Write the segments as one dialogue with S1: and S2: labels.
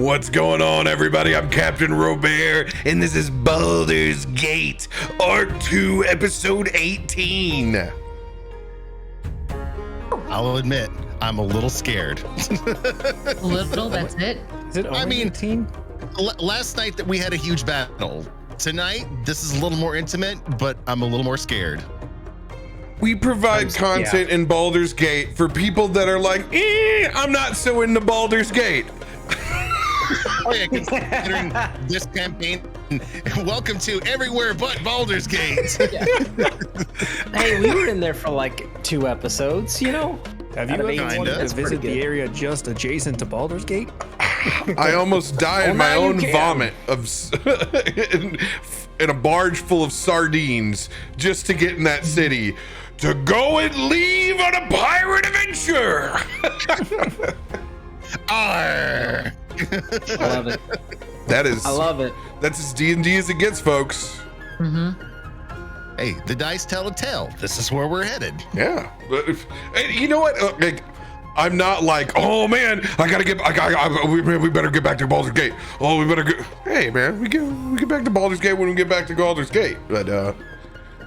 S1: What's going on, everybody? I'm CaptainRoBear, and this is Baldur's Gate, Arc 2, Episode 18.
S2: I'll admit, I'm a little scared.
S3: A little, that's it.
S4: Is it only 18?
S2: Last night that we had a huge battle. Tonight, this is a little more intimate, but I'm a little more scared.
S1: We provide content in Baldur's Gate for people that are like, I'm not so into Baldur's Gate.
S2: Oh yeah, considering this campaign, welcome to everywhere but Baldur's Gate.
S5: Yeah. Hey, we were in there for like 2 episodes, you know?
S4: Have you ever wanted
S2: That's
S4: to visit
S5: pretty
S4: the
S5: good.
S4: area just adjacent to Baldur's Gate?
S1: I almost died in my
S5: now you
S1: own
S5: can.
S1: vomit of in a barge full of sardines just to get in that city to go and leave on a pirate adventure.
S2: Arr!
S5: I love it.
S1: I
S5: love it.
S1: That's as D&D as it gets, folks.
S2: Hey, the dice tell a tale. This is where we're headed.
S1: Yeah, but and you know what? Like, I'm not like, oh man, we better get back to Baldur's Gate. Oh, we better get. Hey man, we get back to Baldur's Gate when we get back to Baldur's Gate. But you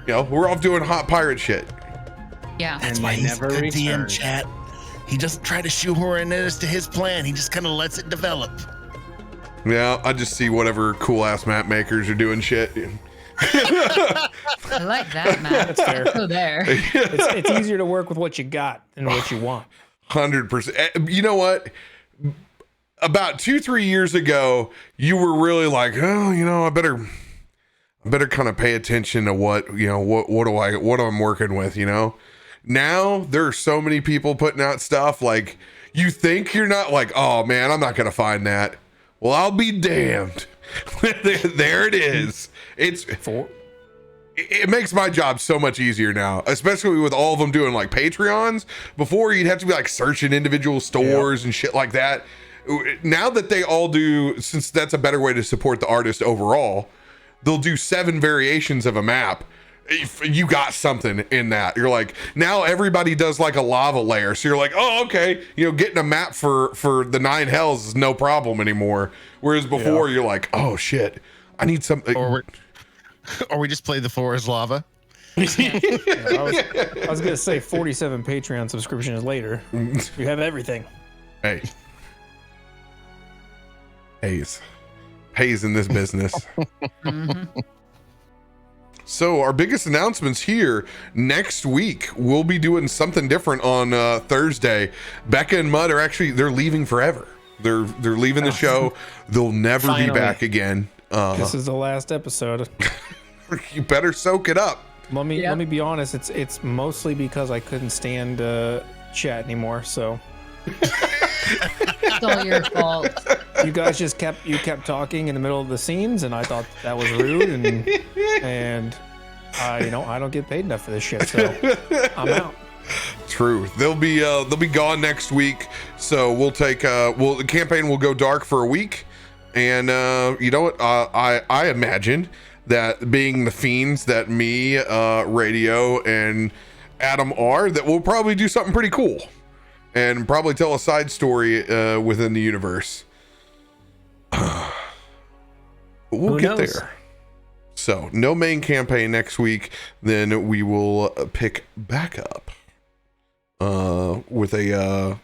S1: know, we're off doing hot pirate shit.
S3: Yeah.
S2: That's
S5: And
S2: why
S5: they
S2: he's
S5: never
S2: a good DM,
S5: return.
S2: chat. He doesn't try to shoehorn it into his plan. He just kind of lets it develop.
S1: Yeah, I just see whatever cool ass map makers are doing shit.
S3: I like that, Matt.
S4: That's fair.
S3: So there.
S4: It's easier to work with what you got than what you want.
S1: 100%. You know what? About 2-3 years ago, you were really like, oh, you know, I better kind of pay attention to what I'm working with, you know? Now there are so many people putting out stuff like you think you're not like, oh man, I'm not going to find that. Well, I'll be damned. There it is. It makes my job so much easier now, especially with all of them doing like Patreons. Before you'd have to be like searching individual stores and shit like that. Now that they all do, since that's a better way to support the artist overall, they'll do 7 variations of a map. If you got something in that, you're like, now everybody does like a lava layer. So you're like, oh, okay. You know, getting a map for the 9 hells is no problem anymore. Whereas before you're like, oh shit, I need something.
S2: Or we just play the floor as lava.
S4: I was gonna say 47 Patreon subscriptions later, we have everything.
S1: Hey. Pays in this business. So our biggest announcements here next week, we'll be doing something different on Thursday. Becca and Mud are they're leaving forever. They're leaving the show. They'll never be back again.
S4: This is the last episode.
S1: You better soak it up.
S4: Let me be honest. It's mostly because I couldn't stand chat anymore. So
S3: It's all your fault.
S4: you guys just kept talking in the middle of the scenes, and I thought that was rude. And you know, I don't get paid enough for this shit, so I'm out.
S1: True. They'll be gone next week. So we'll take the campaign will go dark for a week. And you know what? I imagine that being the fiends that me, Radio, and Adam are, that we'll probably do something pretty cool. And probably tell a side story within the universe. We'll get there. So no main campaign next week. Then we will pick back up with a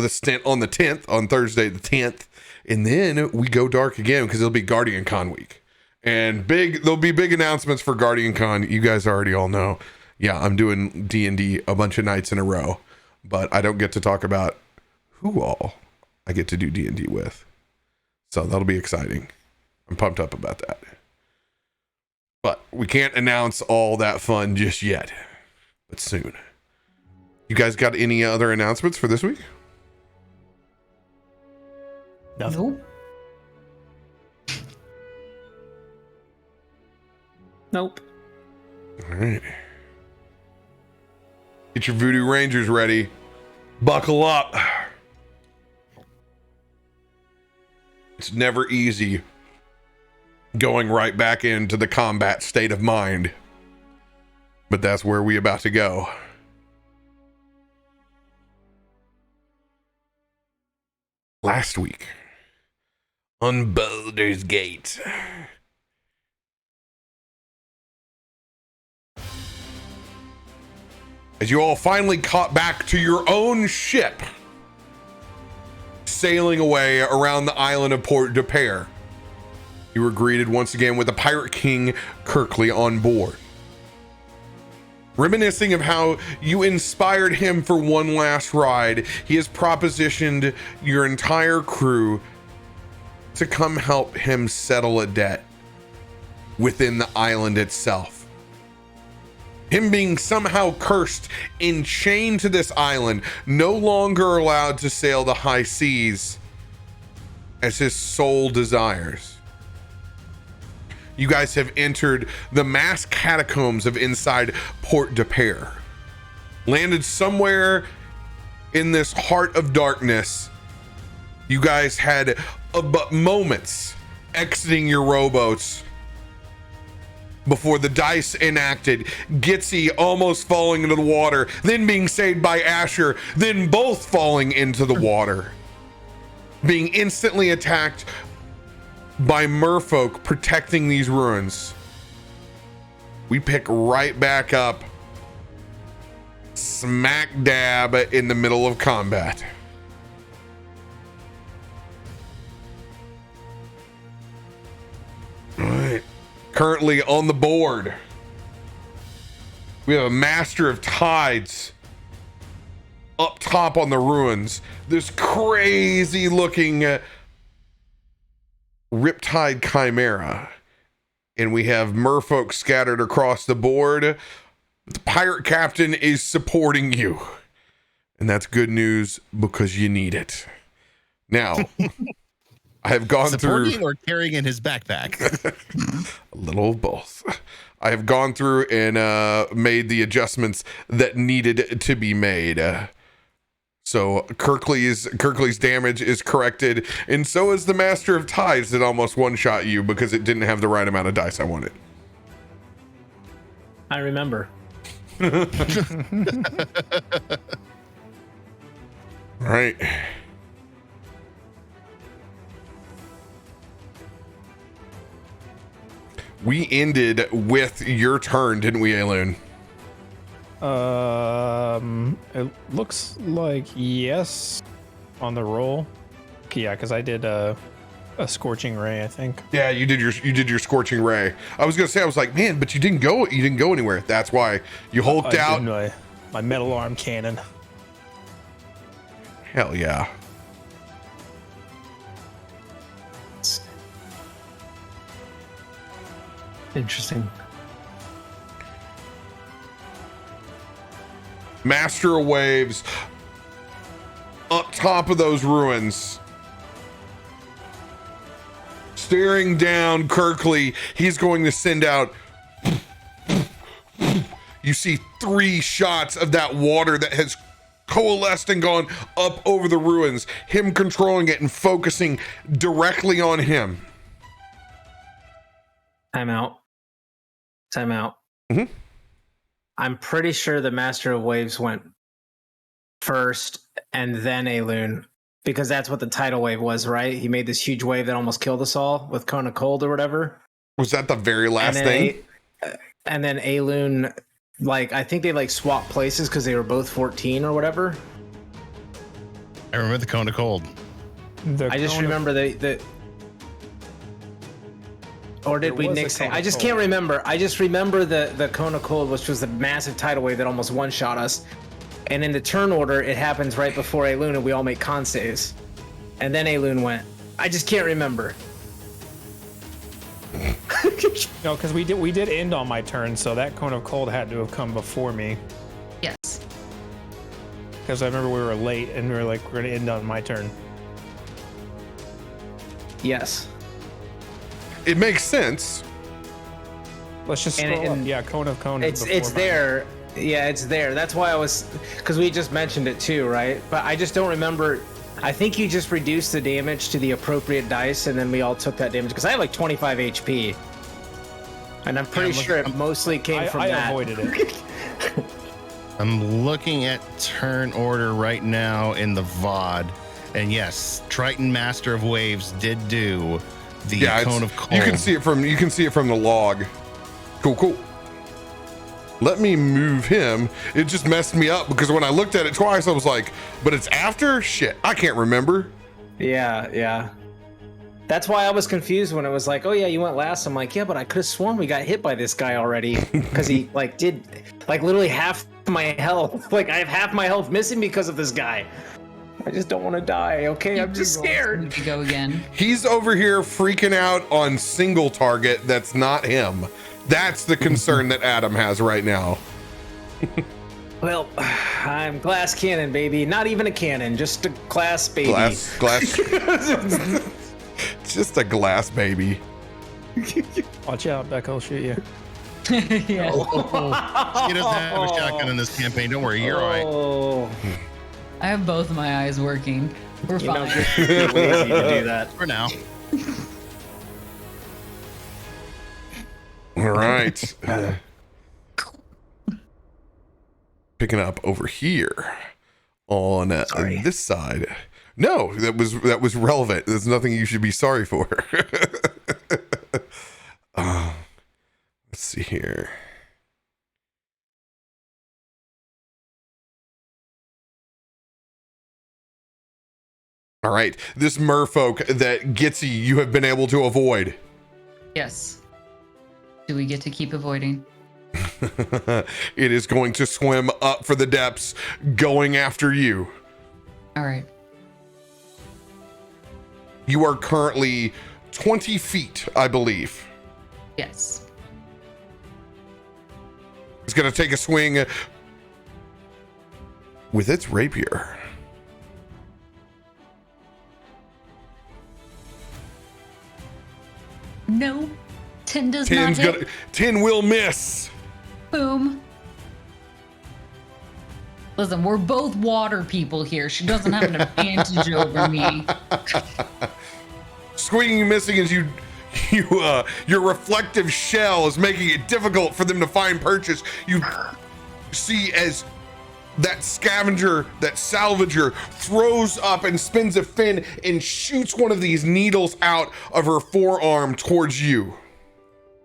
S1: stint on the 10th, on Thursday the 10th, and then we go dark again because it'll be Guardian Con week, and there'll be big announcements for Guardian Con. You guys already all know. Yeah, I'm doing D&D a bunch of nights in a row, but I don't get to talk about who all I get to do D&D with. So that'll be exciting. I'm pumped up about that. But we can't announce all that fun just yet. But soon. You guys got any other announcements for this week?
S4: Nothing.
S5: Nope.
S1: All right. Get your Voodoo Rangers ready. Buckle up. It's never easy going right back into the combat state of mind. But that's where we about to go. Last week, on Baldur's Gate. As you all finally caught back to your own ship, sailing away around the island of Port de Pair, you were greeted once again with the Pirate King Kirkley on board. Reminiscing of how you inspired him for one last ride, he has propositioned your entire crew to come help him settle a debt within the island itself. Him being somehow cursed and chained to this island, no longer allowed to sail the high seas as his soul desires. You guys have entered the mass catacombs of inside Port de Pair. Landed somewhere in this heart of darkness. You guys had but moments exiting your rowboats before the dice enacted, Gitzi almost falling into the water, then being saved by Asher, then both falling into the water, being instantly attacked by merfolk protecting these ruins. We pick right back up, smack dab in the middle of combat. All right. Currently on the board, we have a Master of Tides up top on the ruins. This crazy looking Riptide Chimera. And we have merfolk scattered across the board. The pirate captain is supporting you. And that's good news because you need it. Now, I have gone
S2: Supporting
S1: through,
S2: or carrying in his backpack.
S1: a little of both. I have gone through and made the adjustments that needed to be made. So Kirkley's damage is corrected, and so is the Master of Tides that almost one-shot you because it didn't have the right amount of dice I wanted.
S5: I remember.
S1: All right. We ended with your turn, didn't we, Aelun?
S4: It looks like yes on the roll. Yeah, because I did a scorching ray, I think.
S1: Yeah, you did your scorching ray. I was gonna say, I was like, man, but you didn't go anywhere. That's why you hulked out.
S4: My metal arm cannon.
S1: Hell yeah.
S5: Interesting.
S1: Master of Waves up top of those ruins, staring down Kirkley. He's going to send out, you see 3 shots of that water that has coalesced and gone up over the ruins, him controlling it and focusing directly on him.
S5: Time out.
S1: Mm-hmm.
S5: I'm pretty sure the Master of Waves went first and then Aelun, because that's what the tidal wave was, right? He made this huge wave that almost killed us all with Cone of Cold or whatever.
S1: Was that the very last thing?
S5: And then Aelun, like, I think they like swapped places because they were both 14 or whatever.
S2: I remember the Cone of Cold.
S5: I just remember the or did we nix it? I just can't remember. I just remember the Cone of Cold, which was the massive tidal wave that almost one-shot us. And in the turn order, it happens right before Aelun, and we all make con saves. And then Aelun went. I just can't remember.
S4: No, because we did end on my turn, so that Cone of Cold had to have come before me.
S3: Yes.
S4: Because I remember we were late, and we were like, we're going to end on my turn.
S5: Yes.
S1: It makes sense.
S4: Let's just scroll up. Yeah, Cone of Cone.
S5: It's there. Yeah, it's there. That's why I was, because we just mentioned it too, right? But I just don't remember. I think you just reduced the damage to the appropriate dice, and then we all took that damage because I have like 25 HP, and I'm pretty sure it mostly came from that.
S4: I avoided it.
S2: I'm looking at turn order right now in the VOD, And yes, Triton Master of Waves did do the
S1: Yeah,
S2: cone of cold.
S1: you can see it from the log. Cool. Let me move him. It just messed me up because when I looked at it twice, I was like, but it's after? Shit, I can't remember.
S5: Yeah. That's why I was confused when it was like, oh yeah, you went last. I'm like, yeah, but I could have sworn we got hit by this guy already because he did literally half my health. Like I have half my health missing because of this guy. I just don't want to die. Okay, I'm just scared.
S3: Need to go again.
S1: He's over here freaking out on single target. That's not him. That's the concern that Adam has right now.
S5: Well, I'm glass cannon, baby. Not even a cannon, just a glass baby.
S1: Glass. Just a glass baby.
S4: Watch out, Beck, I'll shoot you.
S3: Yeah.
S2: He doesn't have a shotgun in this campaign. Don't worry, you're all right.
S5: Oh,
S3: I have both my eyes working. We're
S5: you know,
S3: fine.
S5: you're lazy to do that.
S2: For now.
S1: All right. Picking up over here on this side. No, that was relevant. There's nothing you should be sorry for. Let's see here. All right, this merfolk that Gitzi you have been able to avoid.
S3: Yes. Do we get to keep avoiding?
S1: It is going to swim up for the depths, going after you.
S3: All right.
S1: You are currently 20 feet, I believe.
S3: Yes.
S1: It's going to take a swing with its rapier.
S3: No. 10 does not hit.
S1: 10 will miss.
S3: Boom. Listen, we're both water people here. She doesn't have an advantage over me.
S1: Swinging and missing as your reflective shell is making it difficult for them to find purchase. You see as that scavenger, that salvager, throws up and spins a fin and shoots one of these needles out of her forearm towards you.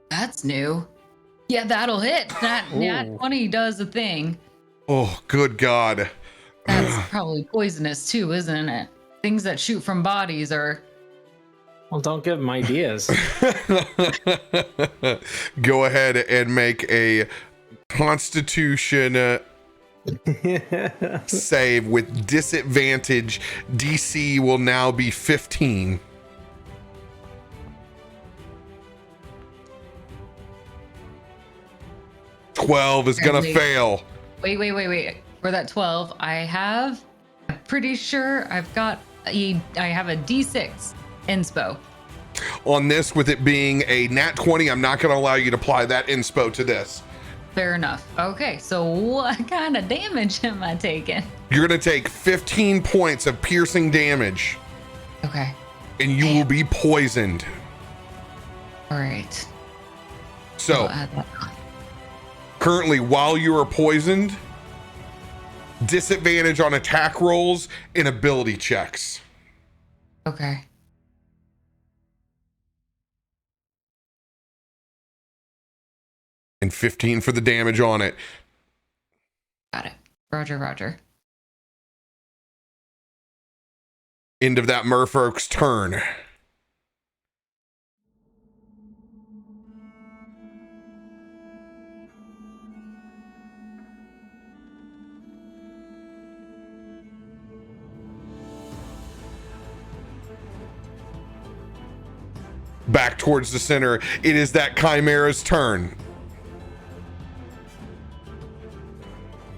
S3: That's new. Yeah, that'll hit. That 20 does a thing.
S1: Oh, good God.
S3: That's probably poisonous too, isn't it? Things that shoot from bodies are...
S5: Well, don't give him ideas.
S1: Go ahead and make a Constitution save with disadvantage. DC will now be 15. $12 is gonna fail.
S3: Wait. For that 12, I'm pretty sure I have a D6 inspo.
S1: On this, with it being a nat 20, I'm not gonna allow you to apply that inspo to this.
S3: Fair enough. Okay, so what kind of damage am I taking?
S1: You're gonna take 15 points of piercing damage.
S3: Okay.
S1: And you will be poisoned.
S3: All right.
S1: So,
S3: I'll add that on.
S1: Currently, while you are poisoned, disadvantage on attack rolls and ability checks.
S3: Okay.
S1: And 15 for the damage on it.
S3: Got it. Roger.
S1: End of that merfolk's turn. Back towards the center, it is that chimera's turn.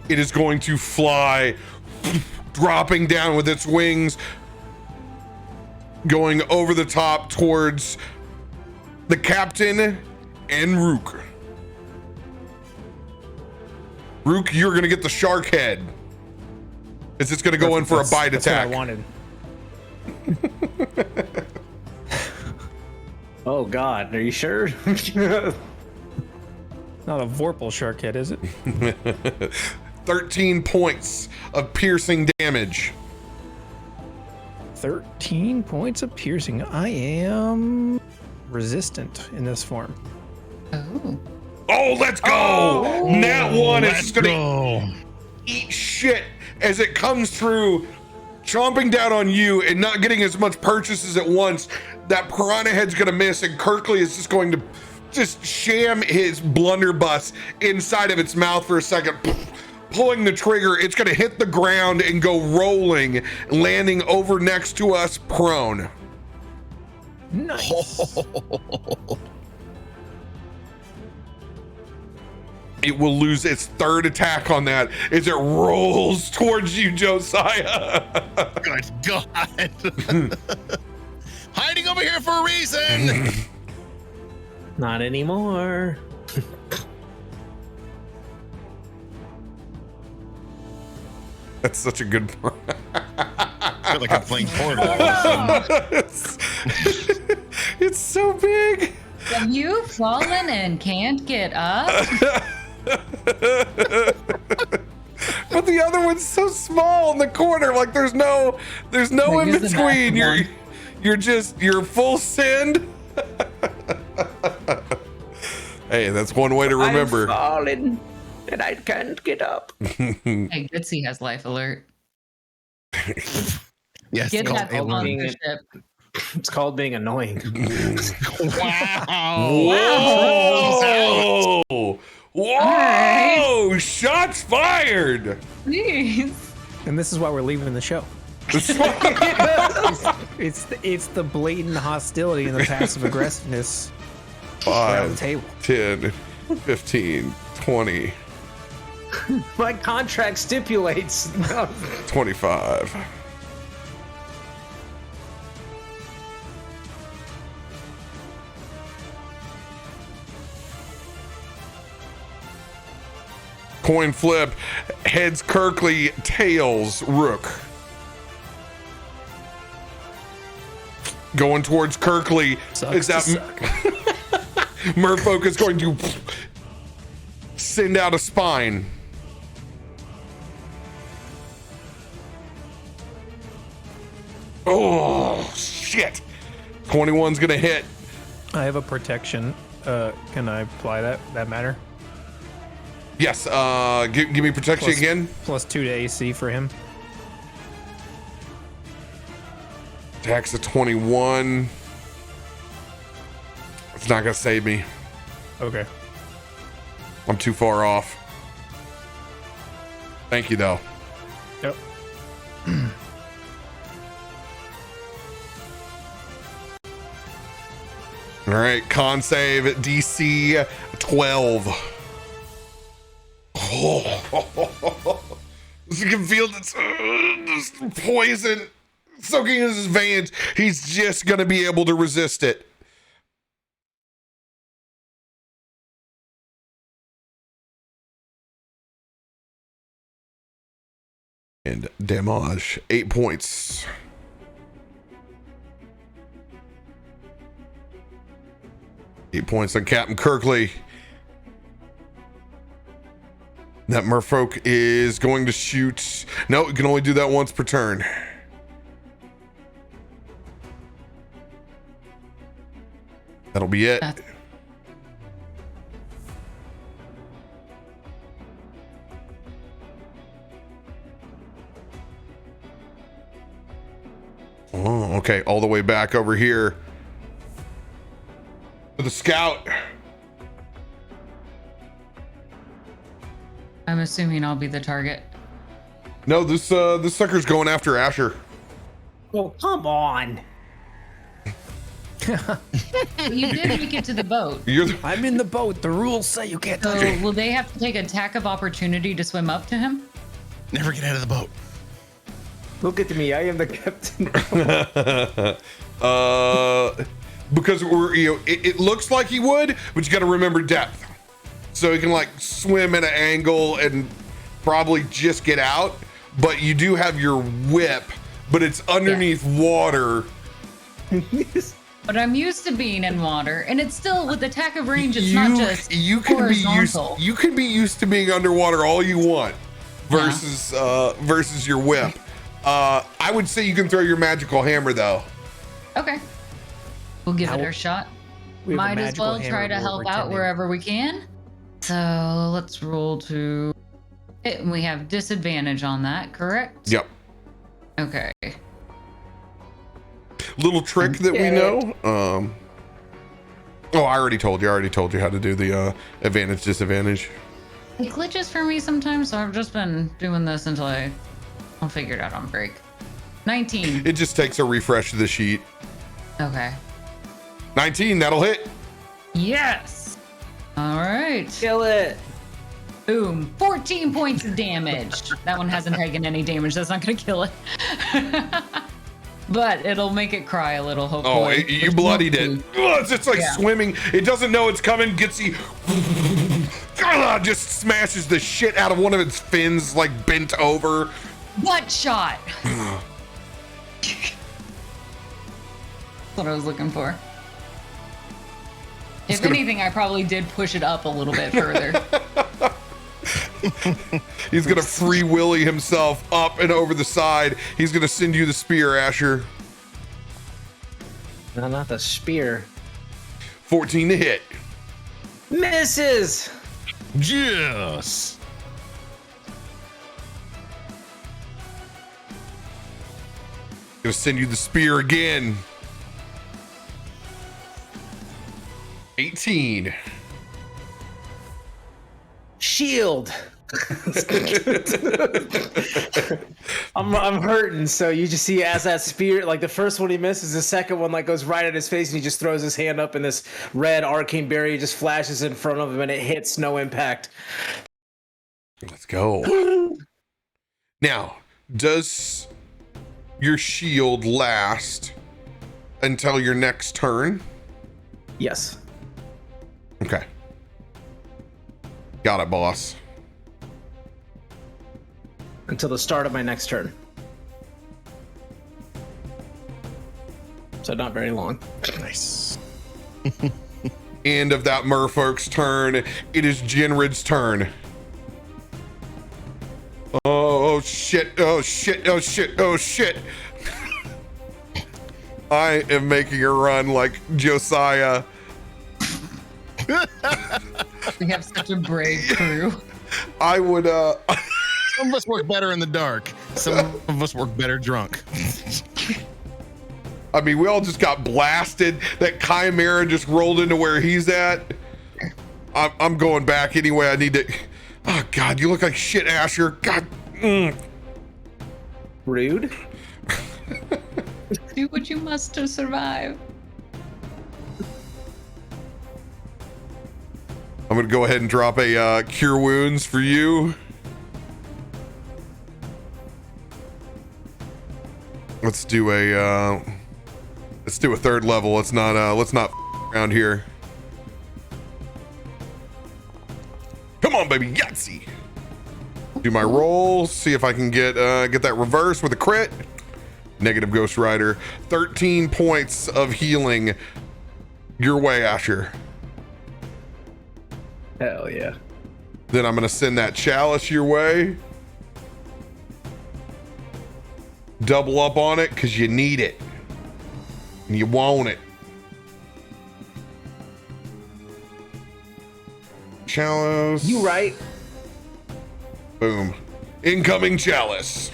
S1: It is going to fly, dropping down with its wings, going over the top towards the captain and Rook. Rook, you're going to get the shark head. It's just going to go in for a bite attack.
S4: That's what I wanted.
S5: Oh God, are you sure?
S4: Not a Vorpal shark head, is it?
S1: 13 points of piercing damage.
S4: 13 points of piercing. I am resistant in this form.
S3: Oh.
S1: Oh, let's go! Nat 1 is
S2: Let's
S1: gonna
S2: go.
S1: eat shit as it comes through, chomping down on you and not getting as much purchases at once. That piranha head's gonna miss, and Kirkley is just going to just sham his blunderbuss inside of its mouth for a second, pulling the trigger. It's gonna hit the ground and go rolling, landing over next to us prone.
S4: Nice.
S1: It will lose its third attack on that as it rolls towards you, Josiah.
S2: Good God. Hiding over here for a reason.
S5: Not anymore.
S1: That's such a good part.
S2: I feel like I'm playing Portal.
S1: It's so big.
S3: Have you fallen and can't get up?
S1: But the other one's so small in the corner. Like there's no in
S3: Use the
S1: between.
S3: massive
S1: You're full send. Hey, that's one way to remember.
S5: I'm falling and I can't get up.
S3: Hey, Gitzi has life alert.
S2: Yes.
S3: Get that
S5: Aelun.
S3: sponsorship.
S5: It's called being annoying.
S2: Wow.
S1: Whoa! Whoa! Shots fired.
S3: Please.
S4: And this is why we're leaving the show. It's the blatant hostility and the passive aggressiveness around the
S1: 5,
S4: table.
S1: 10, 15, 20,
S5: My contract stipulates.
S1: 25. Coin flip, heads Kirkley, tails Rook. Going towards Kirkley.
S4: Sucks
S1: Is
S4: to
S1: that
S4: suck.
S1: Merfolk is going to send out a spine. Oh, shit. 21's going to hit.
S4: I have a protection. Can I apply that matter?
S1: Yes, give me protection again.
S4: Plus 2 to AC for him.
S1: Attacks a 21. It's not going to save me.
S4: Okay.
S1: I'm too far off. Thank you, though.
S4: Yep.
S1: All right, con save DC 12. Oh, you can feel this poison soaking in his veins. He's just going to be able to resist it. And damage, 8 points. Eight points on Captain Kirkley. That Merfolk is going to shoot. No, you can only do that once per turn. That'll be it.
S3: That's-
S1: Oh, okay. All the way back over here to the scout.
S3: I'm assuming I'll be the target.
S1: No, this sucker's going after Asher.
S5: Oh, come on.
S3: You did make it to the boat.
S4: I'm in the boat. The rules say you can't
S3: So
S4: touch me.
S3: will they have to take attack of opportunity to swim up to him?
S2: Never get out of the boat.
S5: Look at me. I am the captain.
S1: Because it looks like he would, but you got to remember depth. So he can like swim at an angle and probably just get out. But you do have your whip, but it's underneath water.
S3: But I'm used to being in water, and it's still with attack of range. It's not just horizontal.
S1: You can be used to being underwater all you want, versus versus your whip. I would say you can throw your magical hammer though.
S3: Okay. We'll give it
S4: How-
S3: our shot.
S4: We have a
S3: Might as
S4: magical
S3: well
S4: hammer
S3: try to
S4: we're
S3: help out
S4: pretending.
S3: wherever we can. So let's roll to hit, and we have disadvantage on that, correct?
S1: Yep.
S3: Okay.
S1: Little trick that we know. Oh, I already told you how to do the advantage disadvantage.
S3: It glitches for me sometimes, so I've just been doing this until I'll figure it out on break. 19.
S1: It just takes a refresh of the sheet.
S3: Okay.
S1: 19, that'll hit.
S3: Yes. All right.
S5: Kill it.
S3: Boom. 14 points of damage. That one hasn't taken any damage. That's not going to kill it. But it'll make it cry a little, hopefully.
S1: Oh, you bloodied it. Ugh, it's just like
S3: Yeah.
S1: swimming. It doesn't know it's coming. Gitzi just smashes the shit out of one of its fins, like bent over.
S3: What shot? That's what I was looking for. If anything, I probably did push it up a little bit further.
S1: He's gonna free willy himself up and over the side. He's gonna send you the spear, Asher.
S5: No, not the spear.
S1: 14 to hit.
S5: Misses.
S2: Yes.
S1: Gonna send you the spear again. 18.
S5: Shield. I'm hurting, so you just see as that spear, like the first one he misses, the second one like goes right at his face, and he just throws his hand up, and this red arcane barrier just flashes in front of him, and it hits, no impact.
S1: Let's go. Now, does your shield last until your next turn?
S5: Yes.
S1: Okay. Got it, boss.
S5: Until the start of my next turn. So not very long.
S2: Nice.
S1: End of that merfolk's turn. It is Jinrid's turn. Oh shit, oh shit, oh shit, oh shit. I am making a run like Josiah.
S3: We have such a brave crew.
S1: I would
S2: Some of us work better in the dark. Some of us work better drunk.
S1: I mean, we all just got blasted. That Chimera just rolled into where he's at. I'm going back anyway. I need to. Oh God, you look like shit, Asher. God.
S5: Rude.
S3: Do what you must to survive.
S1: I'm gonna go ahead and drop a cure wounds for you. Let's do a third level. Let's not around here. Come on, baby, Yahtzee. Do my roll. See if I can get that reverse with a crit. Negative Ghost Rider. 13 points of healing your way, Asher.
S5: Hell yeah.
S1: Then I'm gonna send that chalice your way. Double up on it because you need it. And you want it. Chalice.
S5: You right.
S1: Boom. Incoming chalice.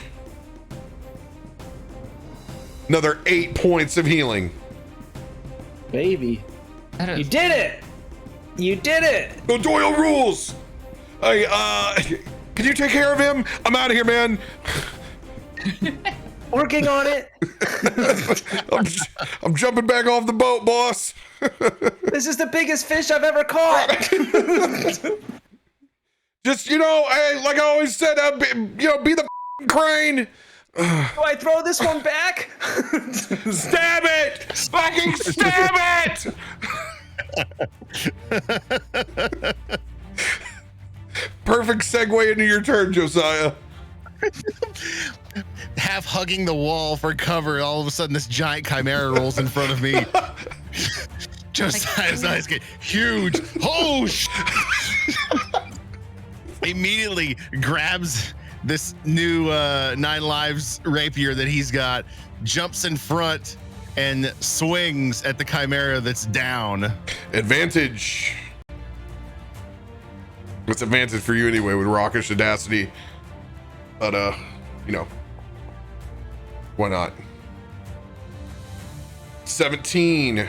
S1: Another 8 points of healing.
S5: Baby.
S3: That is
S5: You did it! You did it!
S1: The Doyle rules. Hey, can you take care of him? I'm out of here, man.
S5: Working on it.
S1: I'm jumping back off the boat, boss.
S5: This is the biggest fish I've ever caught.
S1: Just, hey, like I always said, be the crane.
S5: Do I throw this one back?
S1: Stab it! Fucking stab it! Perfect segue into your turn, Josiah.
S2: Half hugging the wall for cover. All of a sudden, this giant chimera rolls in front of me. Josiah's eyes get huge. Oh, immediately grabs this new 9 lives rapier that he's got, jumps in front and swings at the chimera that's down.
S1: Advantage. It's advantage for you anyway with Rockish Audacity. But, why not? 17.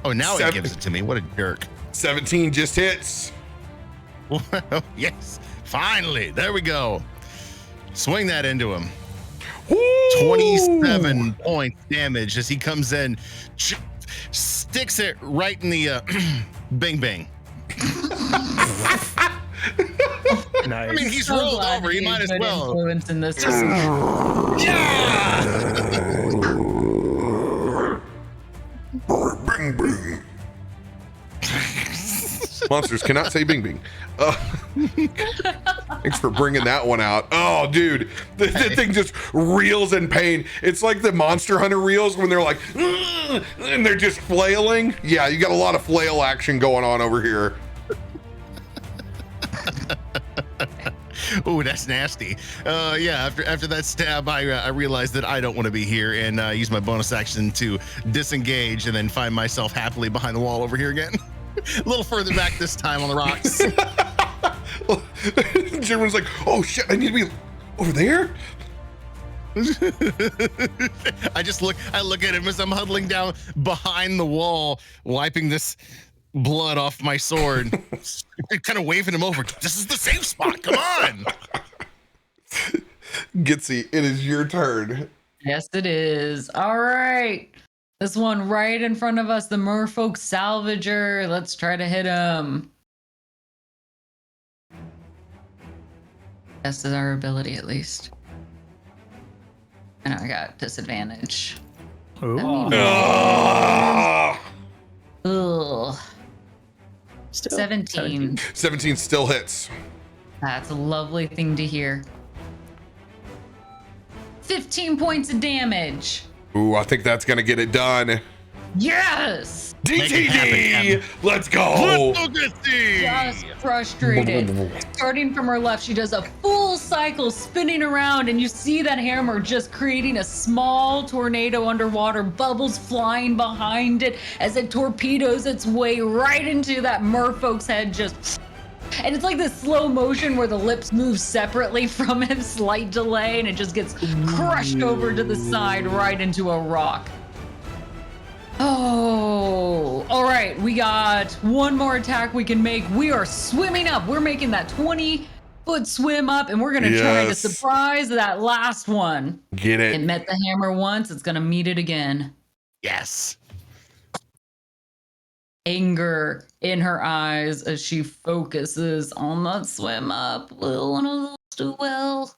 S2: Oh, now he gives it to me. What a jerk.
S1: 17 just hits.
S2: Yes, finally. There we go. Swing that into him.
S1: Woo!
S2: 27 points damage as he comes in, sticks it right in the bing bing.
S4: Nice.
S2: I mean, he's
S3: So
S2: rolled
S3: glad
S2: over. He
S3: you
S2: might as
S3: put
S2: well.
S3: influence in this.
S1: Bing bing. Monsters cannot say bing bing. Thanks for bringing that one out. Oh, dude, the thing just reels in pain. It's like the Monster Hunter reels when they're like, "Ugh," and they're just flailing. Yeah, you got a lot of flail action going on over here.
S2: Oh, that's nasty. Yeah, after that stab, I realized that I don't want to be here and use my bonus action to disengage and then find myself happily behind the wall over here again. A little further back this time on the rocks.
S1: Jinrid's like, oh shit, I need to be over there.
S2: I look at him as I'm huddling down behind the wall, wiping this blood off my sword, kind of waving him over. This is the safe spot. Come on.
S1: Gitzi, it is your turn.
S3: Yes, it is. All right. This one right in front of us, the Merfolk Salvager. Let's try to hit him. That's our ability, at least. And I got disadvantage.
S4: Ooh.
S1: Ah!
S3: Ugh.
S5: Still
S3: 17.
S1: 17 still hits.
S3: That's a lovely thing to hear. 15 points of damage.
S1: Ooh, I think that's gonna get it done.
S3: Yes!
S2: Make it happen,
S1: DTD!
S2: Captain.
S1: Let's go!
S3: Just frustrated. Starting from her left, she does a full cycle spinning around, and you see that hammer just creating a small tornado underwater, bubbles flying behind it as it torpedoes its way right into that merfolk's head. And it's like this slow motion where the lips move separately from him, slight delay, and it just gets crushed over to the side right into a rock. Oh, all right. We got one more attack we can make. We are swimming up. We're making that 20-foot swim up, and we're going to try to
S1: Yes.
S3: surprise that last one.
S1: Get
S3: It
S1: it.
S3: met the hammer once. It's going to meet it again.
S2: Yes.
S3: Anger in her eyes as she focuses on that swim up. Will one of those do well?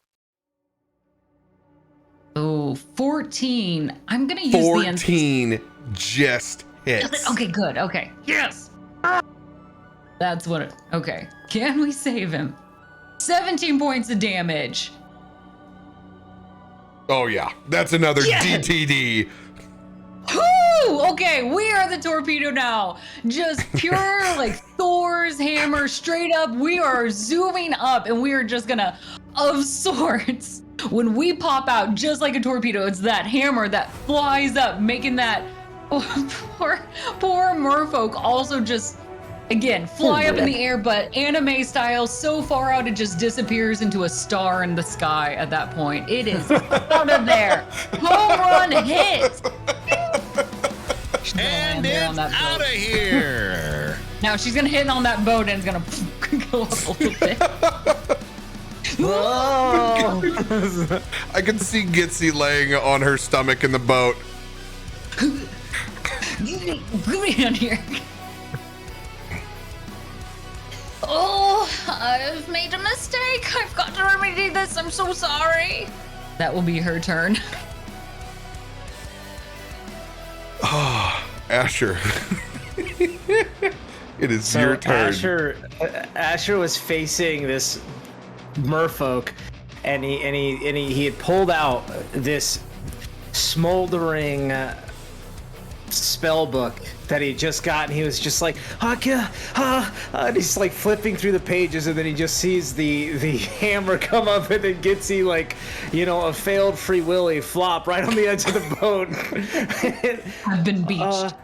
S3: Oh, 14. I'm going to use the
S1: 14 just hits.
S3: Okay, good. Okay. Yes. That's what it. Okay. Can we save him? 17 points of damage.
S1: Oh yeah, that's another
S3: Yes.
S1: DTD.
S3: Woo! Okay, we are the torpedo now. Just pure like Thor's hammer straight up. We are zooming up and we are just gonna, of sorts, when we pop out just like a torpedo, it's that hammer that flies up, making that poor merfolk also just, again, fly up in the air, but anime style so far out it just disappears into a star in the sky at that point. It is out of there. Home run hit.
S2: And
S3: land there
S2: it's
S3: on that
S2: out
S3: boat.
S2: of here.
S3: Now she's gonna hit on that boat and it's gonna go up a little bit.
S5: Oh,
S1: I can see Gitzi laying on her stomach in the boat.
S3: Get me on here. Oh, I've made a mistake. I've got to remedy this. I'm so sorry. That will be her turn.
S1: Asher. It is
S5: so
S1: your turn.
S5: Asher was facing this merfolk, and he had pulled out this smoldering spell book that he just got, and he was just like, and he's like flipping through the pages, and then he just sees the hammer come up, and then Gitzi, like, a failed Free Willy flop right on the edge of the boat.
S3: I've been beached.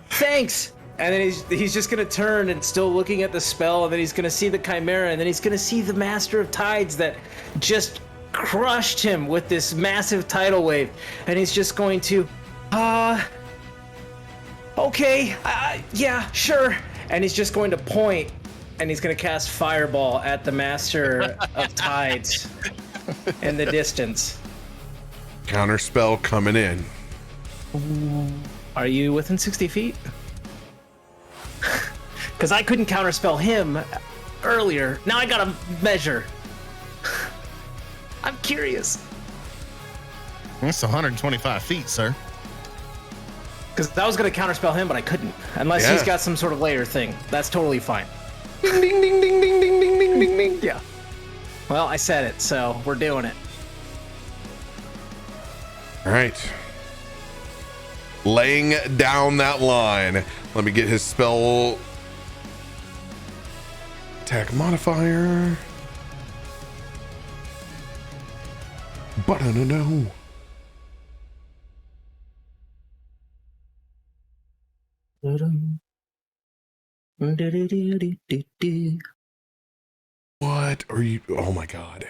S5: Thanks. And then he's just gonna turn and still looking at the spell, and then he's gonna see the Chimera, and then he's gonna see the Master of Tides that just crushed him with this massive tidal wave, and he's just going to, okay, yeah, sure. And he's just going to point, and he's gonna cast Fireball at the Master of Tides in the distance.
S1: Counterspell coming in.
S5: Are you within 60 feet? Because I couldn't counterspell him earlier. Now I gotta measure. I'm curious.
S2: That's 125 feet, sir.
S5: Because I was gonna counterspell him, but I couldn't. Unless he's got some sort of layer thing. That's totally fine. Ding, ding, ding, ding, ding, ding, ding, ding, ding, ding. Yeah. Well, I said it, so we're doing it.
S1: All right. Laying down that line. Let me get his spell attack modifier. But I don't know. What are you? Oh my God.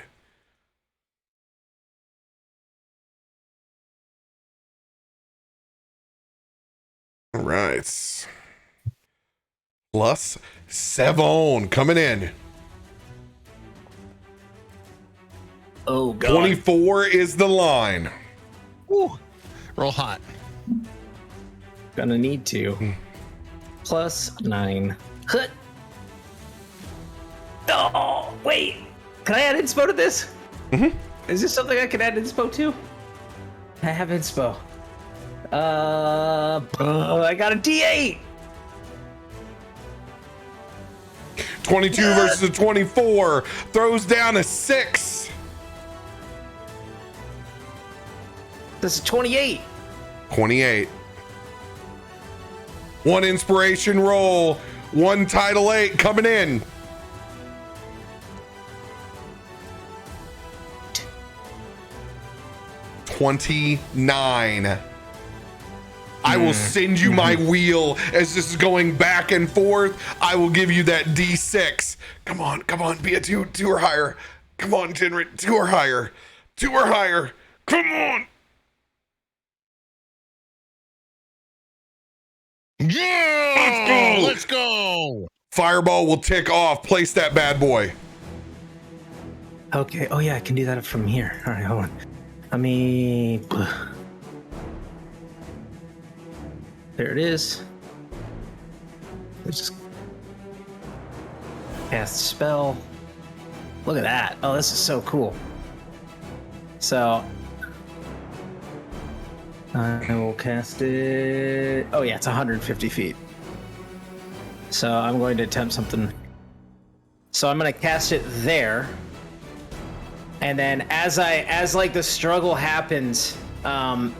S1: All right. Plus 7 coming in.
S5: Oh, God.
S1: 24 is the line.
S2: Woo. Roll hot.
S5: Gonna need to. Plus 9. Hut. Oh, wait. Can I add inspo to this?
S1: Mm-hmm.
S5: Is this something I can add inspo to? I have inspo. I got a D8.
S1: 22 versus a 24. Throws down a 6.
S5: This is 28.
S1: 28. 1 inspiration roll. 1 title 8 coming in. $29. I will send you my wheel as this is going back and forth. I will give you that D6. Come on, be a 2 or higher. Come on, Jinrid, 2 or higher. 2 or higher. Come on.
S2: Yeah! Let's go!
S1: Fireball will tick off. Place that bad boy.
S5: Okay. Oh, yeah, I can do that from here. All right, hold on. Let me... There it is. Let's just cast spell. Look at that. Oh, this is so cool. So I will cast it. Oh yeah, it's 150 feet. So I'm going to attempt something. So I'm going to cast it there. And then as like the struggle happens, and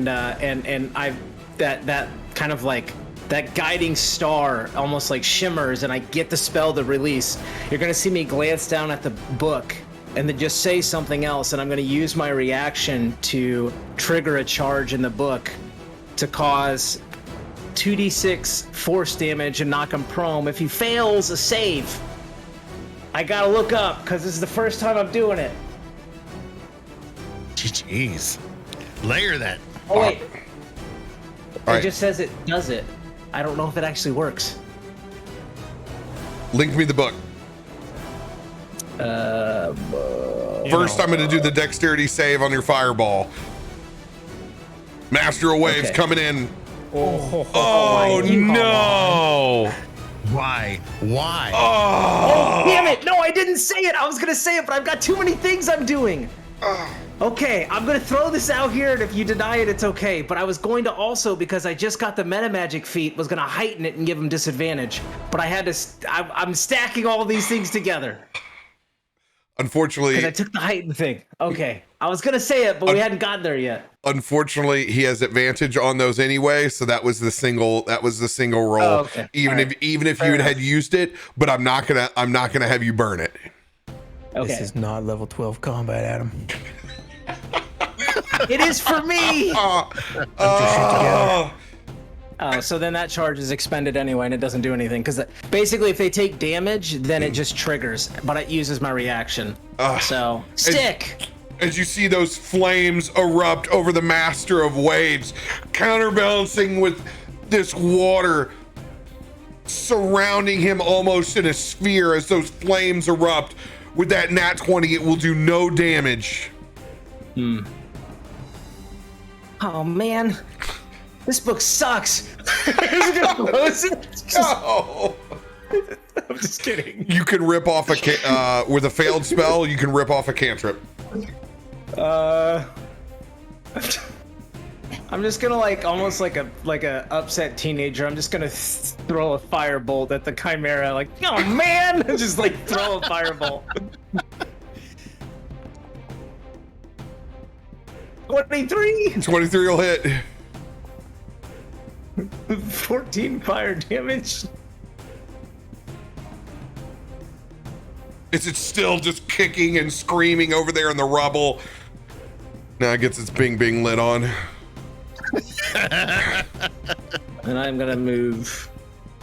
S5: I that kind of like that guiding star almost like shimmers, and I get the spell to release. You're gonna see me glance down at the book and then just say something else, and I'm gonna use my reaction to trigger a charge in the book to cause 2d6 force damage and knock him prone. If he fails a save, I gotta look up because this is the first time I'm doing it.
S2: Jeez. Layer that.
S5: Oh wait.
S1: All
S5: It
S1: right.
S5: just says it does it. I don't know if it actually works.
S1: Link me the book. First, I'm going to do the dexterity save on your fireball. Master of Waves
S5: Okay.
S1: coming in.
S5: Oh,
S1: No.
S2: Why? Why?
S1: Oh.
S5: Damn it! No, I didn't say it. I was gonna say it, but I've got too many things I'm doing. Okay, I'm gonna throw this out here, and if you deny it, it's okay. But I was going to also, because I just got the meta magic feat, was gonna heighten it and give him disadvantage. But I had to. I'm stacking all these things together.
S1: Unfortunately,
S5: Because I took the heightened thing. Okay. I was gonna say it, but we hadn't gotten there yet.
S1: unfortunately, he has advantage on those anyway. So that was the single roll.
S5: Oh, okay.
S1: Even
S5: All
S1: if
S5: right.
S1: even if
S5: Fair
S1: you had used it, but I'm not gonna have you burn it.
S5: Okay.
S4: This is not level 12 combat, Adam.
S5: It is for me.
S1: Oh,
S5: Oh, so then that charge is expended anyway, and it doesn't do anything. Because basically, if they take damage, then it just triggers, but it uses my reaction. So stick.
S1: as you see those flames erupt over the Master of Waves, counterbalancing with this water surrounding him almost in a sphere as those flames erupt. With that nat 20, it will do no damage.
S5: Oh man, this book sucks. Is it gonna close it?
S1: Oh.
S5: I'm just kidding.
S1: You can rip off with a failed spell, you can rip off a cantrip.
S5: I'm just gonna almost like a upset teenager. I'm just gonna throw a firebolt at the chimera. Like, oh man, just throw a firebolt. 23,
S1: 23 will hit.
S5: 14 fire damage.
S1: It's still just kicking and screaming over there in the rubble. Now it gets its bing bing lit on.
S5: And I'm gonna move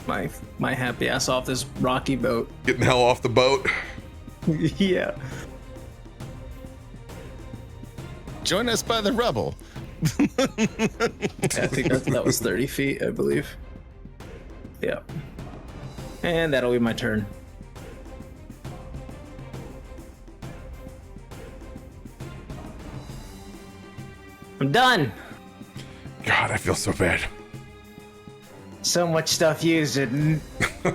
S5: my happy ass off this rocky boat.
S1: Getting the hell off the boat.
S5: Yeah.
S2: Join us by the rubble.
S5: I think that was 30 feet, I believe. Yeah. And that'll be my turn. I'm done.
S1: God, I feel so bad.
S5: So much stuff used and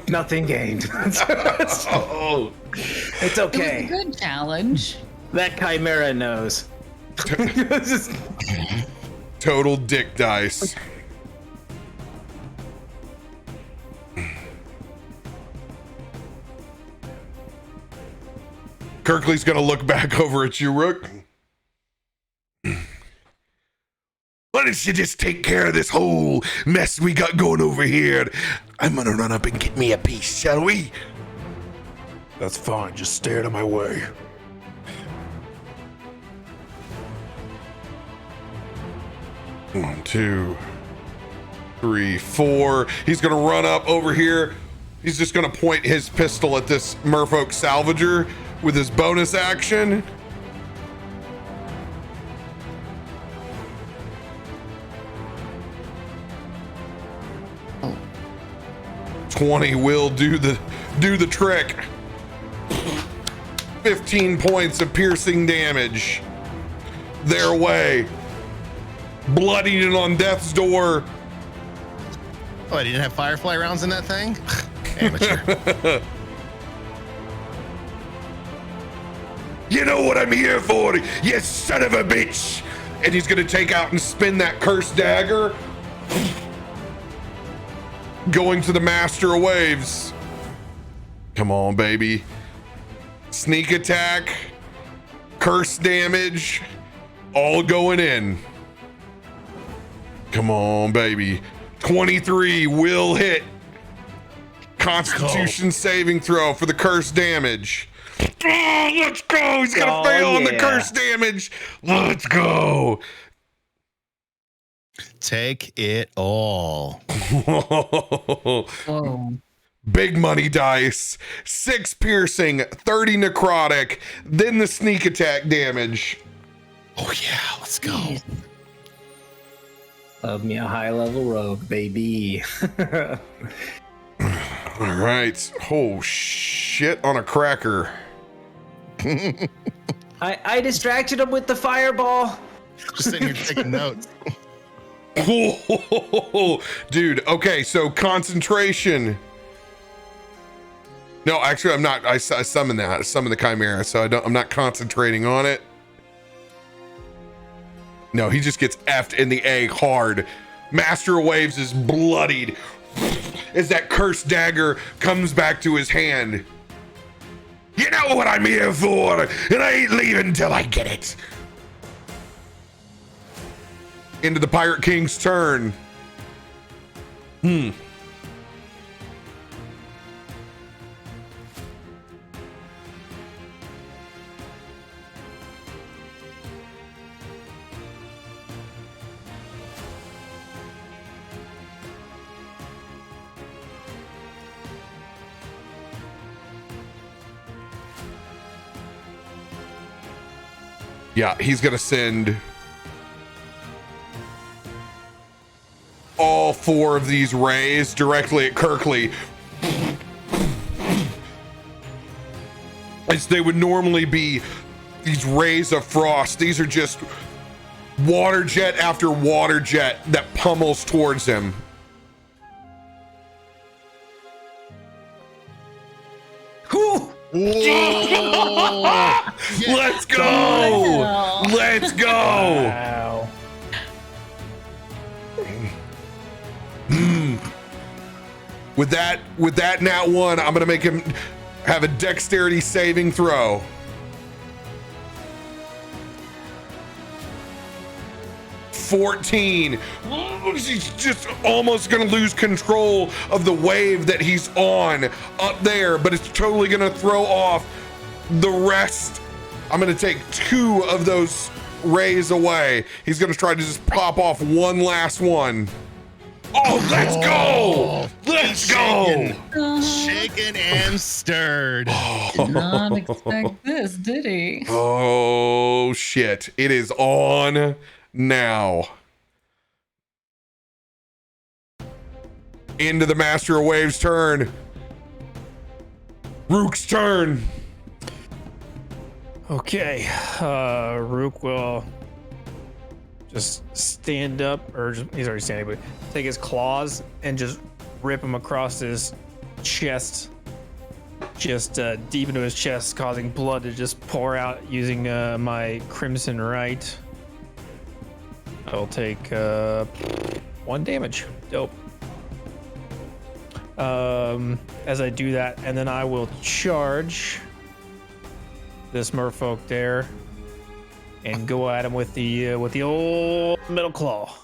S5: nothing gained.
S1: Oh,
S5: It's
S3: It was
S5: okay.
S3: a good challenge.
S5: That chimera knows. Just-
S1: total dick dice. Kirkley's gonna look back over at you, Rook. Why don't you just take care of this whole mess we got going over here? I'm gonna run up and get me a piece, shall we?
S4: That's fine. Just stay out of my way.
S1: One, two, three, four. He's gonna run up over here. He's just gonna point his pistol at this Merfolk Salvager with his bonus action.
S3: Oh.
S1: 20 will do the trick. 15 points of piercing damage their way. Bloodied and on death's door.
S2: Oh, I didn't have firefly rounds in that thing? Amateur.
S1: You know what I'm here for, you son of a bitch! And he's gonna take out and spin that cursed dagger, going to the Master of Waves. Come on, baby. Sneak attack, curse damage, all going in. Come on, baby. 23 will hit. Constitution saving throw for the curse damage. Oh, let's go. He's gonna fail on the curse damage. Let's go.
S2: Take it all.
S3: Whoa.
S1: Big money dice. 6 piercing, 30 necrotic, then the sneak attack damage.
S2: Oh yeah, let's go.
S3: Jeez.
S5: Love me a high level rogue, baby.
S1: All right. Oh shit on a cracker.
S5: I distracted him with the fireball.
S2: Just sitting here taking notes.
S1: Dude, okay, so concentration. No, actually, I'm not. I summon that. I summon the chimera, so I'm not concentrating on it. No, he just gets effed in the egg hard. Master of Waves is bloodied as that cursed dagger comes back to his hand. You know what I'm here for, and I ain't leaving till I get it. Into the Pirate King's turn. Yeah, he's gonna send all 4 of these rays directly at Kirkley. As they would normally be these rays of frost, these are just water jet after water jet that pummels towards him. Let's go! Let's go!
S4: Wow.
S1: With that nat 1, I'm gonna make him have a dexterity saving throw. (14). He's just almost gonna lose control of the wave that he's on up there, but it's totally gonna throw off the rest. I'm gonna take 2 of those rays away. He's gonna try to just pop off one last one. Oh, let's go! Let's go!
S2: Shaken and stirred.
S3: Did not expect this, did he?
S1: Oh shit! It is on now. Into the Master of Waves turn. Rook's turn.
S4: Okay, Rook will just stand up, or he's already standing, but take his claws and just rip him across his chest, just deep into his chest, causing blood to just pour out using my Crimson Right. I'll take 1 damage. Dope. As I do that, and then I will charge this merfolk there and go at him with the old metal claw.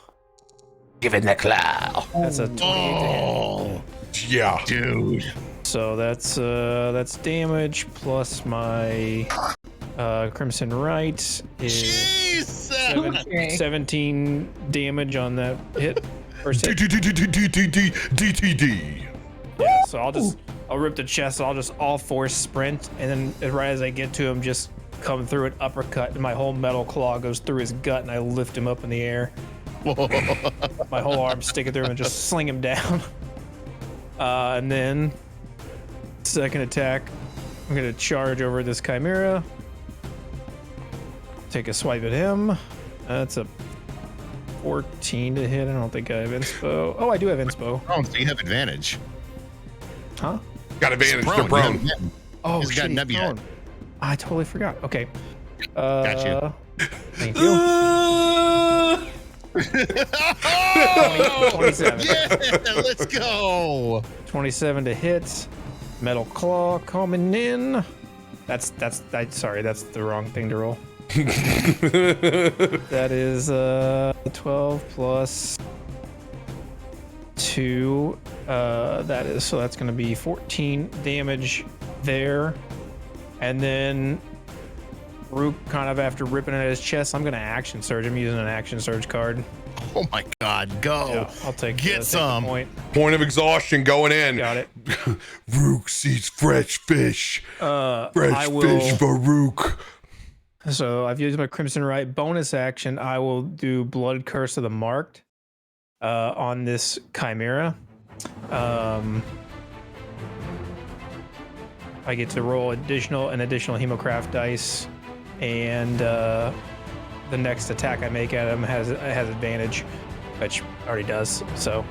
S1: Give it the claw.
S4: That's a 28 to hit.
S1: Yeah,
S2: Dude.
S4: So that's damage plus my Crimson Right is
S3: Okay.
S4: 17 damage on that hit. First hit.
S1: DTD.
S4: Yeah, so I'll rip the chest. I'll just all 4 sprint, and then right as I get to him, just come through an uppercut, and my whole metal claw goes through his gut, and I lift him up in the air. My whole arm sticking through him and just sling him down. And then second attack, I'm gonna charge over this Chimera. Take a swipe at him. That's a 14 to hit. I don't think I have inspo. Oh, I do have inspo.
S2: Oh, so you have advantage.
S4: Huh?
S1: Got advantage. They're
S2: You
S1: prone.
S2: have-
S4: Oh,
S2: He's got
S4: shit, he's
S2: Nebula.
S4: prone. I totally forgot. Okay.
S2: Got you.
S4: Thank you. 27.
S2: Yeah, let's go.
S4: 27 to hit. Metal claw coming in. Sorry, that's the wrong thing to roll. That is 12 plus 2. So that's going to be 14 damage there. And then Rook, kind of after ripping it at his chest, I'm going to action surge. I'm using an action surge card.
S2: Oh my God, go.
S4: Yeah, I'll take
S2: Get
S4: take the
S2: some.
S4: point.
S1: Point of exhaustion going in.
S4: Got it.
S1: Rook sees fresh fish.
S4: I
S1: Fresh
S4: will.
S1: fish for Rook.
S4: So I've used my Crimson Right. Bonus action, I will do Blood Curse of the Marked on this Chimera. I get to roll an additional Hemocraft dice, and the next attack I make at him has advantage, which already does. So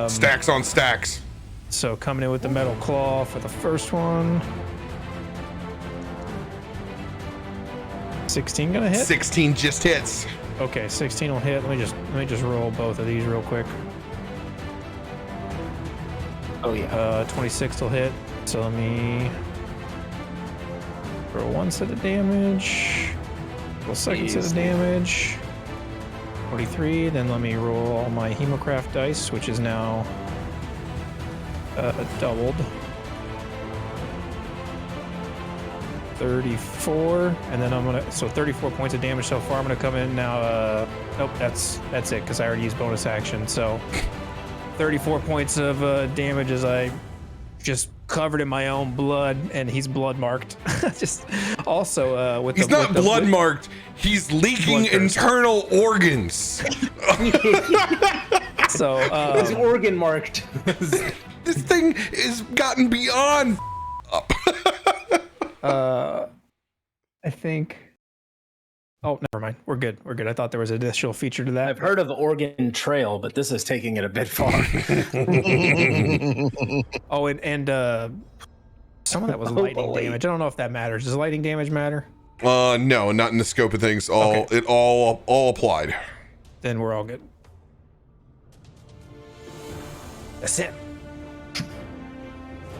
S1: Stacks on stacks.
S4: so coming in with the Metal Claw for the first one. 16 gonna hit?
S1: 16 just hits.
S4: Okay, 16 will hit. Let me just roll both of these real quick.
S5: Oh yeah.
S4: 26 will hit. So let me roll 1 set of damage. Roll second set of damage. 43. Then let me roll all my Hemocraft dice, which is now doubled. 34, and then I'm gonna, so 34 points of damage so far. I'm gonna come in now. Nope, that's it because I already used bonus action. So 34 points of damage as I just covered in my own blood, and he's blood marked. Just also with
S1: he's
S4: the,
S1: not
S4: with the,
S1: blood marked. He's leaking
S4: Blood curse.
S1: internal organs.
S4: So
S5: It's organ marked.
S1: This thing is gotten beyond up.
S4: I think. Oh, never mind. We're good. We're good. I thought there was an additional feature to that.
S5: I've heard of Organ Trail, but this is taking it a bit far.
S4: Oh, and some of that was lightning
S5: boy.
S4: damage. I don't know if that matters. Does lightning damage matter?
S1: No, not in the scope of things. It all applied.
S4: Then we're all good. That's it.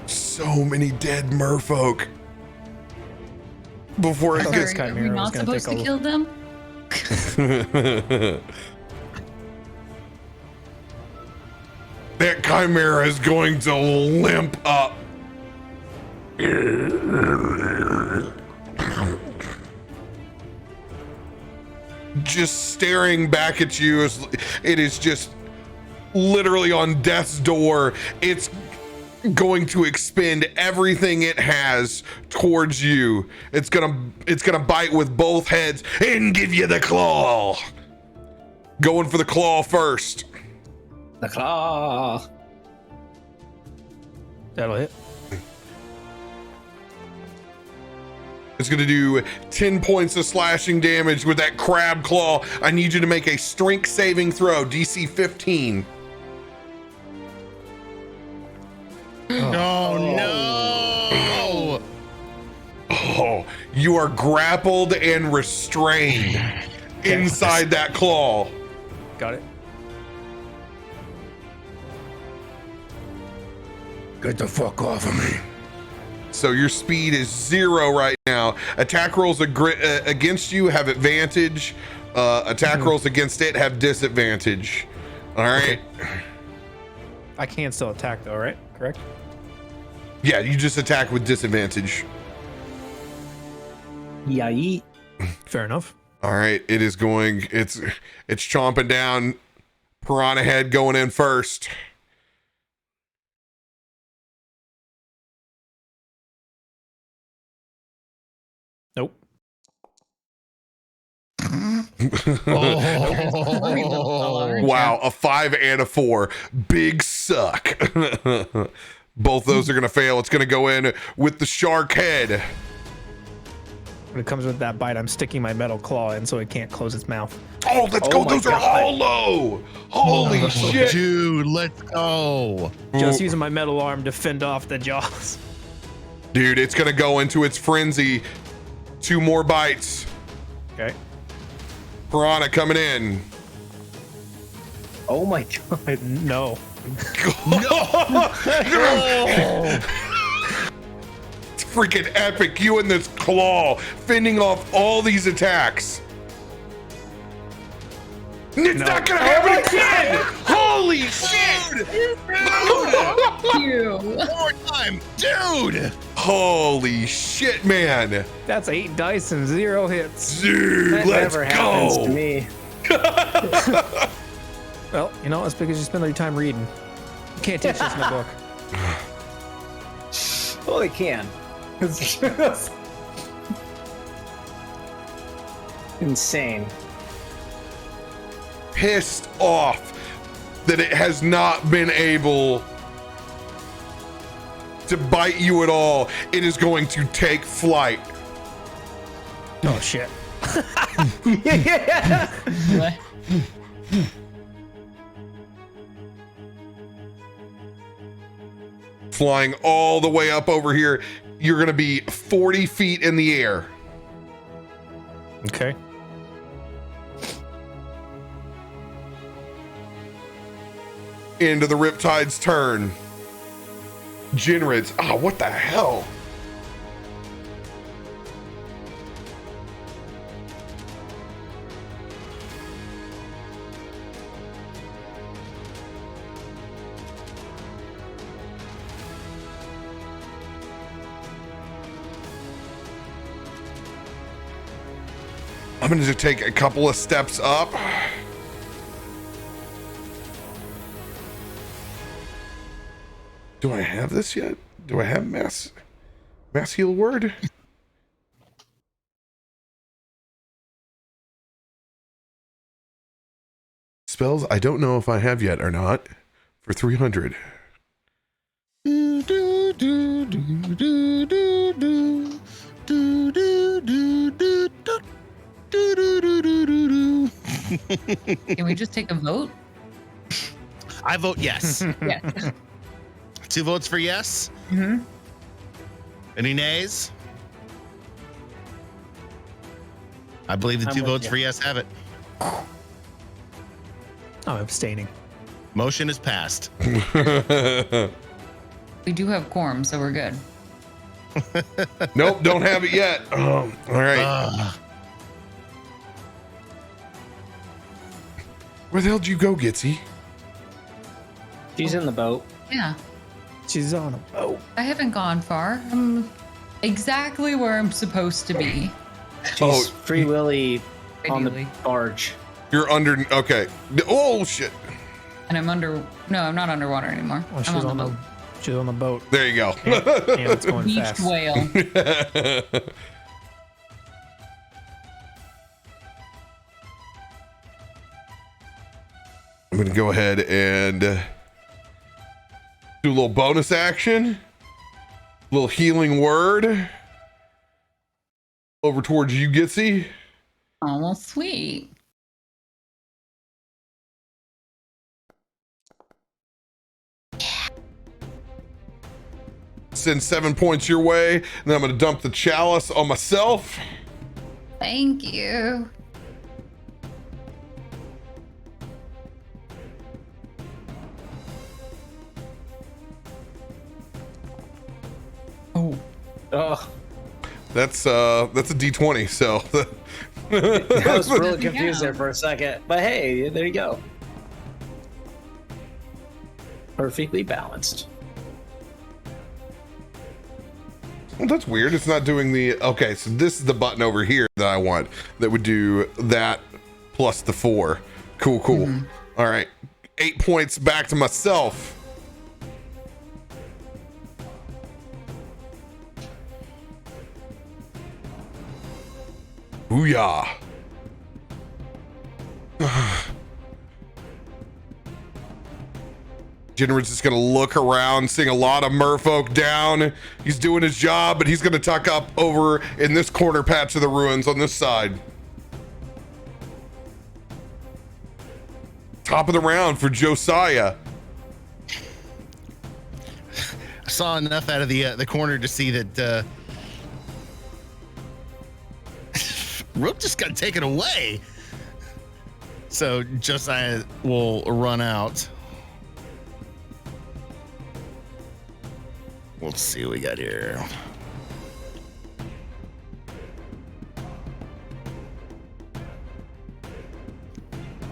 S1: So many dead merfolk. Before it
S4: thought
S1: gets
S4: this
S3: Are we
S4: Chimera was
S3: not
S4: gonna
S3: supposed
S4: take
S3: to
S4: a-
S3: kill them?
S1: that chimera is going to limp up. Just staring back at you as it is just literally on death's door. It's going to expend everything it has towards you. It's gonna bite with both heads and give you the claw. Going for the claw first.
S5: The claw.
S4: That'll hit.
S1: It's gonna do 10 points of slashing damage with that crab claw. I need you to make a strength saving throw, DC 15.
S2: Oh no!
S1: Oh, you are grappled and restrained inside that claw.
S4: Got it.
S1: Get the fuck off of me. So your speed is 0 right now. Attack rolls against you have advantage. Attack rolls against it have disadvantage. All right.
S4: Okay. I can still attack though, right? Correct?
S1: Yeah, you just attack with disadvantage.
S5: Yay.
S4: Fair enough.
S1: All right, it is going. It's chomping down. Piranha head going in first.
S4: Nope.
S1: Wow, a 5 and a 4. Big suck. Both those are going to fail. It's going to go in with the shark head.
S4: When it comes with that bite, I'm sticking my metal claw in so it can't close its mouth.
S1: Oh, let's go.
S5: my
S1: Those are
S5: God.
S1: hollow. Holy shit.
S2: Dude, let's go.
S4: Just using my metal arm to fend off the jaws.
S1: Dude, it's going to go into its frenzy. 2 more bites.
S4: Okay.
S1: Piranha coming in.
S5: Oh my god.
S4: No.
S1: It's freaking epic. You and this claw fending off all these attacks. It's not gonna happen again! Holy shit!
S3: You.
S2: More time, dude.
S1: Holy shit, man!
S4: That's 8 dice and 0 hits.
S1: Dude,
S5: That
S1: let's
S5: never happens to
S1: go!
S5: me.
S4: Well, you know, it's because you spend all your time reading. You can't teach this in a book.
S5: Well, they can. It's insane.
S1: Pissed off that it has not been able to bite you at all. It is going to take flight.
S4: Oh shit.
S1: Flying all the way up over here. You're going to be 40 feet in the air.
S4: Okay.
S1: Into the Riptide's turn. Jinrid's. Ah, what the hell? I'm going to just take a couple of steps up. Do I have this yet? Do I have mass heal word? Spells I don't know if I have yet or not for 300.
S3: Can we just take a vote?
S2: I vote yes.
S3: Yeah.
S2: 2 votes for yes.
S3: Mm-hmm.
S2: Any nays? I believe the
S5: I'm
S2: 2
S5: with
S2: votes
S5: you.
S2: for yes have it.
S4: I'm abstaining.
S2: Motion is passed.
S3: We do have quorum, so we're good.
S1: Nope, don't have it yet. All right. Where the hell did you go, Gitzi?
S5: She's in the boat.
S3: Yeah.
S4: She's on a boat.
S3: I haven't gone far. I'm exactly where I'm supposed to be.
S5: She's Free Willy on the
S3: Ideally.
S5: barge.
S1: You're under. Okay. Oh shit.
S3: And I'm under. No, I'm not underwater anymore.
S4: Well,
S3: I'm
S4: she's
S3: on the boat.
S4: She's on the boat.
S1: There you go.
S4: And it's going
S3: Beached
S4: fast.
S3: whale.
S1: I'm gonna go ahead and do a little bonus action, little healing word over towards you, Gitzi.
S3: Oh, well, sweet.
S1: Send 7 points your way, and then I'm gonna dump the chalice on myself.
S3: Thank you. Oh.
S5: Oh,
S1: That's a D20. So
S5: I was really
S3: Yeah.
S5: confused there for a second. But hey, there you go. Perfectly balanced.
S1: well, that's weird. It's not doing the. Okay, so this is the button over here that I want that would do that plus the 4. Cool. All right, 8 points back to myself. Booyah. Jinrid's just gonna look around, seeing a lot of merfolk down. He's doing his job, but he's gonna tuck up over in this corner patch of the ruins on this side. Top of the round for Josiah.
S2: I saw enough out of the corner to see that Rook just got taken away. So Josiah will run out. Let's see what we got here.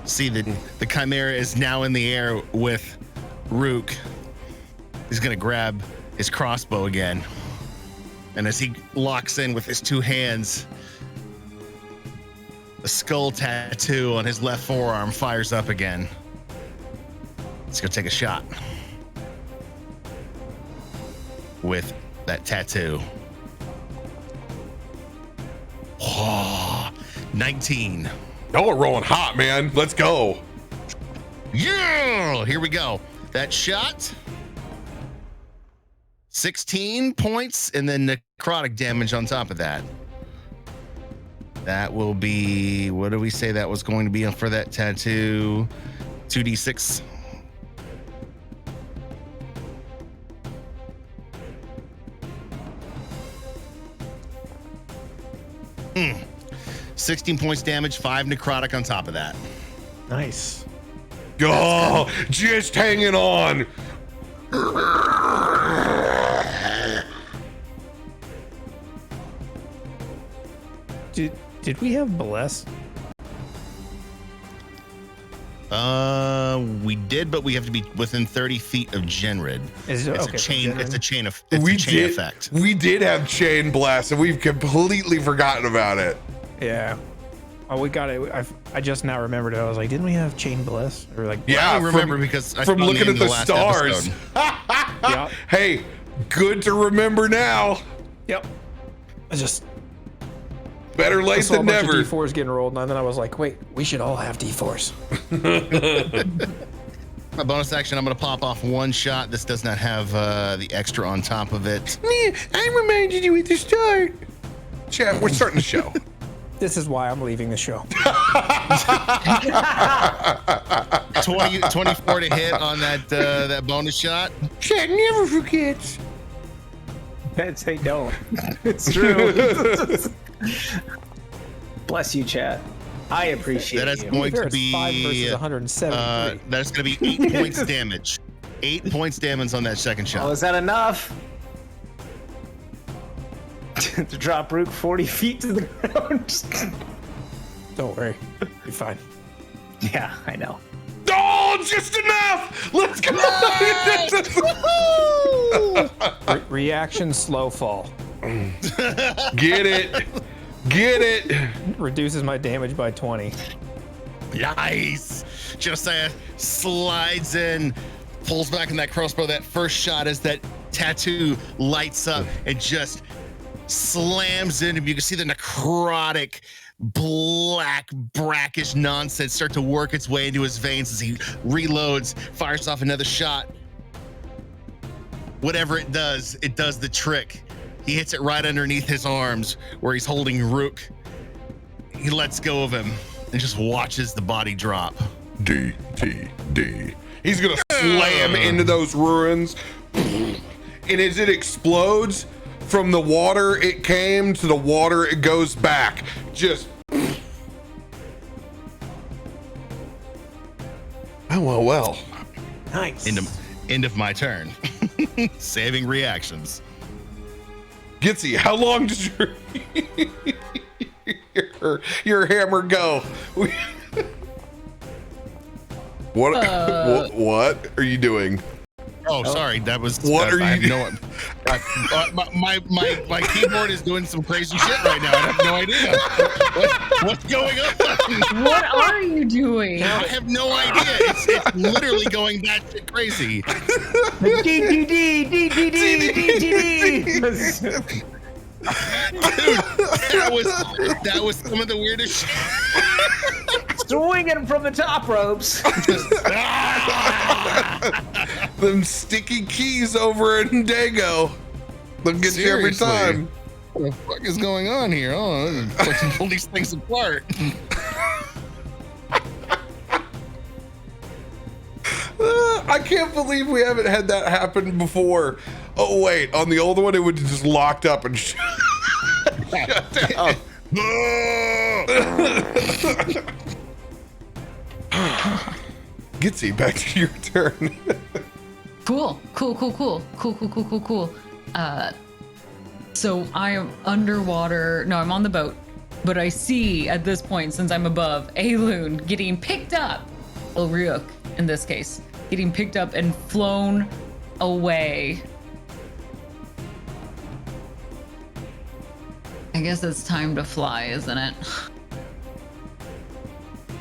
S2: See the Chimera is now in the air with Rook. He's gonna grab his crossbow again. And as he locks in with his 2 hands, the skull tattoo on his left forearm fires up again. Let's go take a shot with that tattoo. Oh, 19.
S1: Y'all are rolling hot, man. Let's go.
S2: Yeah, here we go. That shot, 16 points, and then necrotic damage on top of that. That will be, what do we say that was going to be for that tattoo? 2d6. Hmm. 16 points damage, 5 necrotic on top of that.
S4: Nice.
S1: Oh, just hanging on.
S4: Did we have bless?
S2: We did, but we have to be within 30 feet of Jinrid.
S4: Is it
S2: It's
S4: okay?
S2: a chain.
S4: Jinrid?
S2: It's a chain of. It's a chain effect.
S1: We did have chain blast, and we've completely forgotten about it.
S4: Yeah. Oh, we got it. I just now remembered it. I was like, didn't we have Chain Bliss? Or like,
S1: Yeah,
S2: I remember because I
S1: from
S2: saw
S1: looking
S2: end
S1: at
S2: of
S1: the
S2: last
S1: stars.
S2: episode.
S4: yeah,
S1: Hey, good to remember now.
S4: yep. I just
S1: Better
S4: I
S1: late
S4: saw a
S1: than
S4: bunch
S1: never.
S4: of D4s getting rolled, and then I was like, wait, we should all have D4s.
S2: My bonus action, I'm going to pop off one shot. This does not have the extra on top of it.
S1: I reminded you at the start. Chat, we're starting the show.
S4: This is why I'm leaving the show.
S2: 24 to hit on that bonus shot.
S1: Chat never forgets.
S5: They don't. It's true. Bless you, chat. I appreciate
S2: That is
S5: you.
S2: going to
S4: It's 5 versus
S2: be
S4: 173.
S2: that's going to be 8 points damage. 8 points damage on that second
S5: Oh,
S2: shot.
S5: is that enough? To drop Rook 40 feet to the ground.
S4: Don't worry, you're fine.
S5: Yeah, I know.
S1: Oh, just enough. Let's go.
S4: Reaction slow fall
S1: Get it. Get it.
S4: reduces my damage by 20.
S2: Nice. Josiah slides in, pulls back in that crossbow. That first shot as that tattoo lights up and just slams in him. You can see the necrotic, black, brackish nonsense start to work its way into his veins as he reloads, fires off another shot. Whatever it does the trick. He hits it right underneath his arms where he's holding Rook. He lets go of him and just watches the body drop.
S1: D. He's gonna slam into those ruins, and as it explodes, from the water it came to the water it goes back. Just. Well.
S5: Nice.
S2: End of my turn. Saving reactions.
S1: Gitzi, how long does your hammer go? What are you doing?
S2: Oh, sorry. That was.
S1: What are
S2: I
S1: you
S2: have my keyboard is doing some crazy shit right now. I have no idea what's going on.
S3: What are you doing?
S2: I have no idea. It's literally going batshit crazy. Dude, that was some of the weirdest shit.
S5: Swinging from the top ropes.
S1: Them sticky keys over in Dago. They'll get you every
S2: Seriously.
S1: time.
S2: What the fuck is going on here? Oh, let's pull these things apart.
S1: I can't believe we haven't had that happen before. Oh wait, on the old one it would just locked up and shut down. Gitzi, back to your turn.
S3: Cool. So I am underwater. No, I'm on the boat. But I see at this point, since I'm above, Aelun getting picked up. Well, Ryuk, in this case, getting picked up and flown away. I guess it's time to fly, isn't it?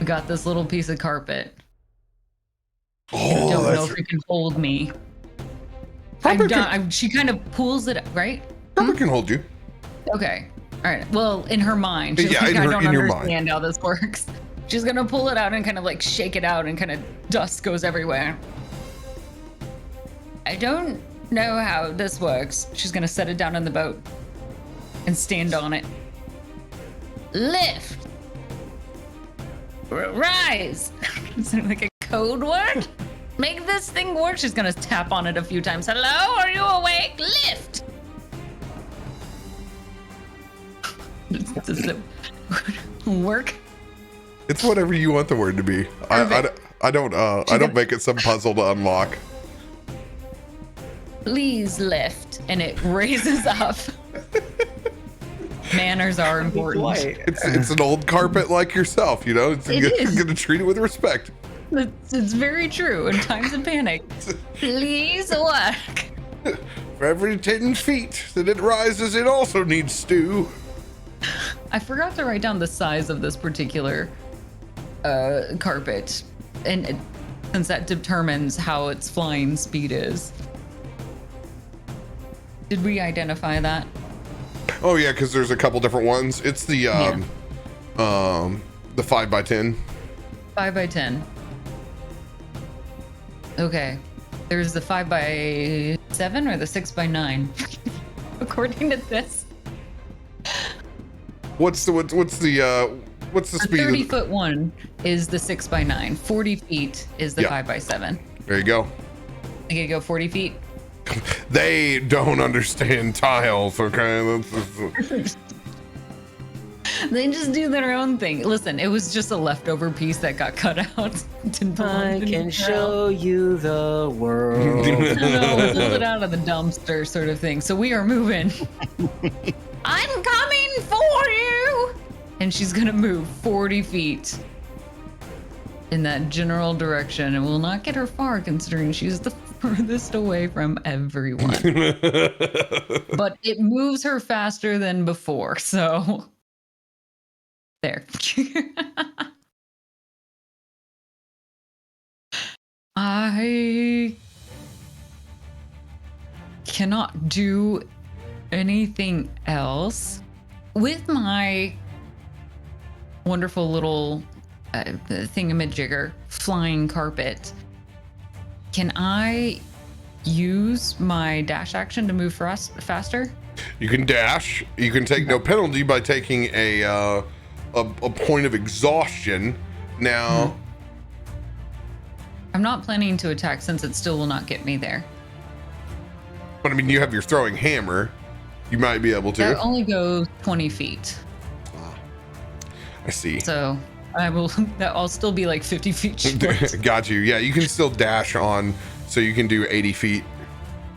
S3: We got this little piece of carpet. I don't know if it can hold me.
S1: Carpet can-
S3: She kind of pulls it, right?
S1: Carpet can hold you.
S3: Okay. All right. Well, in her mind, she's
S1: Yeah,
S3: like,
S1: in
S3: I
S1: her-
S3: don't
S1: in your
S3: understand how this works. She's gonna pull it out and kind of like shake it out, and kind of dust goes everywhere. I don't know how this works. She's gonna set it down in the boat and stand on it. Lift. Rise. Is it like a code word? Make this thing work. She's gonna tap on it a few times. Hello, are you awake? Lift. Does it work?
S1: It's whatever you want the word to be. I don't make it some puzzle to unlock.
S3: Please lift, and it raises up. Manners are important.
S1: It's an old carpet like yourself, you know. You're gonna treat it with respect.
S3: It's very true in times of panic. Please work.
S1: For every 10 feet that it rises, it also needs stew.
S3: I forgot to write down the size of this particular carpet, and since that determines how its flying speed is. Did we identify that?
S1: Oh yeah, because there's a couple different ones. It's the 5x10.
S3: 5x10. Okay. There's the 5x7 or the 6x9, according to this.
S1: What's the speed?
S3: 30-foot one is the 6x9. 40 feet is the 5x7.
S1: There you go.
S3: I gotta go 40 feet.
S1: They don't understand tiles, okay?
S3: They just do their own thing. Listen, it was just a leftover piece that got cut out.
S5: I can show you the world.
S3: No, pulled it out of the dumpster sort of thing. So we are moving. I'm coming for you! And she's gonna move 40 feet in that general direction, and will not get her far considering she's the furthest away from everyone. But it moves her faster than before, so there. I cannot do anything else with my wonderful little thingamajigger flying carpet. Can I use my dash action to move faster?
S1: You can dash. You can take no penalty by taking a point of exhaustion. Now,
S3: I'm not planning to attack since it still will not get me there.
S1: but I mean, you have your throwing hammer. You might be able to.
S3: That only goes 20 feet.
S1: I see.
S3: So I'll still be like 50 feet short.
S1: Got you. Yeah, you can still dash on, so you can do 80 feet.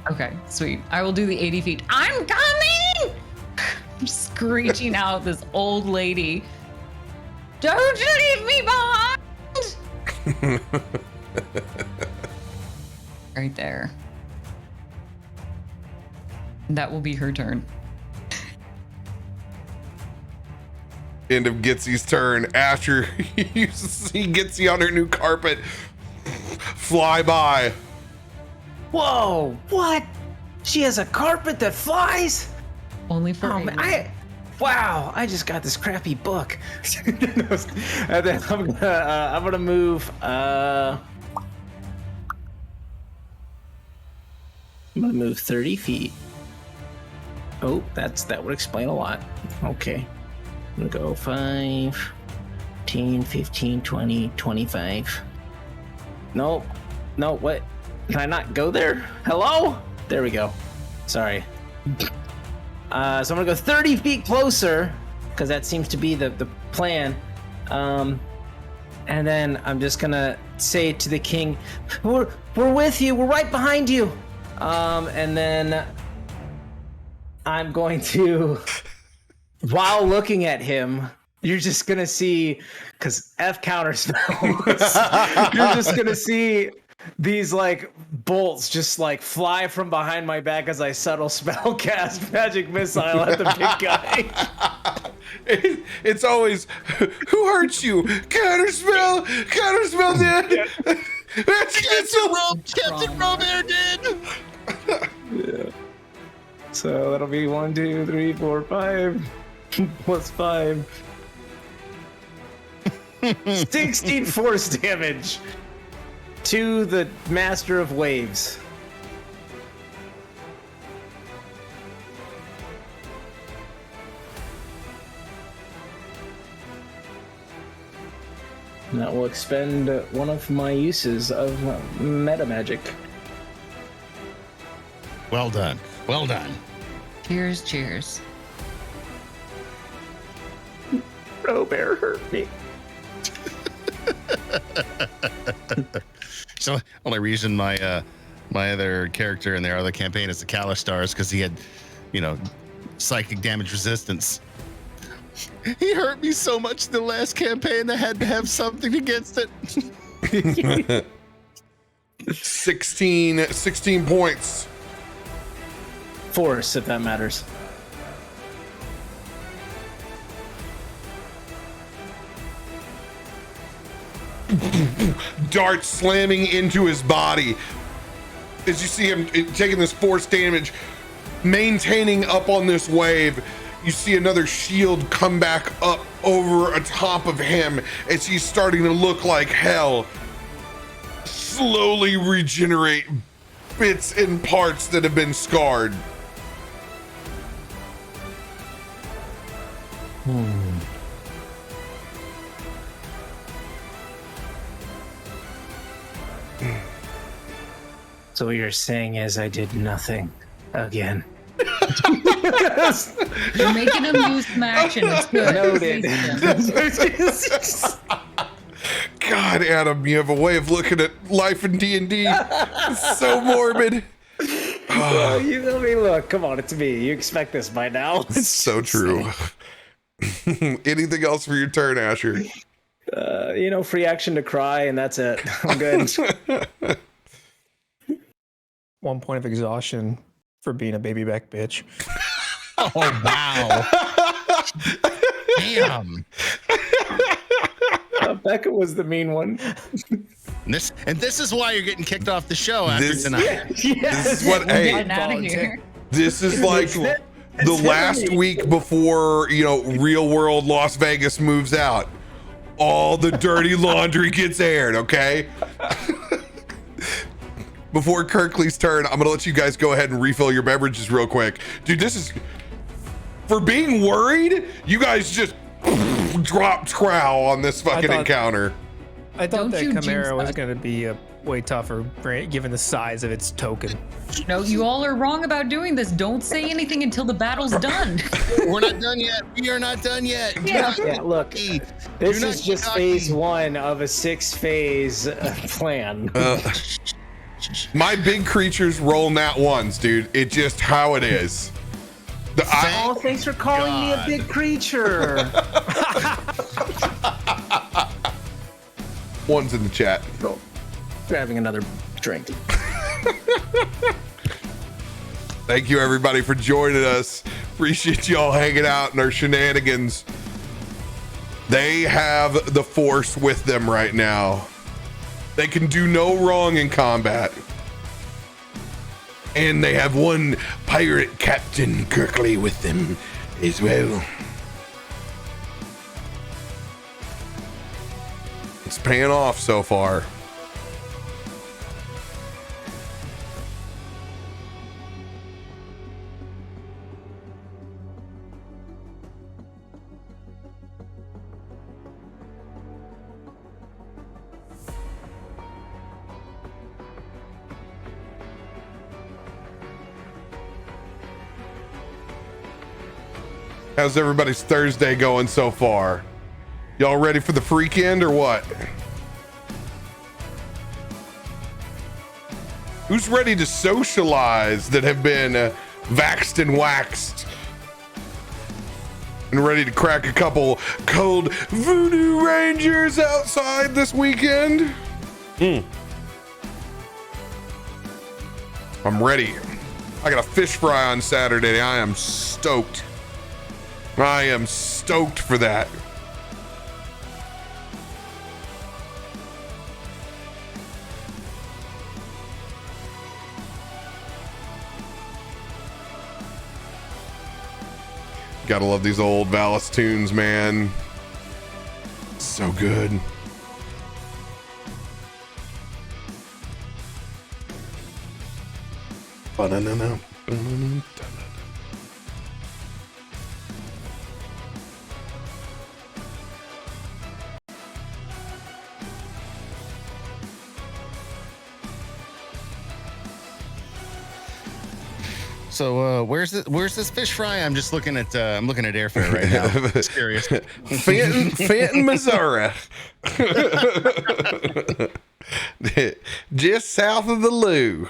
S3: Okay, sweet. I will do the 80 feet. I'm coming! I'm screeching out this old lady. Don't leave me behind! Right there. That will be her turn.
S1: End of Gitzi's turn. After you see Gitzi on her new carpet fly by.
S5: Whoa! What? She has a carpet that flies?
S3: Only for
S5: Oh, man, wow! I just got this crappy book. And then I'm gonna move. I'm gonna move 30 feet. Oh, that would explain a lot. Okay. I'm gonna go 5, 10, 15, 20, 25. Nope. No, what? Can I not go there? Hello? There we go. Sorry. So I'm gonna go 30 feet closer, because that seems to be the plan. And then I'm just gonna say to the king, we're with you, we're right behind you. And then I'm going to, while looking at him, you're just gonna see, because F counter spells, you're just gonna see these like bolts just like fly from behind my back as I subtle spell cast magic missile at the big guy.
S1: It's always, who hurt you? Counterspell did.
S2: CaptainRoBear did.
S5: Yeah. So that'll be 1, 2, 3, 4, 5 plus 5. 16 force damage to the Master of Waves. And that will expend one of my uses of meta magic.
S2: Well done. Well done.
S3: Cheers, cheers.
S5: RoBear hurt me.
S2: So only reason my my other character in their other campaign is the Kalistars because he had, psychic damage resistance. He hurt me so much the last campaign I had to have something against it.
S1: 16 points.
S5: Force, if that matters.
S1: dart slamming into his body. As you see him taking this force damage, maintaining up on this wave, you see another shield come back up over atop of him as he's starting to look like hell. Slowly regenerate bits and parts that have been scarred.
S5: So what you're saying is I did nothing again.
S3: You're making him use some action. It's good.
S5: Noted.
S1: God, Adam, you have a way of looking at life in D&D. It's so morbid.
S5: Well, you know me. Look, come on, it's me. You expect this by now.
S1: It's so true. Anything else for your turn, Asher?
S5: Free action to cry, and that's it. I'm good.
S4: 1 point of exhaustion for being a baby back bitch.
S2: Oh wow! Damn.
S5: Becca was the mean one.
S2: This is why you're getting kicked off the show after tonight.
S1: This is what.
S3: We're
S1: Hey,
S3: getting out of here.
S1: this is like the last week before real world Las Vegas moves out. All the dirty laundry gets aired. Okay. Before Kirkley's turn, I'm gonna let you guys go ahead and refill your beverages real quick. Dude, this is for being worried. You guys just dropped trow on this fucking encounter.
S4: I thought
S3: Don't
S4: that
S3: you jinx
S4: Chimera was
S3: that.
S4: going to be way tougher, given the size of its token.
S3: No, you all are wrong about doing this. Don't say anything until the battle's done.
S2: We're not done yet. We are not done yet.
S3: Yeah.
S5: Yeah, look,
S2: Cocky.
S5: this
S2: You're
S5: is
S2: not
S5: just
S2: cocky.
S5: phase 1 of a 6-phase plan.
S1: My big creatures roll nat ones, dude. It's just how it is.
S5: Oh, thanks for calling me a big creature.
S1: One's in the chat.
S5: Grabbing another drink.
S1: Thank you, everybody, for joining us. Appreciate y'all hanging out in our shenanigans. They have the Force with them right now. They can do no wrong in combat. And they have one pirate Captain Kirkley with them as well. It's paying off so far. How's everybody's Thursday going so far? Y'all ready for the freakend or what? Who's ready to socialize that have been vaxxed and waxed? And ready to crack a couple cold voodoo rangers outside this weekend? I'm ready. I got a fish fry on Saturday. I am stoked. I am stoked for that. Gotta love these old Valis tunes, man. So good. Ba-na-na-na. Ba-na-na-na.
S2: So where's this fish fry? I'm just looking at airfare right now. Just curious.
S1: Fenton, Missouri. Just south of the Lou.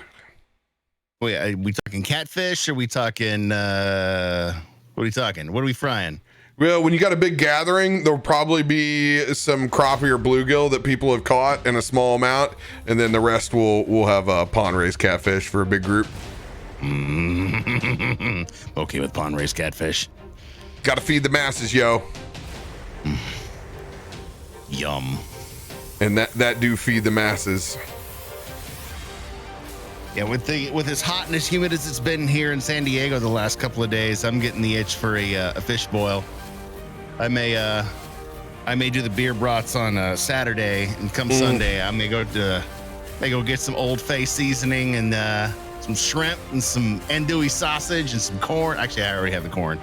S2: Wait, are we talking catfish? Or are we talking what are we talking? What are we frying?
S1: Well, when you got a big gathering, there'll probably be some crappie or bluegill that people have caught in a small amount, and then the rest will have pond raised catfish for a big group.
S2: Okay with pond raised catfish.
S1: Got to feed the masses, yo.
S2: Yum.
S1: and that do feed the masses.
S2: Yeah, with as hot and as humid as it's been here in San Diego the last couple of days, I'm getting the itch for a fish boil. I may do the beer brats on Saturday, and come Sunday, I may go get some Old Face seasoning and some shrimp and some andouille sausage and some corn. Actually, I already have the corn.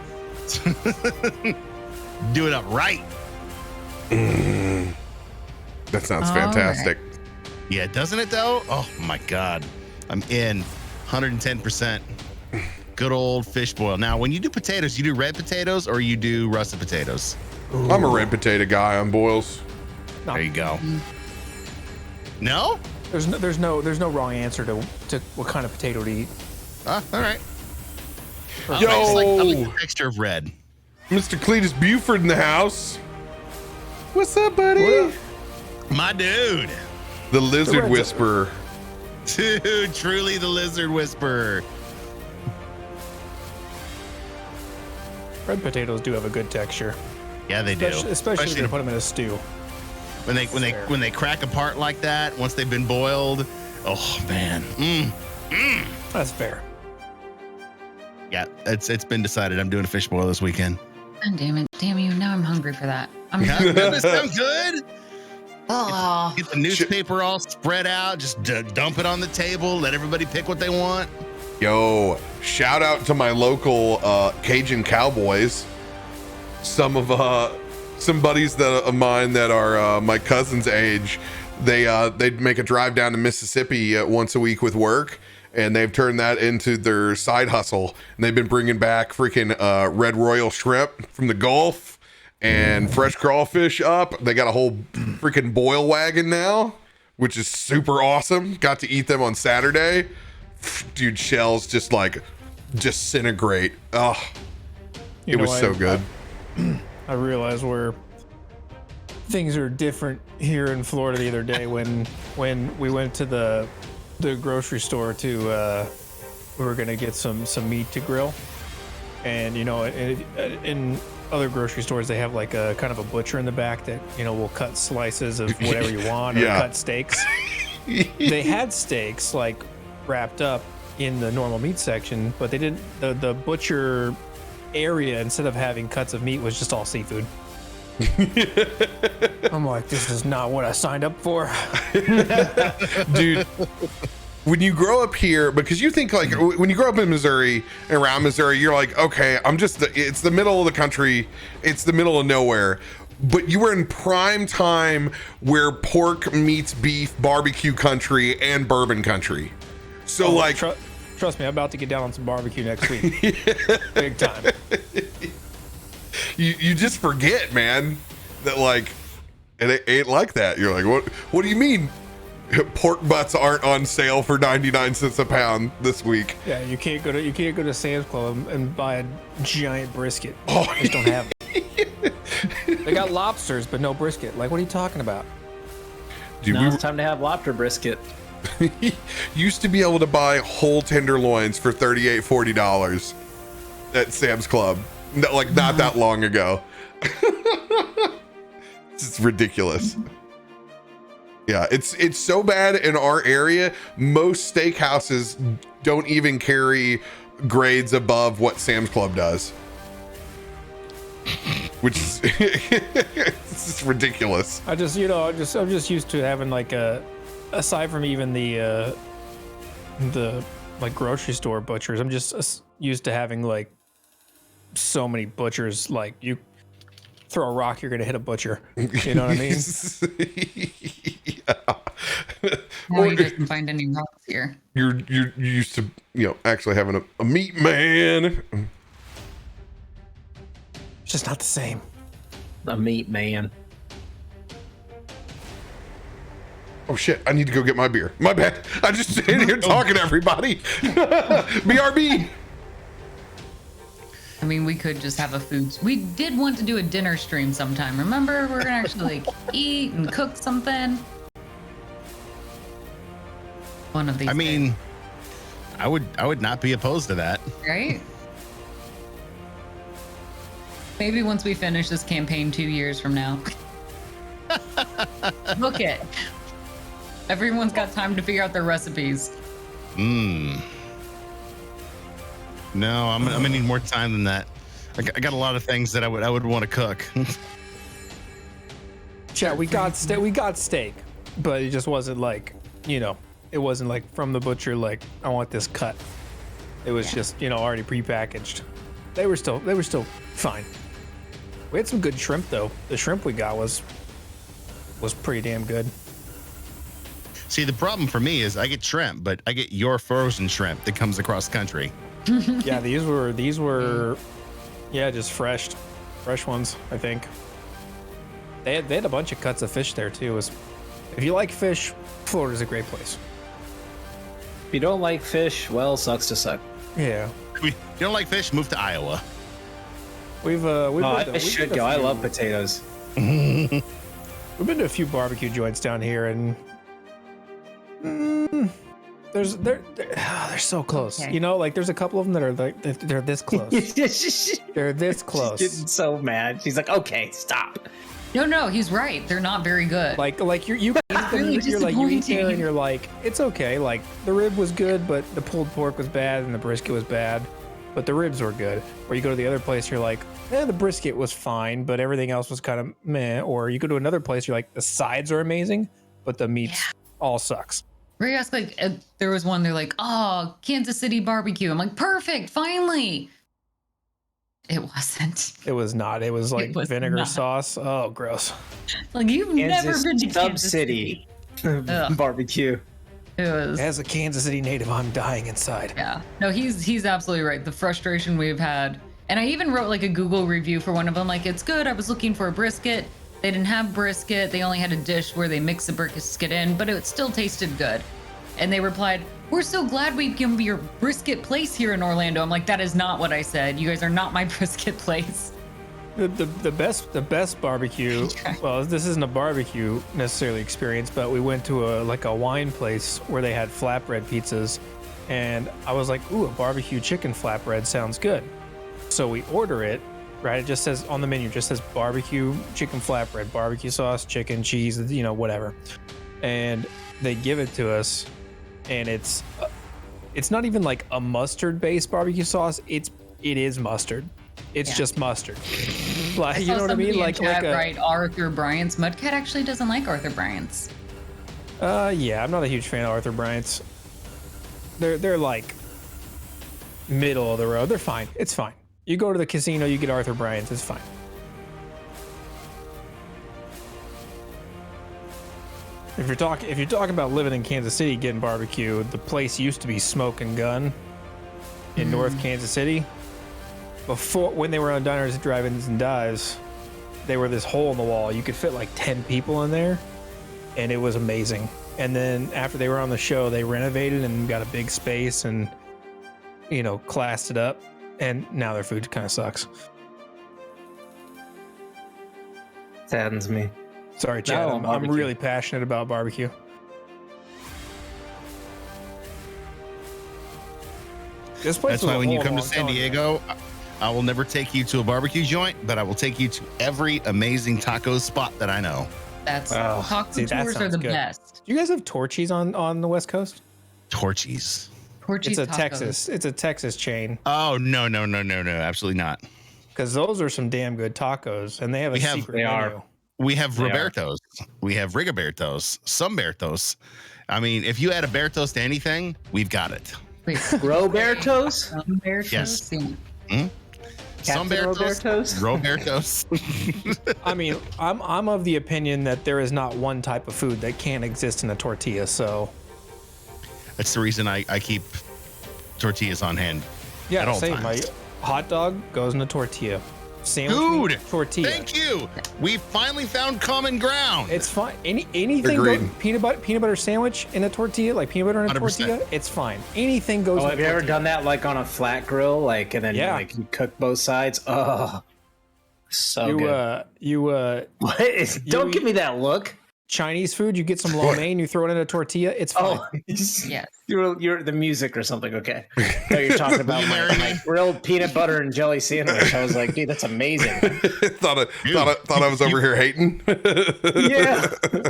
S2: Do it up right.
S1: That sounds fantastic.
S3: Right.
S2: Yeah, doesn't it though? Oh my God. I'm in 110%. Good old fish boil. Now, when you do potatoes, you do red potatoes or you do russet potatoes?
S1: Ooh. I'm a red potato guy on boils.
S2: There you go. No?
S4: There's no wrong answer to what kind of potato to eat.
S2: All right.
S1: Yo,
S2: I like the texture of red.
S1: Mr. Cletus Buford in the house. What's up, buddy?
S4: What up?
S2: My dude.
S1: The Lizard Whisperer.
S2: Dude, truly the Lizard Whisperer.
S4: Red potatoes do have a good texture.
S2: Yeah, they do.
S4: Especially if you put them in a stew.
S2: When they crack apart like that, once they've been boiled. Oh man.
S4: That's fair.
S2: Yeah, it's been decided. I'm doing a fish boil this weekend.
S3: God damn it. Damn you. Now I'm hungry for that.
S2: Doesn't it sound good?
S3: Oh.
S2: Get the newspaper all spread out, just dump it on the table, let everybody pick what they want.
S1: Yo, shout out to my local Cajun Cowboys. Some buddies of mine that are my cousin's age, they'd make a drive down to Mississippi once a week with work, and they've turned that into their side hustle. And they've been bringing back freaking red royal shrimp from the Gulf and fresh crawfish up. They got a whole freaking boil wagon now, which is super awesome. Got to eat them on Saturday. Dude, shells just disintegrate. Oh, it was so good.
S4: I realized where things are different here in Florida the other day when we went to the grocery store to we were gonna get some meat to grill, and in other grocery stores they have like a kind of a butcher in the back that will cut slices of whatever you want or cut steaks. They had steaks like wrapped up in the normal meat section, but they didn't. The butcher area, instead of having cuts of meat, was just all seafood. I'm like, this is not what I signed up for.
S1: Dude, when you grow up here, because you think like when you grow up in Missouri and around Missouri, you're like, okay, it's the middle of the country, it's the middle of nowhere. But you were in prime time where pork meets beef, barbecue country, and bourbon country. So
S4: trust me, I'm about to get down on some barbecue next week. Big time.
S1: You just forget, man, that like it ain't like that. You're like, what do you mean pork butts aren't on sale for 99 cents a pound this week?
S4: Yeah, you can't go to Sam's Club and buy a giant brisket.
S1: Oh,
S4: They just don't have it. They got lobsters, but no brisket. Like, what are you talking about?
S1: Dude,
S5: Now it's time to have lobster brisket.
S1: used to be able to buy whole tenderloins for $38-40 at Sam's Club. Not that long ago. It's ridiculous. Yeah, it's so bad in our area. Most steakhouses don't even carry grades above what Sam's Club does, which is it's ridiculous.
S4: I'm just used to having like aside from even the like grocery store butchers, I'm just used to having like so many butchers. Like, you throw a rock, you're gonna hit a butcher. You know what I mean?
S1: Yeah.
S3: No, you didn't find any rocks here.
S1: You're used to actually having a meat man.
S4: It's just not the same.
S5: A meat man.
S1: Oh shit, I need to go get my beer. My bad. I just stand here talking to everybody. BRB.
S3: I mean, we could just have a food. We did want to do a dinner stream sometime. Remember, we're gonna actually eat and cook something. One of these.
S2: I mean, I would not be opposed to that.
S3: Right? Maybe once we finish this campaign 2 years from now. Book it. Everyone's got time to figure out their recipes.
S2: No, I'm gonna need more time than that. I got a lot of things that I would want to cook.
S4: Chat, we got steak, but it just wasn't like, it wasn't like from the butcher, like, I want this cut. It was just, already prepackaged. They were still fine. We had some good shrimp though. The shrimp we got was pretty damn good.
S2: See, the problem for me is I get shrimp, but I get your frozen shrimp that comes across country.
S4: Yeah, these were just fresh ones, I think. They had a bunch of cuts of fish there too. If you like fish, Florida's a great place.
S5: If you don't like fish, well, sucks to suck.
S4: Yeah.
S2: If you don't like fish, move to Iowa.
S5: I should go. I love potatoes.
S4: We've been to a few barbecue joints down here, and they're so close.
S3: Okay.
S4: There's a couple of them that are like they're this close. They're this close.
S5: She's getting so mad. She's like, "Okay, stop."
S3: No, he's right. They're not very good.
S4: Like you eat them,
S3: Really
S4: you're like you eat there
S3: disappointing.
S4: and you're like, it's okay. Like the rib was good, but the pulled pork was bad and the brisket was bad, but the ribs were good. Or you go to the other place, you're like, the brisket was fine, but everything else was kind of meh. Or you go to another place, you're like, the sides are amazing, but the meat all sucks.
S3: Where you ask, like, there was one, they're like, oh, Kansas City barbecue. I'm like, perfect, finally. It wasn't.
S4: It was not. It was like vinegar sauce. Oh, gross.
S3: Like, you've never
S5: Kansas
S3: been to Kansas
S5: City.
S3: Ugh.
S5: Barbecue.
S3: It was.
S4: As a Kansas City native, I'm dying inside.
S3: Yeah. No, he's absolutely right. The frustration we've had. And I even wrote like a Google review for one of them. Like, it's good. I was looking for a brisket. They didn't have brisket. They only had a dish where they mixed the brisket in, but it still tasted good. And they replied, we're so glad we can be your brisket place here in Orlando. I'm like, that is not what I said. You guys are not my brisket place.
S4: The best barbecue. Well, this isn't a barbecue necessarily experience, but we went to a wine place where they had flatbread pizzas, and I was like, ooh, a barbecue chicken flatbread sounds good. So we order it, right? It just says on the menu, just says barbecue chicken flatbread, barbecue sauce, chicken, cheese, whatever. And they give it to us, and it's not even like a mustard based barbecue sauce. It is mustard. It's just mustard. Like, you know what I mean? Like
S3: right, Arthur Bryant's. Mudcat actually doesn't like Arthur Bryant's.
S4: Yeah, I'm not a huge fan of Arthur Bryant's. They're like middle of the road. They're fine. It's fine. You go to the casino, you get Arthur Bryant's. It's fine. If you're talking about living in Kansas City getting barbecue, the place used to be Smoke and Gun in North Kansas City. Before, when they were on Diners, Drive-Ins, and Dives, they were this hole in the wall. You could fit like 10 people in there, and it was amazing. And then after they were on the show, they renovated and got a big space and, classed it up. And now their food kind of sucks.
S5: Saddens me.
S4: Sorry, Chad.
S5: No,
S4: I'm really passionate about barbecue. This place
S2: That's
S4: was
S2: why
S4: a
S2: when you
S4: hole in
S2: come
S4: the
S2: to
S4: wall,
S2: San
S4: I'm telling you.
S2: Diego, I will never take you to a barbecue joint, but I will take you to every amazing taco spot that I know.
S3: That's
S4: Oh,
S3: taco
S4: see, that
S3: tours are
S4: sounds
S3: the
S4: good.
S3: best.
S4: Do you guys have Torchy's on the West Coast?
S2: Torchies.
S3: Portuguese
S4: It's a
S3: tacos.
S4: It's a Texas chain.
S2: Oh, no, absolutely not.
S4: Because those are some damn good tacos, and they have a secret
S5: They
S4: menu.
S5: are.
S2: We have
S5: They are.
S2: Robertos. We have Rigobertos. Some Bertos. I mean, if you add a Bertos to anything, we've got it.
S3: Wait,
S5: Robertos?
S3: Robertos?
S2: Yes.
S3: Yeah.
S2: Some
S5: Captain
S2: Bertos.
S5: Robertos?
S2: Robertos.
S4: I mean, I'm of the opinion that there is not one type of food that can't exist in a tortilla. So
S2: That's the reason I keep tortillas on hand.
S4: yeah,
S2: At all
S4: same.
S2: times.
S4: My hot dog goes in a tortilla. Sandwich
S2: Dude,
S4: meat, tortilla.
S2: thank you. We finally found common ground.
S4: It's fine. Anything
S1: Agreed.
S4: peanut butter sandwich in a tortilla, like peanut butter in a
S2: 100%.
S4: tortilla, it's fine. Anything goes.
S5: Oh,
S4: in
S5: have
S4: a
S5: you ever
S4: tortilla.
S5: done that like on a flat grill, like, and then
S4: Yeah.
S5: like you cook both sides? Oh, so
S4: You
S5: good.
S4: you
S5: What is, don't give me that look.
S4: Chinese food. You get some lo mein, you throw it in a tortilla. It's fine.
S5: Oh,
S3: Yes.
S5: you're the music or something. Okay, so you're talking about my grilled peanut butter and jelly sandwich. I was like, dude, that's amazing.
S1: thought I was over here hating.
S5: Yeah,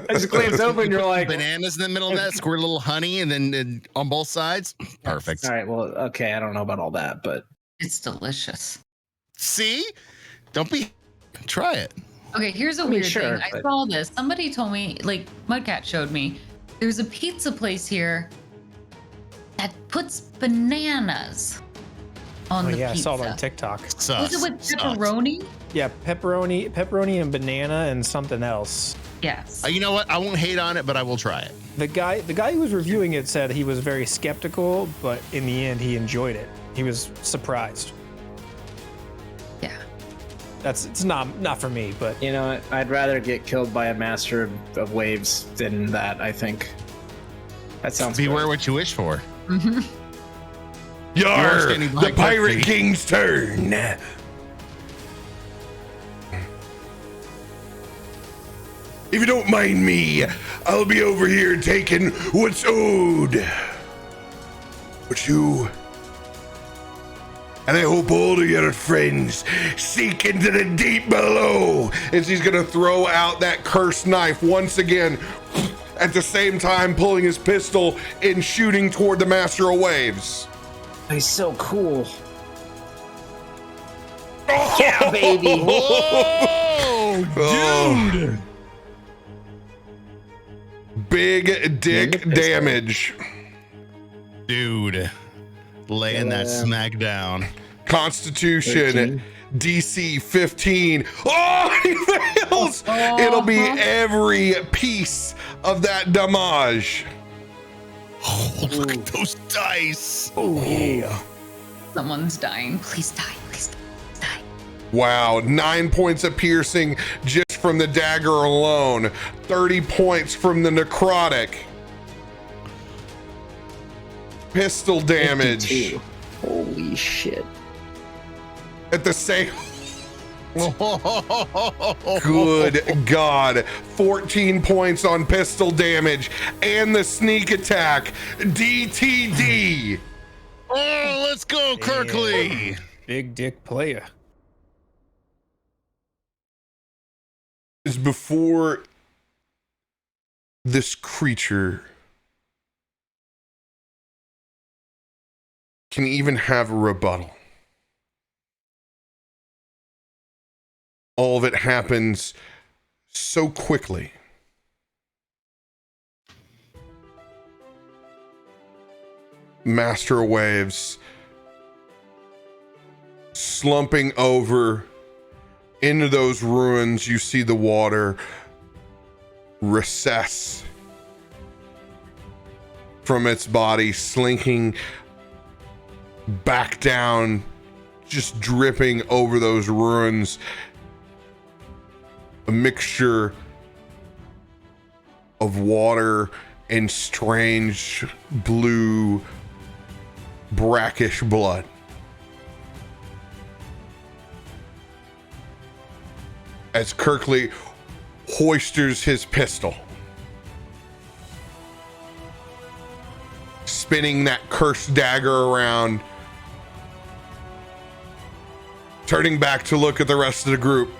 S5: I just glanced over and you're like,
S2: Bananas in the middle of that, squirt a little honey, and then on both sides. Perfect.
S5: all right, well, okay, I don't know about all that, but
S3: It's delicious.
S2: See? Don't be. Try it.
S3: Okay, here's a
S5: mean,
S3: weird
S5: sure,
S3: thing. I
S5: but-
S3: saw this. Somebody told me, like Mudcat showed me, there's a pizza place here that puts bananas on
S4: Oh
S3: the
S4: yeah, I
S3: pizza.
S4: saw it on TikTok.
S2: Sus.
S3: Was it with
S2: Sus.
S3: pepperoni?
S4: Yeah, pepperoni and banana and something else.
S3: Yes.
S2: You know what? I won't hate on it, but I will try it.
S4: The guy who was reviewing it said he was very skeptical, but in the end he enjoyed it. He was surprised.
S3: Yeah.
S4: It's not for me, but
S5: you know what? I'd rather get killed by a master of waves than that. I think that sounds.
S2: Beware
S5: good.
S2: what you wish for.
S1: Yar,
S2: standing
S1: the
S2: behind
S1: Pirate
S2: Gitzi.
S1: King's turn. If you don't mind me, I'll be over here taking what's owed. But you, and I hope all of your friends, seek into the deep below. As he's gonna throw out that cursed knife once again, at the same time pulling his pistol and shooting toward the Master of Waves.
S5: He's so cool. Yeah, baby.
S2: Whoa, dude.
S1: Big dick damage.
S2: Dude. Laying that
S5: Yeah.
S2: smack down.
S1: Constitution
S5: 13.
S1: DC 15. Oh, he fails. It'll be every piece of that damage.
S2: Oh, look at those dice.
S3: Someone's dying. Please die. Please die.
S1: Wow, 9 points of piercing just from the dagger alone. 30 points from the necrotic. Pistol damage
S5: 52. Holy shit.
S1: at the same. Good God. 14 points on pistol damage and the sneak attack. DTD.
S2: Oh, let's go, Kirkley.
S4: big dick player.
S1: Is before this creature can even have a rebuttal. All of it happens so quickly. Master Waves slumping over into those ruins. You see the water recess from its body, slinking back down, just dripping over those ruins. A mixture of water and strange blue brackish blood. As Kirkley hoisters his pistol, spinning that cursed dagger around, turning back to look at the rest of the group.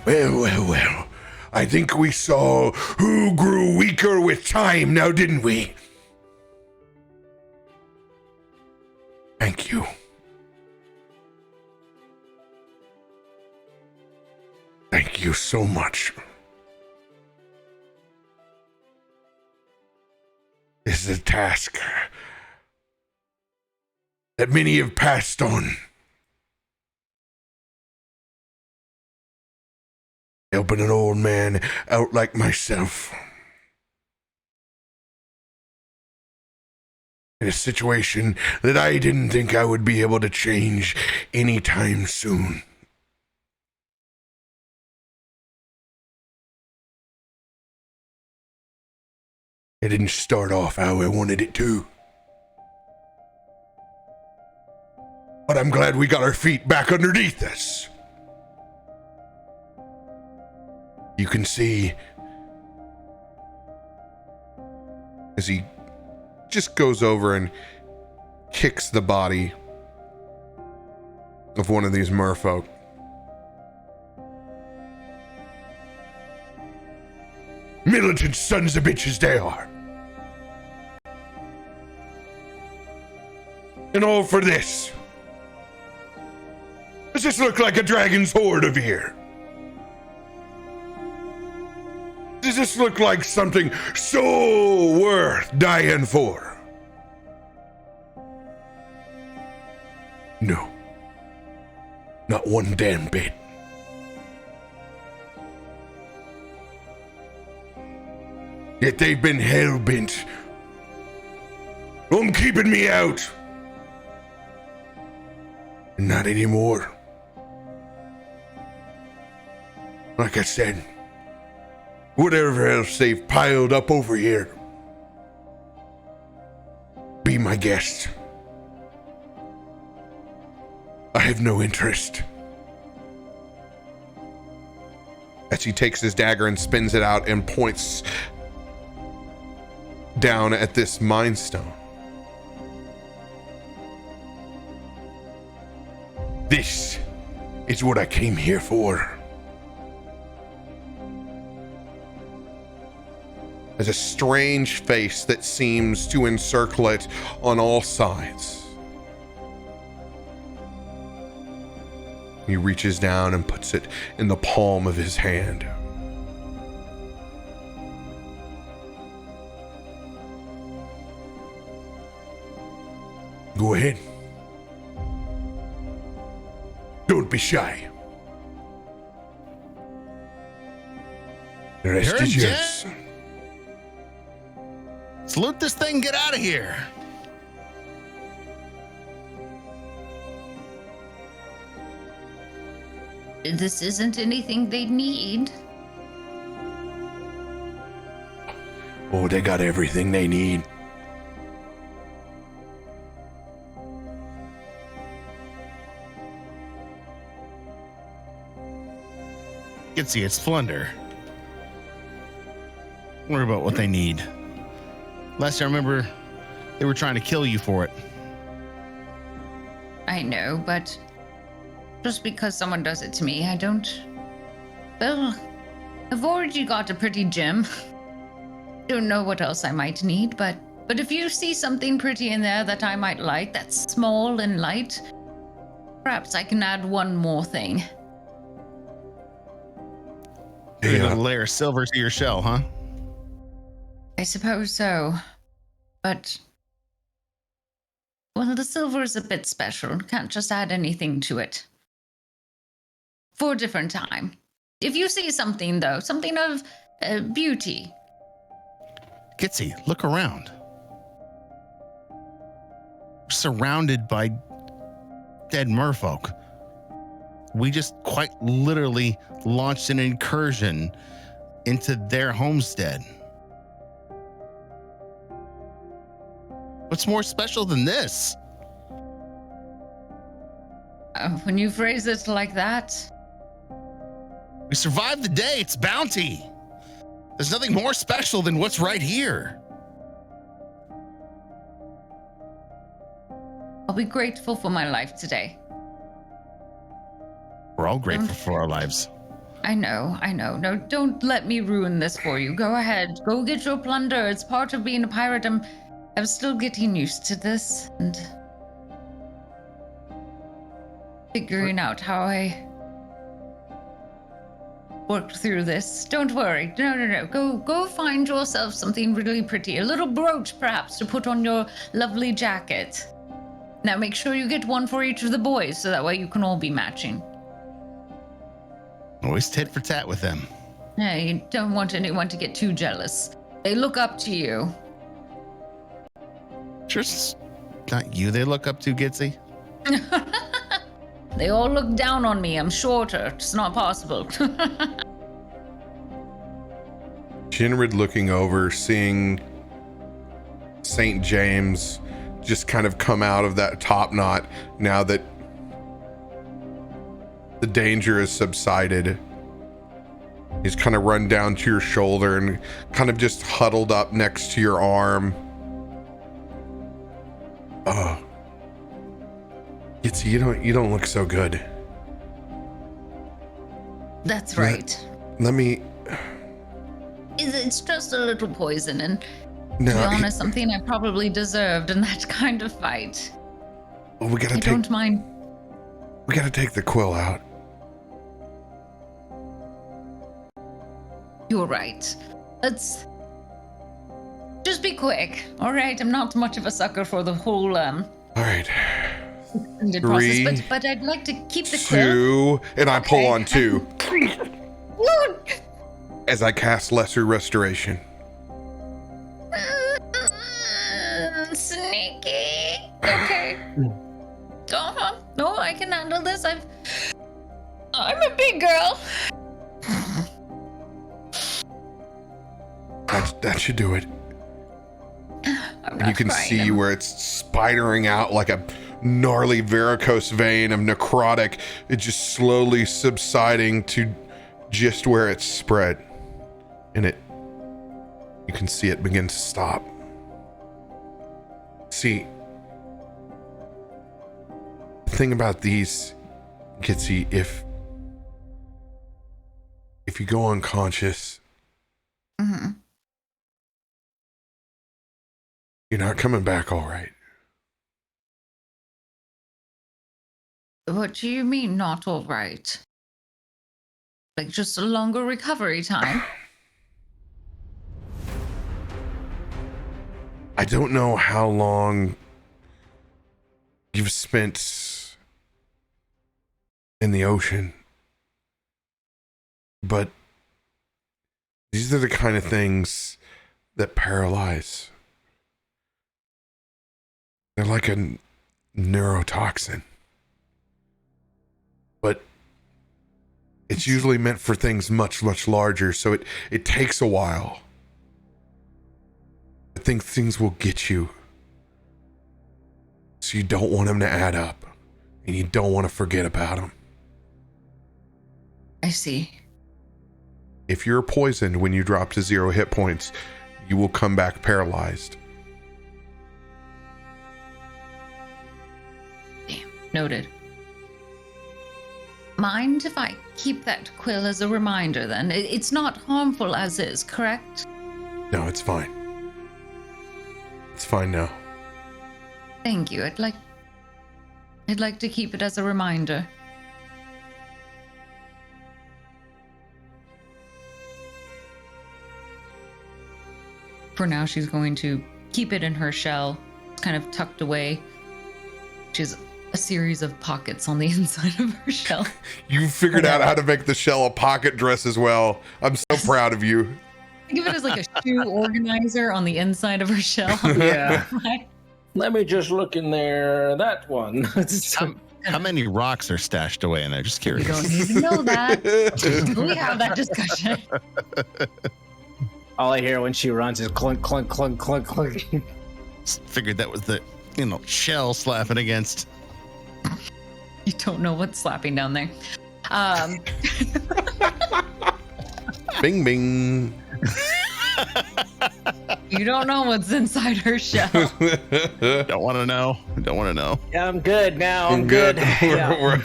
S1: Well, I think we saw who grew weaker with time now, didn't we? Thank you. Thank you so much. This is a task that many have passed on. Helping an old man out like myself in a situation that I didn't think I would be able to change anytime soon. It didn't start off how I wanted it to. But I'm glad we got our feet back underneath us. You can see as he just goes over and kicks the body of one of these merfolk. Militant sons of bitches they are. And all for this. Does this look like a dragon's hoard of here? Does this look like something so worth dying for? No. Not one damn bit. Yet they've been hell-bent on keeping me out. Not anymore. Like I said, whatever else they've piled up over here, be my guest. I have no interest. As he takes his dagger and spins it out and points down at this Mind Stone. This is what I came here for. There's a strange face that seems to encircle it on all sides. He reaches down and puts it in the palm of his hand. Go ahead. Don't be shy. The rest is yours.
S2: Let's loot this thing, get out of here.
S3: This isn't anything they need.
S1: Oh, they got everything they need.
S2: Gitzi, it's plunder. Don't worry about what they need. Last I remember, they were trying to kill you for it.
S3: I know, but just because someone does it to me, I don't... Well, I've already got a pretty gem. Don't know what else I might need, but if you see something pretty in there that I might like, that's small and light, perhaps I can add one more thing.
S2: You're gonna layer silver to your shell, huh?
S3: I suppose so, but... Well, the silver is a bit special. Can't just add anything to it. For a different time. If you see something, though, something of beauty.
S2: Gitzi, look around. We're surrounded by dead merfolk. We just quite literally launched an incursion into their homestead. What's more special than this?
S3: When you phrase it like that...
S2: We survived the day. It's bounty. There's nothing more special than what's right here.
S3: I'll be grateful for my life today.
S2: We're all grateful for our lives.
S3: I know. No, don't let me ruin this for you. Go ahead. Go get your plunder. It's part of being a pirate. I'm still getting used to this and figuring out how I worked through this. Don't worry. No. Go find yourself something really pretty. A little brooch, perhaps, to put on your lovely jacket. Now make sure you get one for each of the boys, so that way you can all be matching.
S2: Always tit for tat with them.
S3: Yeah, you don't want anyone to get too jealous. They look up to you.
S2: Just not you they look up to, Gitzi.
S3: They all look down on me. I'm shorter. It's not possible.
S1: Jinrid looking over, seeing St. James just kind of come out of that top knot now that the danger has subsided. He's kind of run down to your shoulder and kind of just huddled up next to your arm. Oh, Gitzi, you don't look so good.
S3: That's right.
S1: Let me.
S3: It's just a little poison, and
S1: No,
S3: to be honest, something I probably deserved in that kind of fight.
S1: we gotta
S3: I don't mind.
S1: We gotta take the quill out.
S3: You're right. Let's just be quick, all right? I'm not much of a sucker for the whole
S1: All right.
S3: extended
S1: 3,
S3: process, but I'd like to keep the quill.
S1: 2, and I pull
S3: Okay.
S1: on 2
S3: Woo!
S1: as I cast Lesser Restoration.
S3: Sneaky. Okay. No, I can handle this. I'm a big girl.
S1: That should do it.
S3: I'm
S1: And
S3: not
S1: you can
S3: crying.
S1: see where it's spidering out like a gnarly varicose vein of necrotic. It's just slowly subsiding to just where it's spread. And you can see it begin to stop. See, the thing about these, Gitzi, if you go unconscious,
S3: Mhm.
S1: you're not coming back all right.
S3: What do you mean, not all right? Like just a longer recovery time?
S1: I don't know how long you've spent in the ocean, but these are the kind of things that paralyze. They're like a neurotoxin, but it's usually meant for things much, much larger, so it takes a while. I think things will get you. So you don't want them to add up. And you don't want to forget about them.
S3: I see.
S1: If you're poisoned when you drop to 0 hit points, you will come back paralyzed.
S3: Damn. Noted. Mind if I keep that quill as a reminder then? It's not harmful as is, correct?
S1: No, it's fine. It's fine now.
S3: Thank you. I'd like to keep it as a reminder. For now, she's going to keep it in her shell. It's kind of tucked away. She's a series of pockets on the inside of her shell.
S1: You figured out how to make the shell a pocket dress as well. I'm so proud of you.
S3: Think of it as like a shoe organizer on the inside of her shell.
S5: Yeah. Let me just look in there. That one.
S2: How many rocks are stashed away in there? Just
S3: We
S2: curious.
S3: don't need to know that. We have that discussion.
S5: All I hear when she runs is clunk, clunk, clunk, clunk, clunk.
S2: Figured that was the, shell slapping against.
S3: You don't know what's slapping down there.
S1: Bing, bing.
S3: You don't know what's inside her shell.
S2: Don't want to know. Don't want to know.
S5: Yeah, I'm good now. I'm good. Yeah.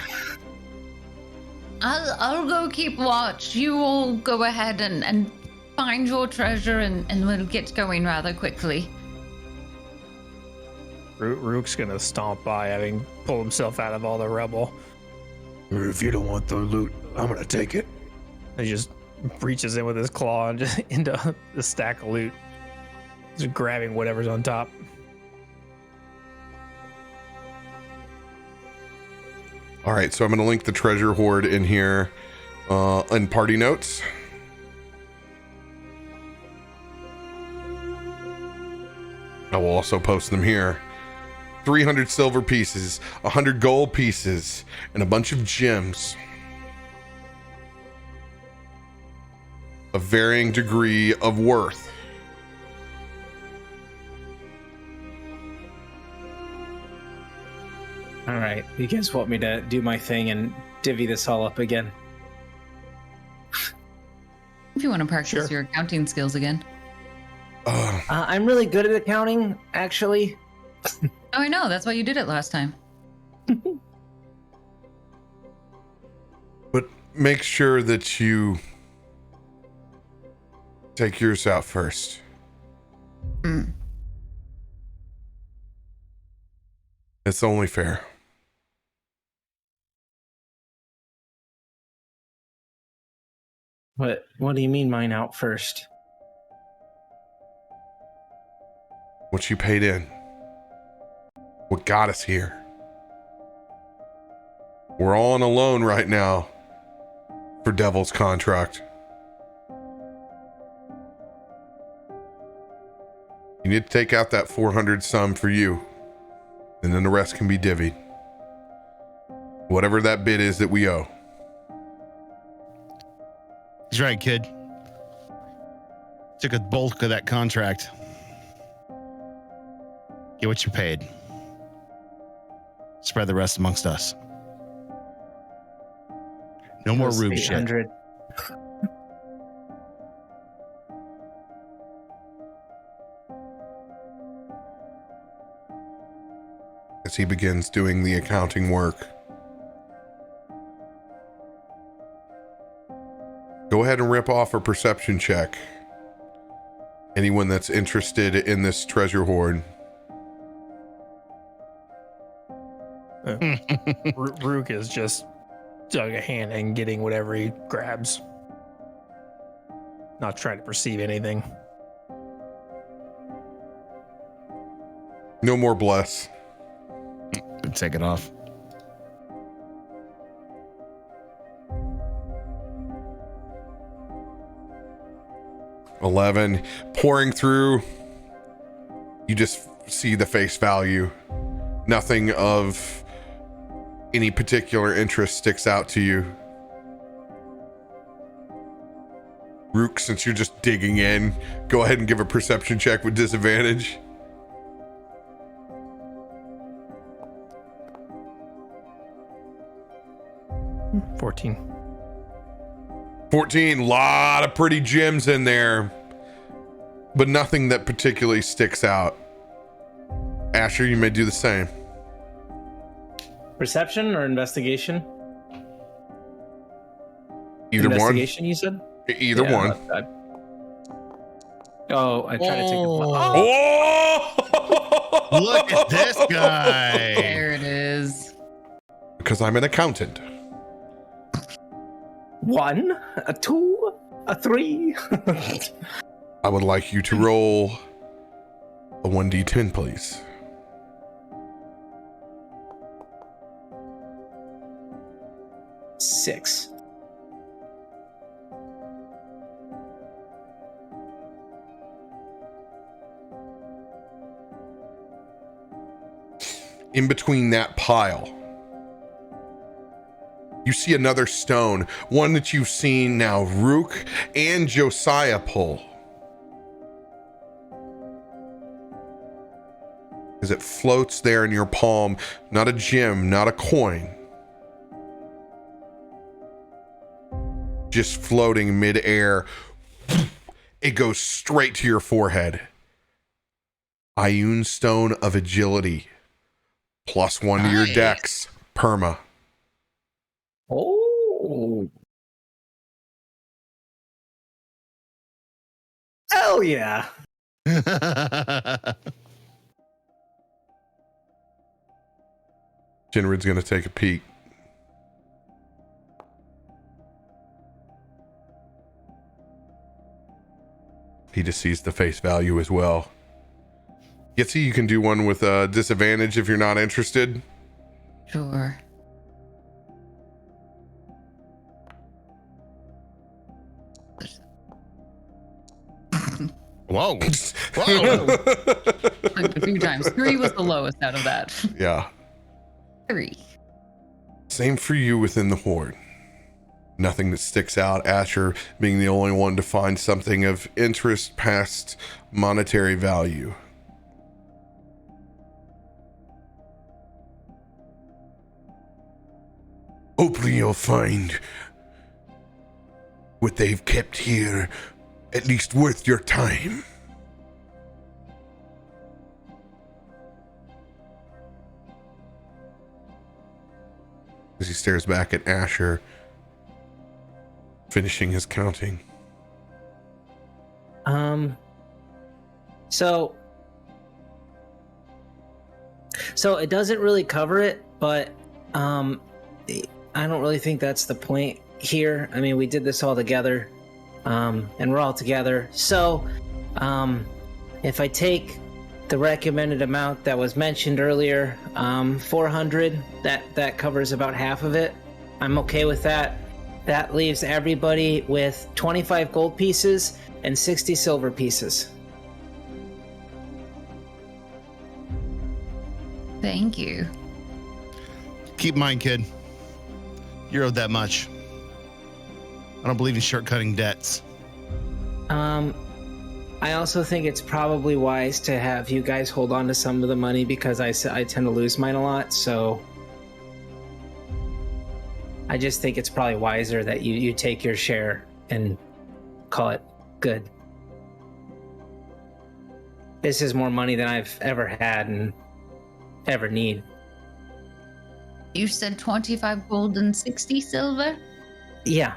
S3: I'll go keep watch. You all go ahead and find your treasure and we'll get going rather quickly.
S4: Rook's gonna stomp by, having pulled himself out of all the rubble.
S6: If you don't want the loot, I'm gonna take it.
S4: He just reaches in with his claw and just into the stack of loot, just grabbing whatever's on top.
S1: All right, so I'm going to link the treasure hoard in here in party notes. I will also post them here. 300 silver pieces, 100 gold pieces, and a bunch of gems. A varying degree of worth.
S5: All right. You guys want me to do my thing and divvy this all up again?
S3: If you want to practice
S4: Sure.
S3: your accounting skills again.
S5: I'm really good at accounting, actually.
S3: Oh, I know. That's why you did it last time.
S1: But make sure that you take yours out first.
S3: Mm.
S1: It's only fair.
S5: What do you mean mine out first?
S1: What you paid in. What got us here. We're all on a loan right now for Devil's Contract. You need to take out that 400 sum for you, and then the rest can be divvied. Whatever that bid is that we owe.
S2: He's right, kid. Took a bulk of that contract. Get what you paid. Spread the rest amongst us. No more
S5: Those
S2: rube shit.
S5: 800.
S1: As he begins doing the accounting work. Go ahead and rip off a perception check. Anyone that's interested in this treasure hoard.
S4: Rook is just dug a hand and getting whatever he grabs. Not trying to perceive anything.
S1: No more bless.
S2: Take it off.
S1: $11. Pouring through, you just see the face value. Nothing of any particular interest sticks out to you. Rook, since you're just digging in, go ahead and give a perception check with disadvantage.
S4: Hmm, 14.
S1: 14, lot of pretty gems in there, but nothing that particularly sticks out. Asher, you may do the same.
S5: Perception or investigation?
S1: Either
S5: Investigation, you said?
S1: one. Either
S5: Yeah,
S1: one.
S5: not bad. Oh, I tried to take a
S1: Oh!
S2: Look at this guy.
S3: There it is.
S1: Because I'm an accountant.
S5: 1, a 2, a 3.
S1: I would like you to roll a 1d10, please.
S5: Six.
S1: In between that pile, you see another stone, one that you've seen now Rook and Josiah pull. As it floats there in your palm, not a gem, not a coin. Just floating mid-air. It goes straight to your forehead. Aelun Stone of Agility. +1 to your
S2: Nice.
S1: dex. Perma.
S5: Oh. Hell yeah.
S1: Jinrid's gonna take a peek. He just sees the face value as well. Gitzi, you can do one with a disadvantage if you're not interested.
S3: Sure.
S2: Whoa. Whoa.
S3: Clicked a few times. 3 was the lowest out of that.
S1: Yeah.
S3: 3.
S1: Same for you within the horde. Nothing that sticks out. Asher being the only one to find something of interest past monetary value. Hopefully you'll find what they've kept here at least worth your time. As he stares back at Asher, finishing his counting.
S5: So it doesn't really cover it, but I don't really think that's the point here. I mean, we did this all together, and we're all together. So if I take the recommended amount that was mentioned earlier, 400, that covers about half of it. I'm okay with that. That leaves everybody with 25 gold pieces and 60 silver pieces.
S3: Thank you.
S2: Keep in mind, kid. You're owed that much. I don't believe in shortcutting debts.
S5: I also think it's probably wise to have you guys hold on to some of the money because I tend to lose mine a lot, so I just think it's probably wiser that you take your share and call it good. This is more money than I've ever had and ever need.
S3: You said 25 gold and 60 silver?
S5: Yeah.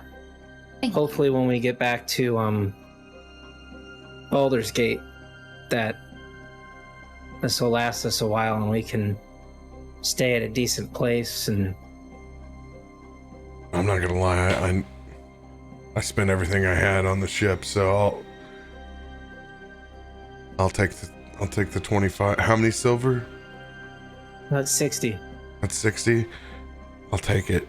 S3: Thank
S5: Hopefully when we get back to Baldur's Gate, that this will last us a while and we can stay at a decent place. And
S1: I'm not gonna lie, I spent everything I had on the ship, so I'll take the 25. How many silver?
S5: that's 60.
S1: That's 60. I'll take it.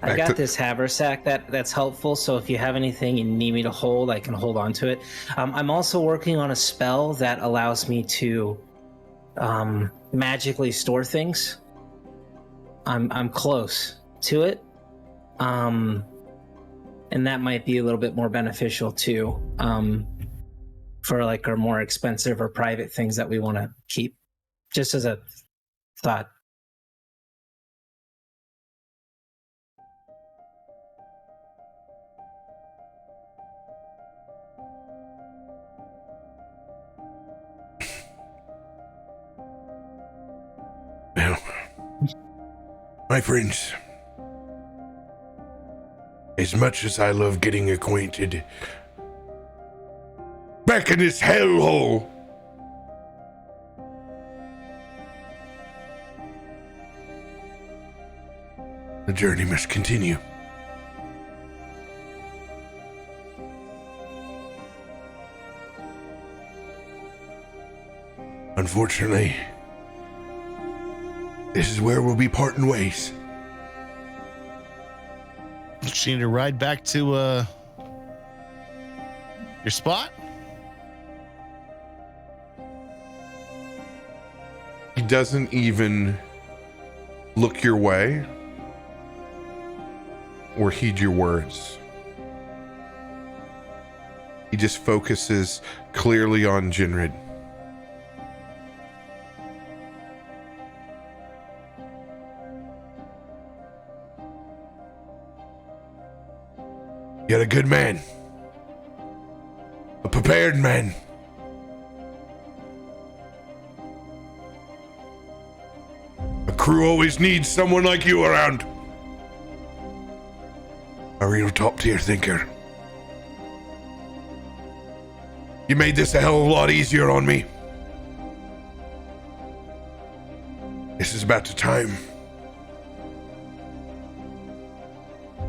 S5: I got this haversack that's helpful, so if you have anything you need me to hold, I can hold on to it. I'm also working on a spell that allows me to magically store things. I'm close to it, and that might be a little bit more beneficial too, for like our more expensive or private things that we want to keep. Just as a thought.
S1: Now, my friends, as much as I love getting acquainted, back in this hellhole, the journey must continue. Unfortunately, this is where we'll be parting ways.
S2: You need to ride back to your spot?
S1: He doesn't even look your way or heed your words. He just focuses clearly on Jinrid. You're a good man. A prepared man. A crew always needs someone like you around. A real top-tier thinker. You made this a hell of a lot easier on me. This is about the time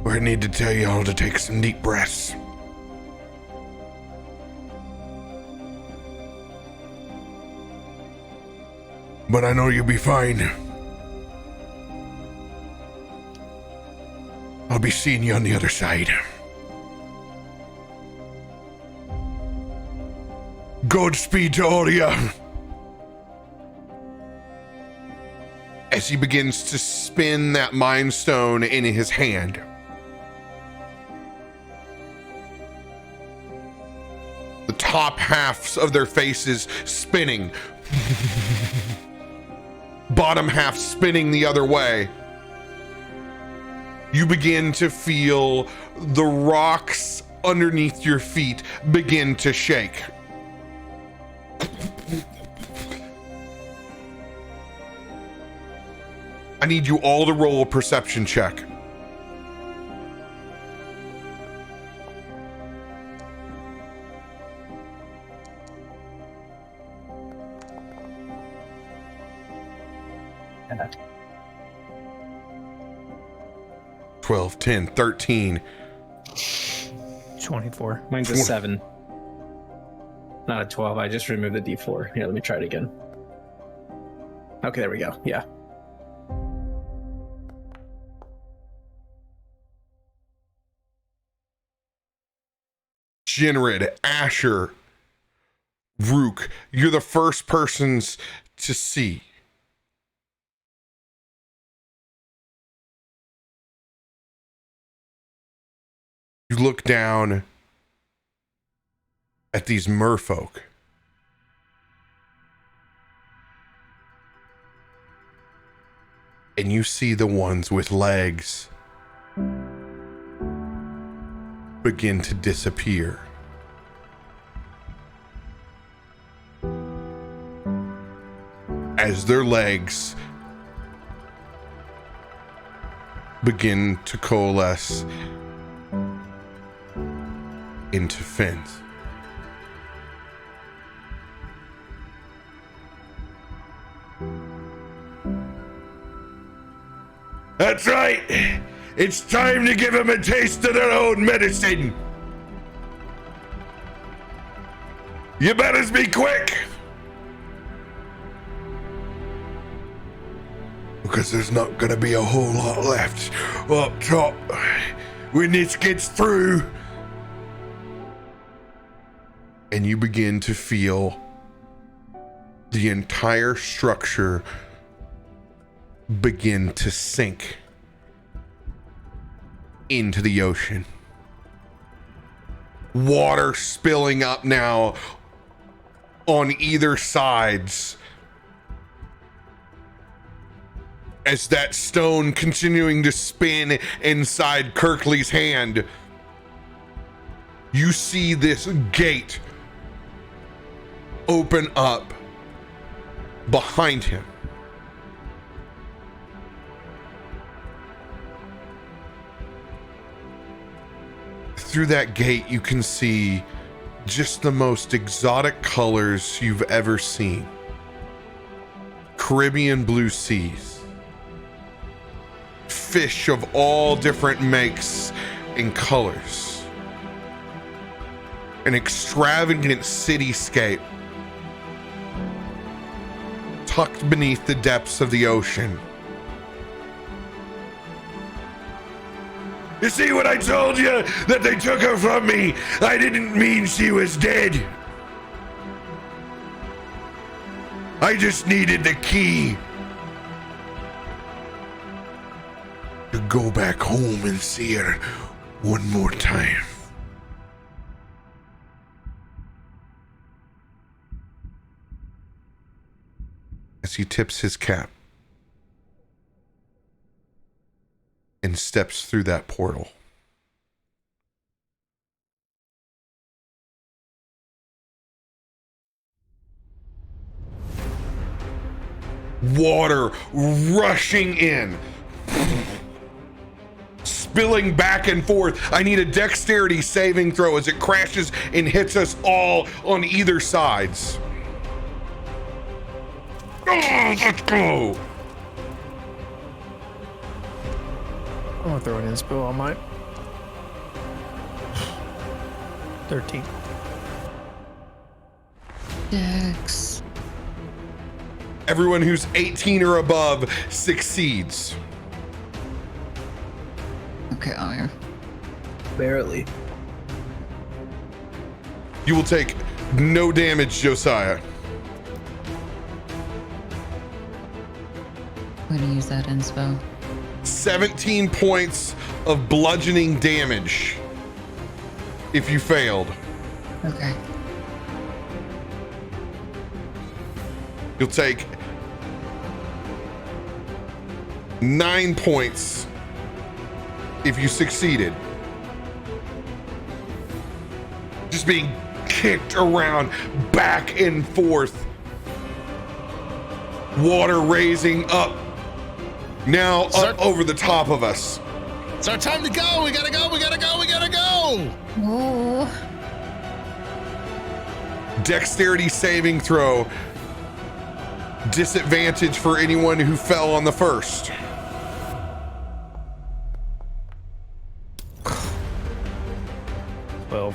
S1: where I need to tell you all to take some deep breaths. But I know you'll be fine. I'll be seeing you on the other side. Godspeed to all of you. As he begins to spin that mind stone in his hand, the top halves of their faces spinning, bottom half spinning the other way. You begin to feel the rocks underneath your feet begin to shake. I need you all to roll a perception check.
S5: Yeah.
S1: 12, 10, 13.
S4: 24.
S5: Mine's a 7. Not a 12. I just removed the D4. Here, let me try it again. Okay, there we go. Yeah.
S1: Jinrid, Asher, Rook, you're the first persons to see. You look down at these merfolk. And you see the ones with legs begin to disappear. As their legs begin to coalesce into fins. That's right! It's time to give them a taste of their own medicine! You better be quick! Because there's not gonna be a whole lot left up top when this gets through. And you begin to feel the entire structure begin to sink into the ocean. Water spilling up now on either sides as that stone continuing to spin inside Kirkley's hand. You see this gate open up behind him. Through that gate, you can see just the most exotic colors you've ever seen. Caribbean blue seas. Fish of all different makes and colors. An extravagant cityscape tucked beneath the depths of the ocean. You see what I told you? That they took her from me. I didn't mean she was dead. I just needed the key to go back home and see her one more time. As he tips his cap and steps through that portal. Water rushing in, spilling back and forth. I need a dexterity saving throw as it crashes and hits us all on either sides. Oh, let's go.
S4: I'm gonna throw an inspo on mine. 13.
S3: Dex.
S1: Everyone who's 18 or above succeeds.
S3: Okay, I'm here.
S5: Barely.
S1: You will take no damage, Josiah.
S3: I'm gonna use that inspo.
S1: 17 points of bludgeoning damage if you failed.
S3: Okay.
S1: You'll take 9 points if you succeeded. Just being kicked around back and forth. Water raising up. Now up over the top of us.
S2: It's our time to go. We gotta go. We gotta go. We gotta go.
S3: Ooh.
S1: Dexterity saving throw. Disadvantage for anyone who fell on the first.
S4: Well,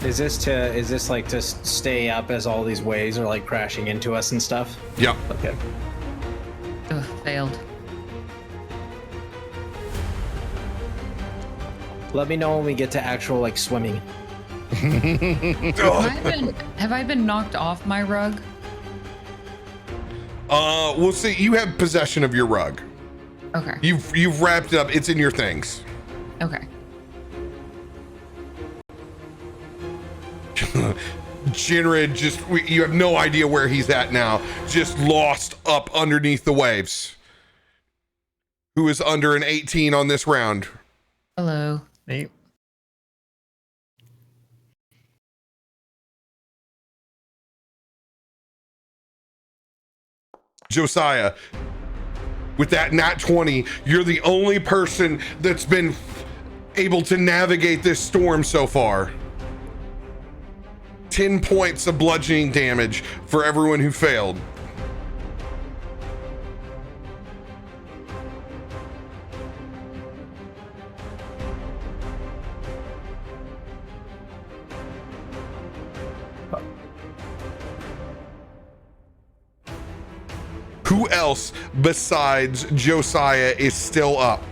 S5: Is this like to stay up as all these waves are like crashing into us and stuff?
S1: Yep.
S5: Okay.
S3: Ugh, failed.
S5: Let me know when we get to actual like swimming.
S3: Have I been knocked off my rug?
S1: We'll see. You have possession of your rug.
S3: Okay.
S1: You've wrapped it up. It's in your things.
S3: Okay.
S1: Jinrid you have no idea where he's at now. Just lost up underneath the waves. Who is under an 18 on this round?
S3: Hello.
S4: Nate.
S1: Josiah, with that nat 20, you're the only person that's been able to navigate this storm so far. 10 points of bludgeoning damage for everyone who failed. Who else besides Josiah is still up?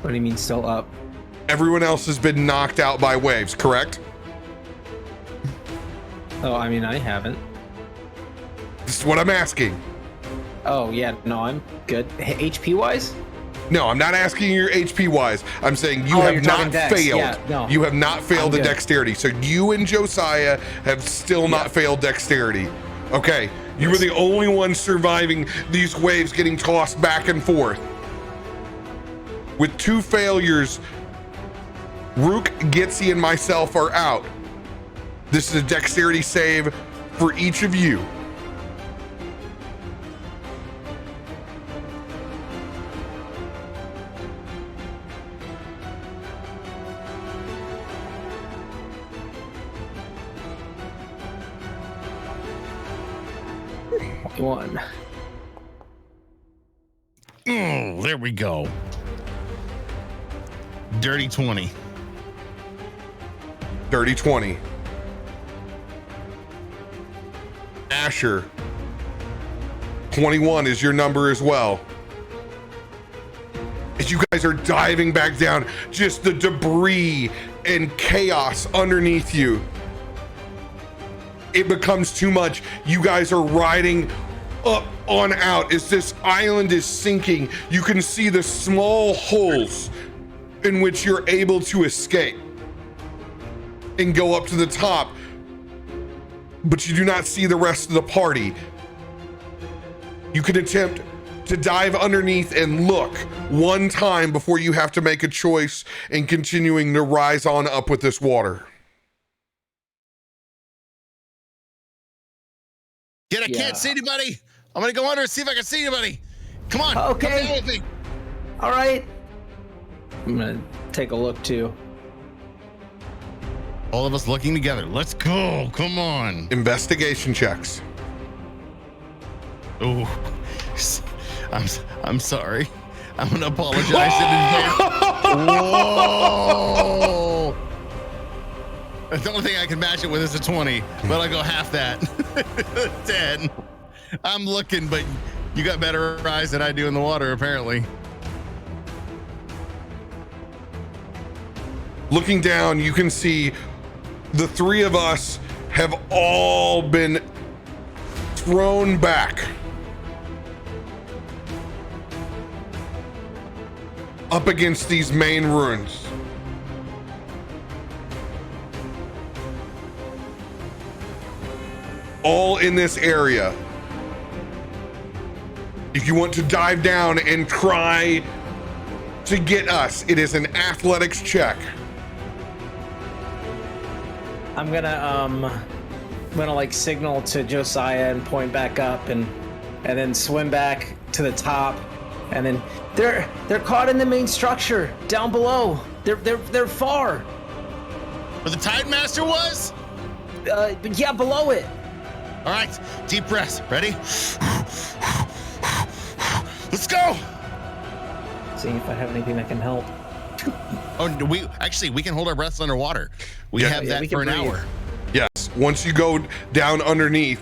S5: What do you mean still up?
S1: Everyone else has been knocked out by waves, correct?
S5: Oh, I mean, I haven't.
S1: This is what I'm asking.
S5: Oh, yeah, no, I'm good. HP wise?
S1: No, I'm not asking your HP wise. I'm saying you
S5: Oh,
S1: have
S5: you're talking
S1: not
S5: dex.
S1: failed.
S5: Yeah, no.
S1: You have not failed
S5: I'm
S1: the
S5: good.
S1: dexterity. So you and Josiah have still not failed dexterity. Okay, you were the only one surviving these waves getting tossed back and forth. With 2 failures, Rook, Gitzi, and myself are out. This is a dexterity save for each of you.
S5: One.
S2: Oh, there we go. Dirty 20.
S1: Dirty 20. Asher, 21 is your number as well. As you guys are diving back down, just the debris and chaos underneath you. It becomes too much. You guys are riding up on out as this island is sinking. You can see the small holes in which you're able to escape and go up to the top, but you do not see the rest of the party. You can attempt to dive underneath and look one time before you have to make a choice in continuing to rise on up with this water.
S2: I can't see anybody. I'm gonna go under and see if I can see anybody. Come on.
S5: Okay.
S2: Come down with me.
S5: All right. I'm gonna take a look too.
S2: All of us looking together. Let's go. Come on.
S1: Investigation checks.
S2: Oh, I'm sorry. I'm gonna apologize in advance. Whoa! The only thing I can match it with is a 20, but I'll go half that. 10. I'm looking, but you got better eyes than I do in the water, apparently.
S1: Looking down, you can see the 3 of us have all been thrown back. Up against these main ruins. all in this area. If you want to dive down and try to get us, it is an athletics check.
S5: I'm gonna like signal to Josiah and point back up and then swim back to the top, and then they're caught in the main structure down below. They're far.
S2: Where the Tide Master was?
S5: Yeah, below it.
S2: All right, deep breaths. Ready? Let's go.
S5: Seeing if I have anything that can help.
S2: Oh, we can hold our breaths underwater. We have that for an hour.
S1: Yes. Once you go down underneath,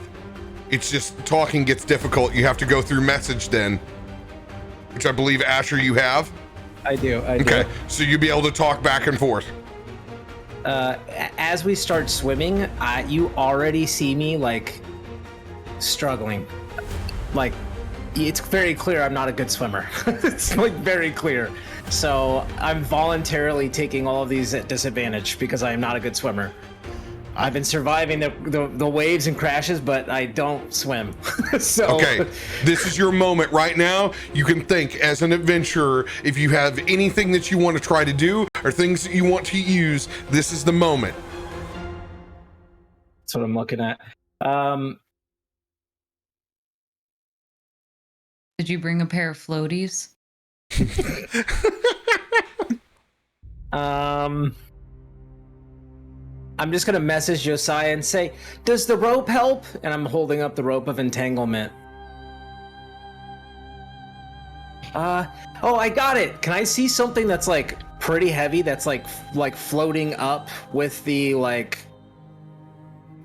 S1: it's just talking gets difficult. You have to go through message then, which I believe, Asher, you have.
S5: I do.
S1: Okay, so you'll be able to talk back and forth.
S5: As we start swimming, you already see me like struggling. Like, it's very clear I'm not a good swimmer. It's like very clear. So I'm voluntarily taking all of these at disadvantage because I am not a good swimmer. I've been surviving the waves and crashes, but I don't swim. So
S1: Okay, this is your moment right now. You can think as an adventurer, if you have anything that you want to try to do or things that you want to use, this is the moment.
S5: That's what I'm looking at.
S3: Did you bring a pair of floaties?
S5: I'm just gonna message Josiah and say, "Does the rope help?" And I'm holding up the rope of entanglement. Oh, I got it. Can I see something that's like pretty heavy? That's like floating up with the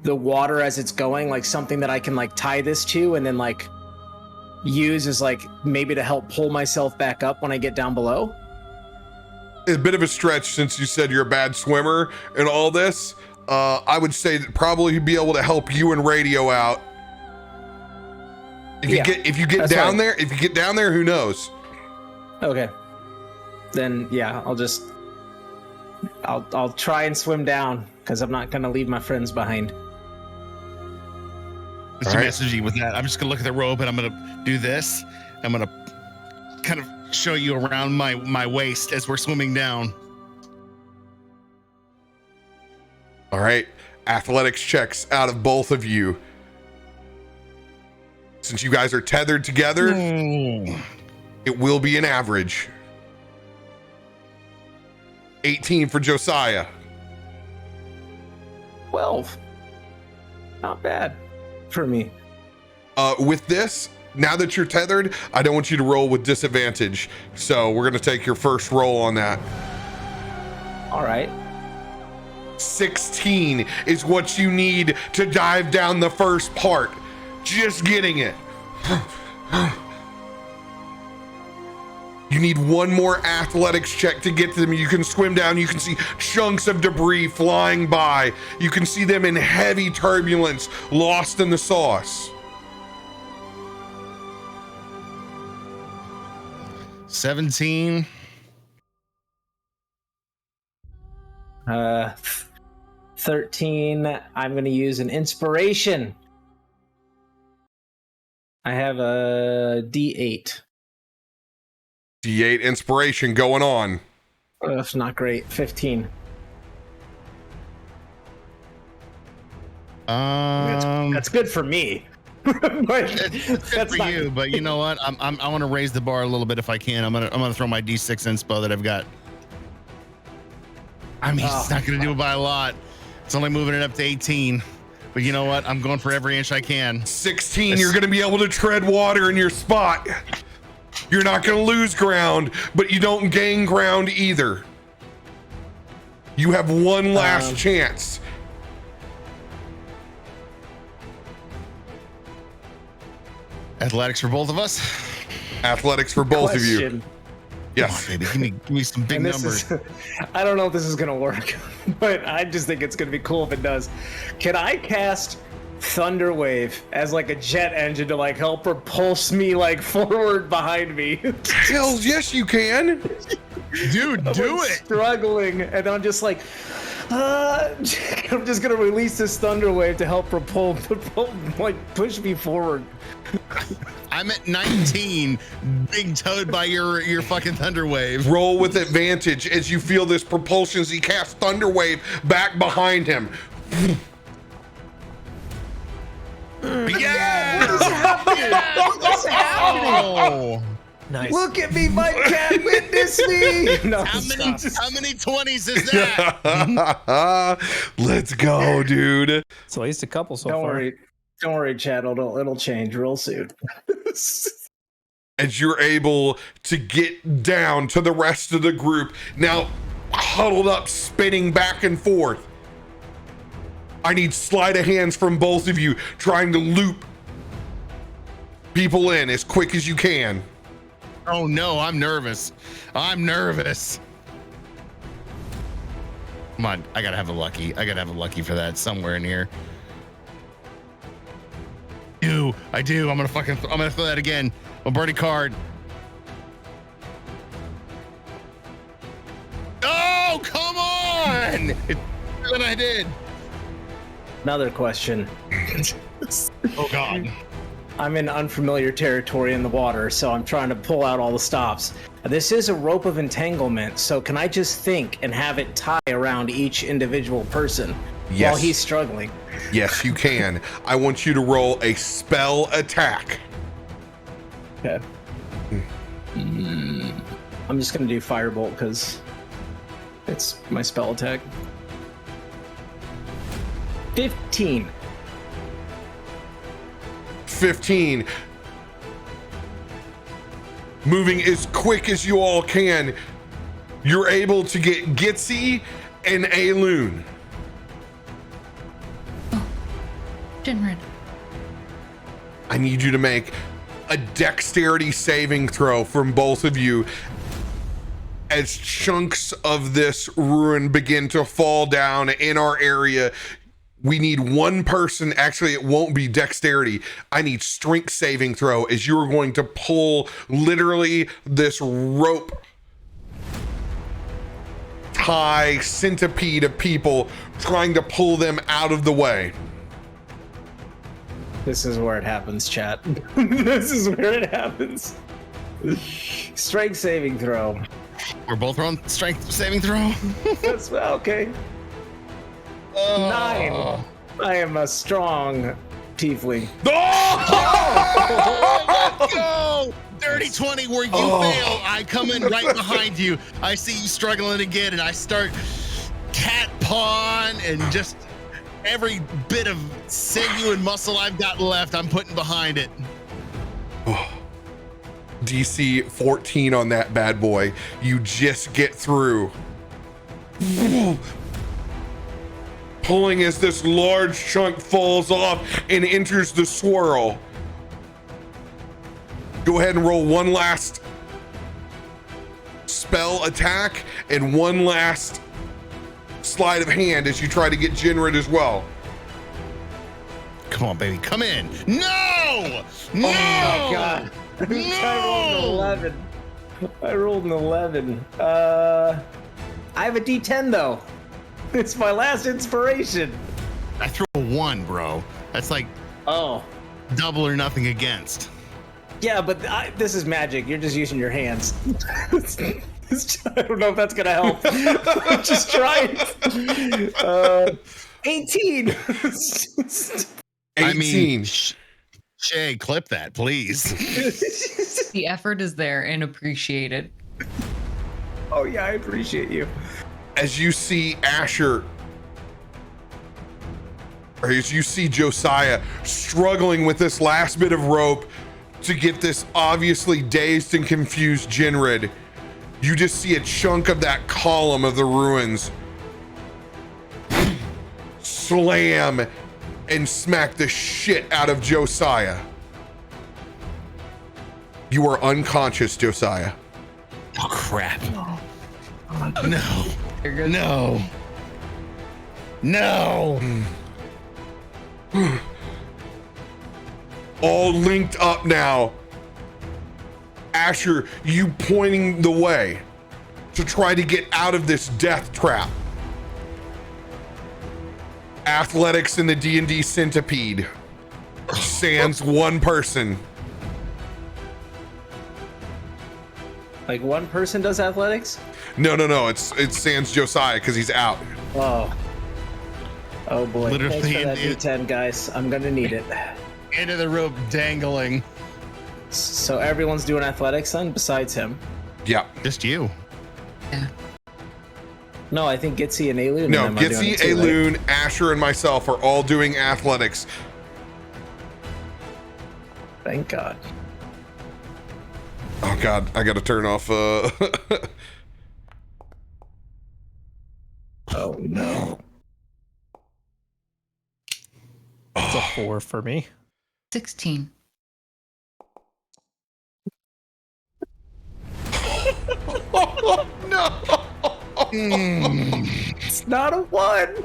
S5: water as it's going, like something that I can like tie this to and then like use as like maybe to help pull myself back up when I get down below?
S1: A bit of a stretch since you said you're a bad swimmer and all this. I would say that probably be able to help you and Radio out. If you get down there, who knows?
S5: Okay. Then yeah, I'll try and swim down because I'm not gonna leave my friends behind.
S2: Just messaging with that. I'm just gonna look at the rope and I'm gonna do this. I'm gonna kind of show you around my waist as we're swimming down.
S1: All right, athletics checks out of both of you. Since you guys are tethered together, it will be an average. 18 for Josiah.
S5: 12. Not bad for me.
S1: With this, now that you're tethered, I don't want you to roll with disadvantage. So we're going to take your first roll on that.
S5: All right.
S1: 16 is what you need to dive down the first part. Just getting it. You need one more athletics check to get to them. You can swim down. You can see chunks of debris flying by. You can see them in heavy turbulence, lost in the sauce.
S2: 17.
S5: 13. I'm going to use an inspiration. I have a D8.
S1: D8 inspiration going on.
S5: That's not great. 15. That's good for me.
S2: It's good for you, but you know what? I want to raise the bar a little bit if I can. I'm gonna throw my D6 inspo that I've got. I mean, it's not gonna do it by a lot. It's only moving it up to 18. But you know what? I'm going for every inch I can.
S1: 16, you're gonna be able to tread water in your spot. You're not gonna lose ground, but you don't gain ground either. You have one last chance.
S2: Athletics for both of us.
S1: Athletics for both of you. Yes,
S2: baby. Give me some big numbers.
S5: I don't know if this is gonna work, but I just think it's gonna be cool if it does. Can I cast Thunder Wave as like a jet engine to like help propulse me like forward behind me?
S1: Hell yes, you can.
S2: Dude, do it.
S5: Struggling, and I'm just like, can I'm just gonna release this thunder wave to help push me forward.
S2: I'm at 19, big toed by your fucking thunder wave.
S1: Roll with advantage as you feel this propulsion as he casts thunder wave back behind him.
S2: Yeah!
S5: What's happening?
S4: Nice.
S5: Look at me, Mudcat, witness me! No,
S2: How many
S5: stop.
S2: 20s is that?
S1: Let's go, dude.
S4: It's at least a couple so
S5: Don't
S4: far.
S5: worry, Chad. It'll change real soon.
S1: As you're able to get down to the rest of the group, now huddled up, spinning back and forth. I need sleight of hands from both of you, trying to loop people in as quick as you can.
S2: Oh no, I'm nervous. I'm nervous. Come on, I gotta have a lucky. I gotta have a lucky for that somewhere in here. I do. I'm gonna throw that again. A birdie card. Oh, come on! It's better than I did.
S5: Another question.
S2: Oh God.
S5: I'm in unfamiliar territory in the water, so I'm trying to pull out all the stops. This is a rope of entanglement, so can I just think and have it tie around each individual person
S1: Yes.
S5: while he's struggling?
S1: Yes, you can. I want you to roll a spell attack.
S5: Okay. I'm just gonna do firebolt because it's my spell attack. 15.
S1: 15. Moving as quick as you all can, you're able to get Gitzi and Aelun.
S3: Jinrid.
S1: I need you to make a dexterity saving throw from both of you as chunks of this ruin begin to fall down in our area. We need one person. Actually, it won't be dexterity. I need strength saving throw as you're going to pull literally this rope tie centipede of people, trying to pull them out of the way.
S5: This is where it happens, chat. This is where it happens. Strength saving throw.
S2: We're both on strength saving throw.
S5: That's okay. 9. I am a strong tiefling.
S2: Let's go! Dirty 20 where you fail. I come in right behind you. I see you struggling again, and I start cat pawing and just every bit of sinew and muscle I've got left, I'm putting behind it.
S1: DC 14 on that bad boy. You just get through. Pulling as this large chunk falls off and enters the swirl. Go ahead and roll one last spell attack and one last sleight of hand as you try to get Jinrid as well.
S2: Come on, baby, come in. No! No!
S5: Oh God.
S2: No!
S5: I rolled an 11. I have a D10 though. It's my last inspiration.
S2: I threw a 1, bro. That's like double or nothing against.
S5: Yeah, but this is magic. You're just using your hands. I don't know if that's gonna help. Just try it. 18.
S1: 18.
S2: I mean, Shay, clip that, please.
S3: The effort is there and appreciated.
S5: Oh yeah, I appreciate you.
S1: As you see Asher, or as you see Josiah struggling with this last bit of rope to get this obviously dazed and confused Jinrid, you just see a chunk of that column of the ruins slam and smack the shit out of Josiah. You are unconscious, Josiah.
S2: Oh, crap. No.
S3: You're good.
S2: No. No.
S1: All linked up now. Asher, you pointing the way to try to get out of this death trap. Athletics in the D&D centipede. Sans one person.
S5: Like one person does athletics?
S1: No. It's sans Josiah because he's out.
S5: Oh. Oh boy.
S2: Literally
S5: Thanks for that D10, guys. I'm gonna need it.
S2: End of the rope dangling.
S5: So everyone's doing athletics then, besides him?
S1: Yeah.
S2: Just you.
S3: Yeah.
S5: No, I think Gitzi and Aelun.
S1: No,
S5: and them are doing
S1: Gitzi,
S5: it too, right?
S1: Aelun, Asher, and myself are all doing athletics.
S5: Thank God.
S1: Oh God, I gotta turn off.
S5: Oh no.
S4: It's a 4 for me.
S3: 16.
S1: No.
S5: It's not a 1.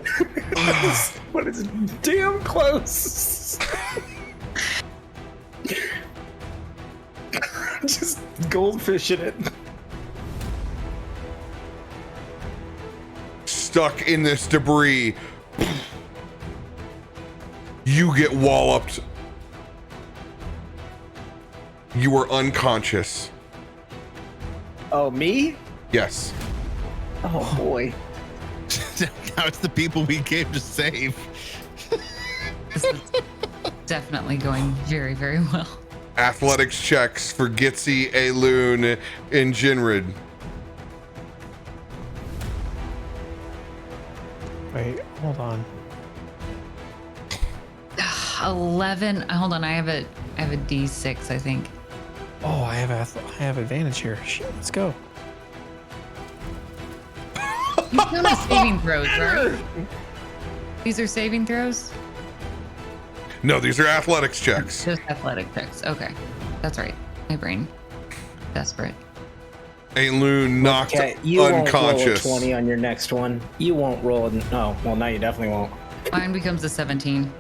S5: But it's damn close. Just goldfish in it.
S1: Stuck in this debris. You get walloped. You were unconscious.
S5: Oh, me?
S1: Yes.
S5: Oh boy.
S2: Now it's the people we came to save.
S3: This is definitely going very, very well.
S1: Athletics checks for Gitzi, Aelun, and Jinrid.
S4: Wait, hold on.
S3: 11. Hold on, I have a D6, I think.
S4: Oh, I have advantage here. Shit, let's go.
S3: You've done a saving throws, right? These are saving throws?
S1: No, these are athletics checks.
S3: Just athletic checks. Okay. That's right. My brain. Desperate.
S1: Aelun knocked
S5: Okay, you
S1: unconscious.
S5: won't roll a 20 on your next one. You won't roll a... No, well, now you definitely won't.
S3: Mine becomes a 17.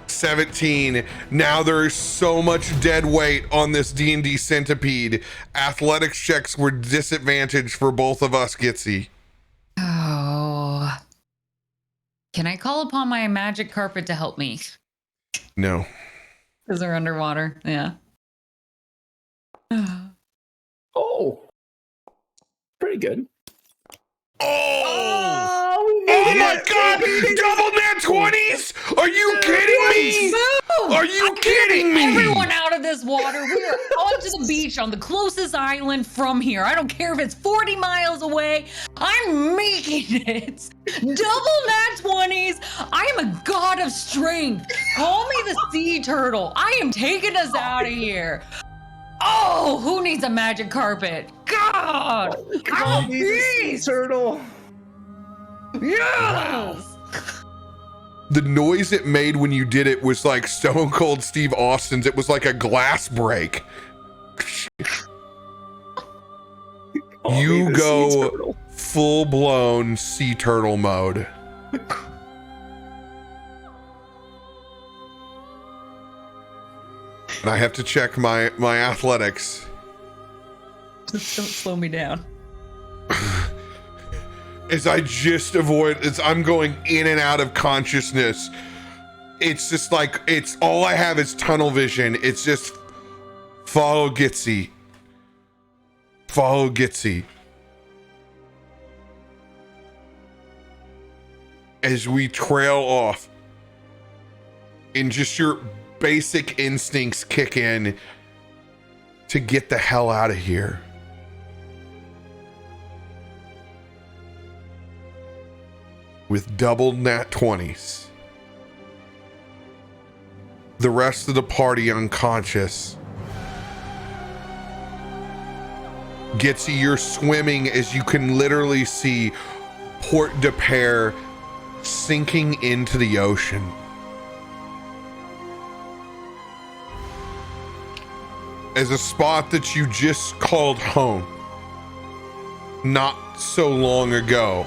S1: 17. Now there is so much dead weight on this D&D centipede. Athletics checks were disadvantaged for both of us, Gitzi.
S3: Oh. Can I call upon my magic carpet to help me?
S1: No.
S3: Because they're underwater. Yeah.
S5: Oh. Pretty good.
S1: Oh my God! Double nat 20s? Are you kidding me? Are you kidding me?
S3: Everyone out of this water. We are onto the beach on the closest island from here. I don't care if it's 40 miles away. I'm making it. Double nat 20s. I am a god of strength. Call me the sea turtle. I am taking us out of here. Oh, who needs a magic carpet? God! I'm a beast!
S5: Turtle.
S3: Yes!
S1: The noise it made when you did it was like Stone Cold Steve Austin's. It was like a glass break. You go full-blown sea turtle mode. And I have to check my athletics.
S3: Just don't slow me down.
S1: As I just as I'm going in and out of consciousness. It's just like, it's all I have is tunnel vision. It's just follow Gitzi. Follow Gitzi. As we trail off. And just your basic instincts kick in to get the hell out of here. With double nat 20s. The rest of the party unconscious. Gitzi, you're swimming as you can literally see Port de Pair sinking into the ocean. As a spot that you just called home not so long ago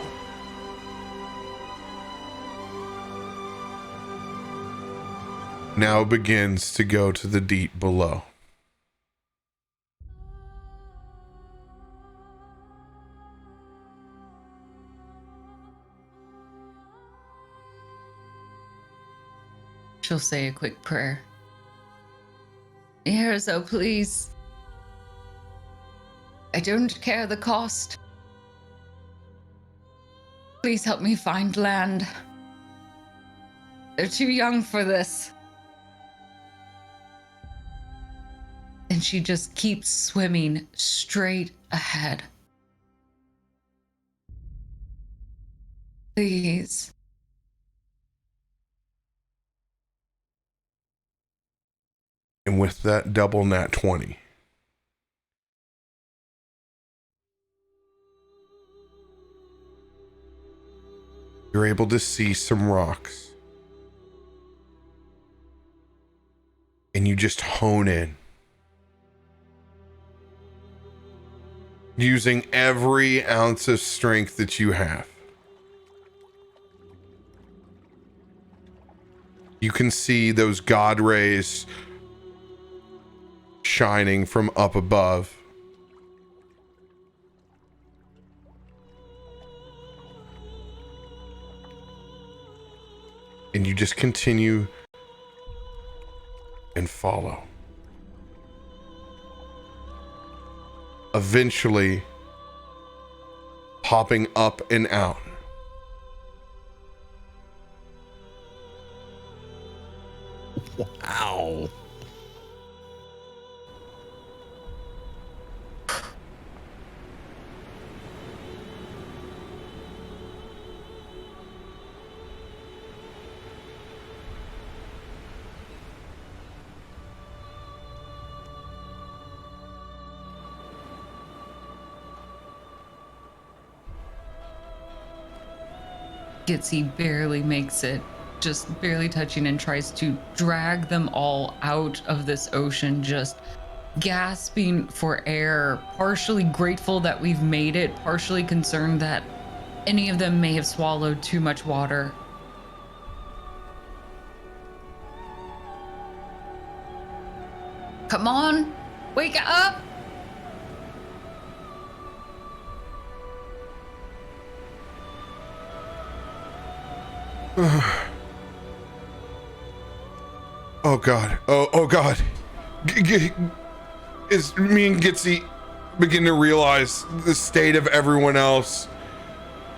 S1: now begins to go to the deep below.
S3: She'll say a quick prayer. Erzo, please. I don't care the cost. Please help me find land. They're too young for this. And she just keeps swimming straight ahead. Please.
S1: And with that double nat 20, you're able to see some rocks. And you just hone in. Using every ounce of strength that you have. You can see those god rays shining from up above. And you just continue and follow. Eventually popping up and out.
S2: Wow.
S3: Gitzi barely makes it, just barely touching, and tries to drag them all out of this ocean, just gasping for air, partially grateful that we've made it, partially concerned that any of them may have swallowed too much water. Come on, wake up!
S1: Oh God. Oh God. Is me and Gitzi begin to realize the state of everyone else.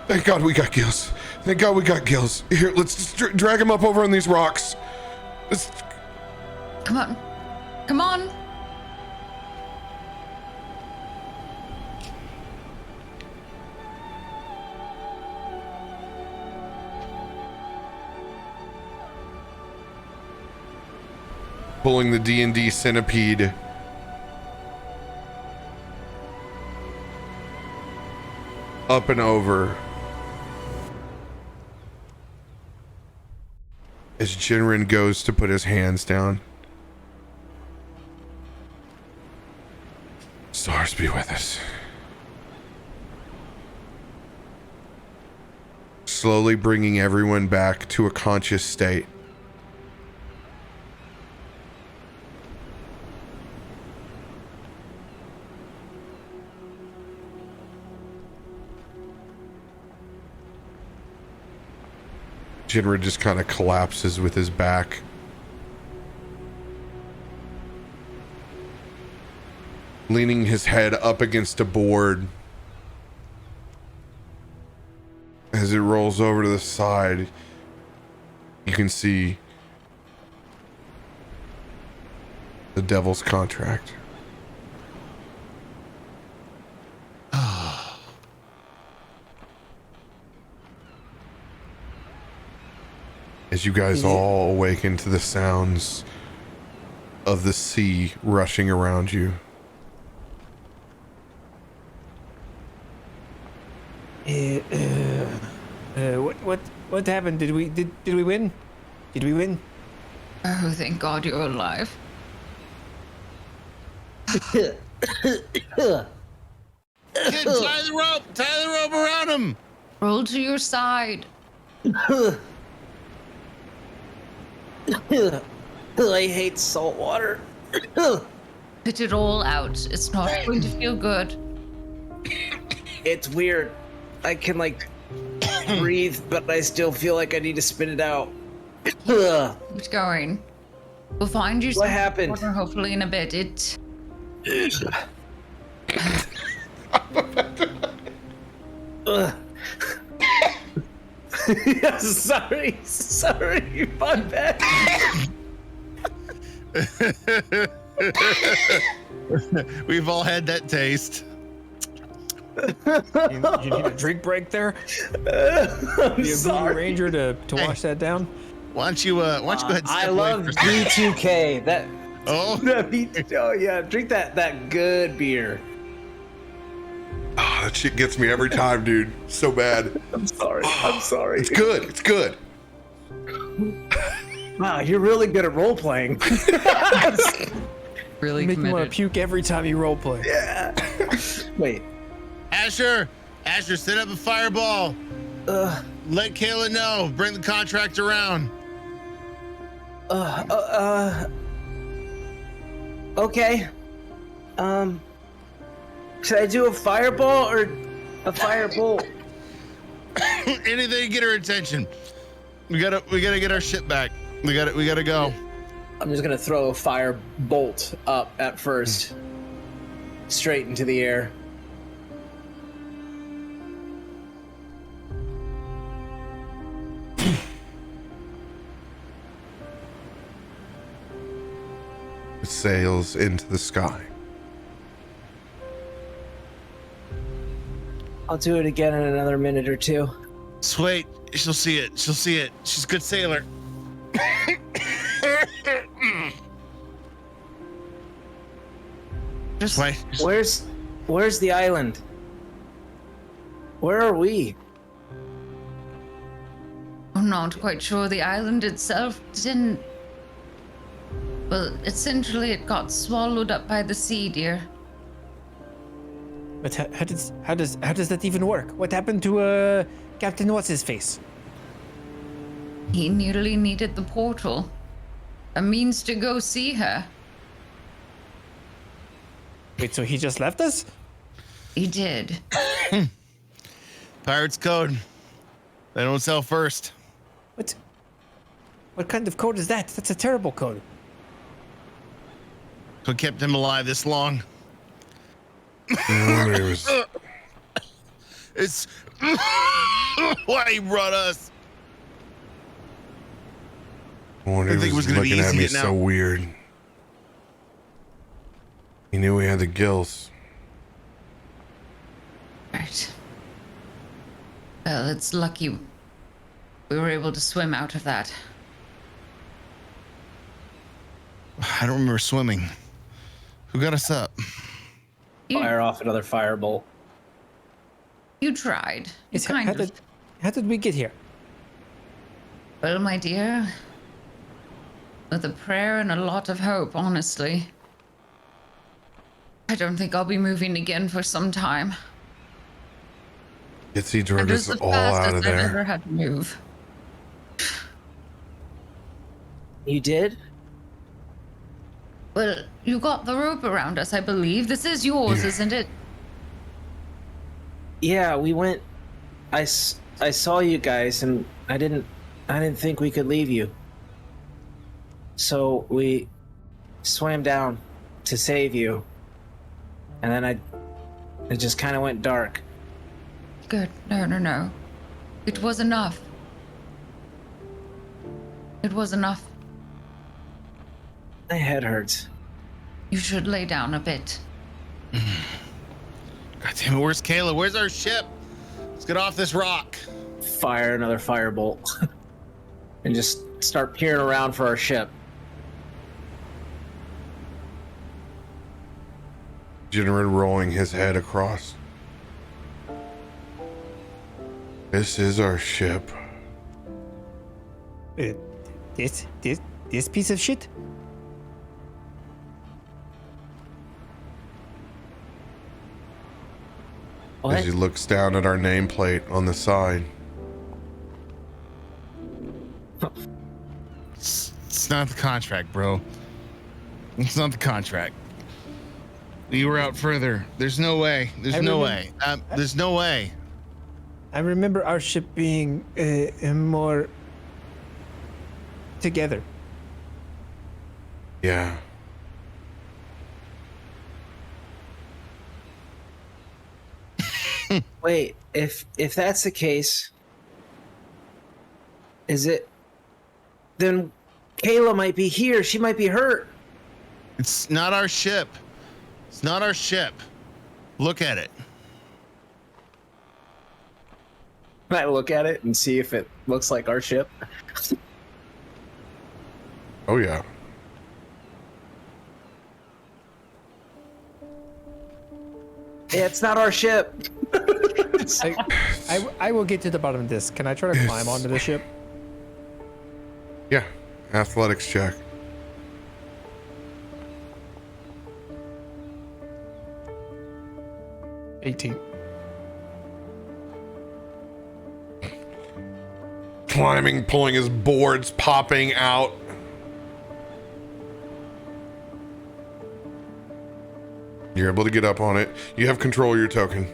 S1: Thank God we got gills. Thank God we got gills. Here, let's just drag him up over on these rocks.
S3: Come on. Come on.
S1: Pulling the D&D centipede up and over as Jinrid goes to put his hands down. Stars be with us. Slowly bringing everyone back to a conscious state. Jinrid just kind of collapses with his back. Leaning his head up against a board. As it rolls over to the side, you can see the Devil's Contract. As you guys all awaken to the sounds of the sea rushing around you.
S4: What happened? Did we win? Did we win?
S3: Oh, thank God you're alive.
S2: Kid, tie the rope around him.
S3: Roll to your side.
S5: I hate salt water.
S3: Spit it all out. It's not going to feel good.
S5: It's weird. I can like breathe, but I still feel like I need to spit it out. Ugh.
S3: Keep going. We'll find you
S5: What
S3: some
S5: happened?
S3: water hopefully in a bit. It.
S5: Ugh. Yeah, sorry, my bad.
S2: We've all had that taste.
S4: You need a drink break there?
S5: I'm
S4: Be a
S5: sorry.
S4: Blue Ranger to wash that down?
S2: Why don't you go ahead and
S5: I
S2: step away
S5: love
S2: for a second?
S5: B2K.
S2: Oh,
S5: Oh yeah, drink that good beer.
S1: Oh, that shit gets me every time, dude. So bad.
S5: I'm sorry.
S1: It's good. It's good.
S5: Wow, you're really good at role playing.
S3: Really
S4: Make me want
S3: committed.
S4: to puke every time you roleplay.
S5: Wait.
S2: Asher, set up a fireball. Let Kayla know. Bring the contract around.
S5: Okay. Should I do a fireball or a firebolt?
S2: Anything to get her attention. We gotta get our ship back. We gotta go.
S5: I'm just gonna throw a fire bolt up at first, straight into the air.
S1: It sails into the sky.
S5: I'll do it again in another minute or two.
S2: Just wait. She'll see it. She's a good sailor.
S3: Just
S2: Wait.
S5: Where's the island? Where are we?
S3: I'm not quite sure. The island itself didn't. Well, essentially, it got swallowed up by the sea, dear.
S4: But how does that even work? What happened to Captain What's His Face?
S3: He nearly needed the portal, a means to go see her.
S4: Wait, so he just left us?
S3: He did.
S2: Pirates code. They don't sell first.
S4: What kind of code is that? That's a terrible code.
S2: What kept him alive this long? It's why he brought us.
S1: I wonder if
S2: think
S1: he
S2: it was
S1: was
S2: gonna be
S1: looking at
S2: easy
S1: me
S2: getting
S1: so
S2: out.
S1: weird. He knew we had the gills.
S3: Right. Well, it's lucky we were able to swim out of that.
S2: I don't remember swimming. Who got us up?
S5: Fire off another firebolt.
S3: You tried. You
S4: How
S3: kind of.
S4: did we get here?
S3: Well, my dear, with a prayer and a lot of hope, honestly. I don't think I'll be moving again for some time.
S1: Gitzi drug
S3: And
S1: us
S3: this is the
S1: all out
S3: fastest
S1: of
S3: I've ever
S1: there.
S3: had to move.
S5: You did?
S3: Well, you got the rope around us, I believe. This is yours,
S1: Yeah.
S3: isn't it?
S5: Yeah, we went. I saw you guys, and I didn't think we could leave you. So we swam down to save you, and then it just kind of went dark.
S3: Good. No. It was enough. It was enough.
S5: My head hurts.
S3: You should lay down a bit.
S2: God damn it, where's Kayla? Where's our ship? Let's get off this rock.
S5: Fire another firebolt, and just start peering around for our ship.
S1: Jinrid rolling his head across. This is our ship.
S4: This piece of shit?
S5: What?
S1: As he looks down at our nameplate on the side.
S2: It's not the contract, bro. It's not the contract. You were out further. There's no way. There's no way. There's no way.
S4: I remember our ship being more together.
S1: Yeah.
S5: Wait, if that's the case, is it? Then Kayla might be here. She might be hurt.
S2: It's not our ship. It's not our ship. Look at it.
S5: Can I look at it and see if it looks like our ship?
S1: Oh yeah.
S5: Yeah, it's not our ship.
S4: I will get to the bottom of this. Can I try to climb onto the ship?
S1: Yeah. Athletics check. Climbing, pulling his boards, popping out. You're able to get up on it. You have control of your token.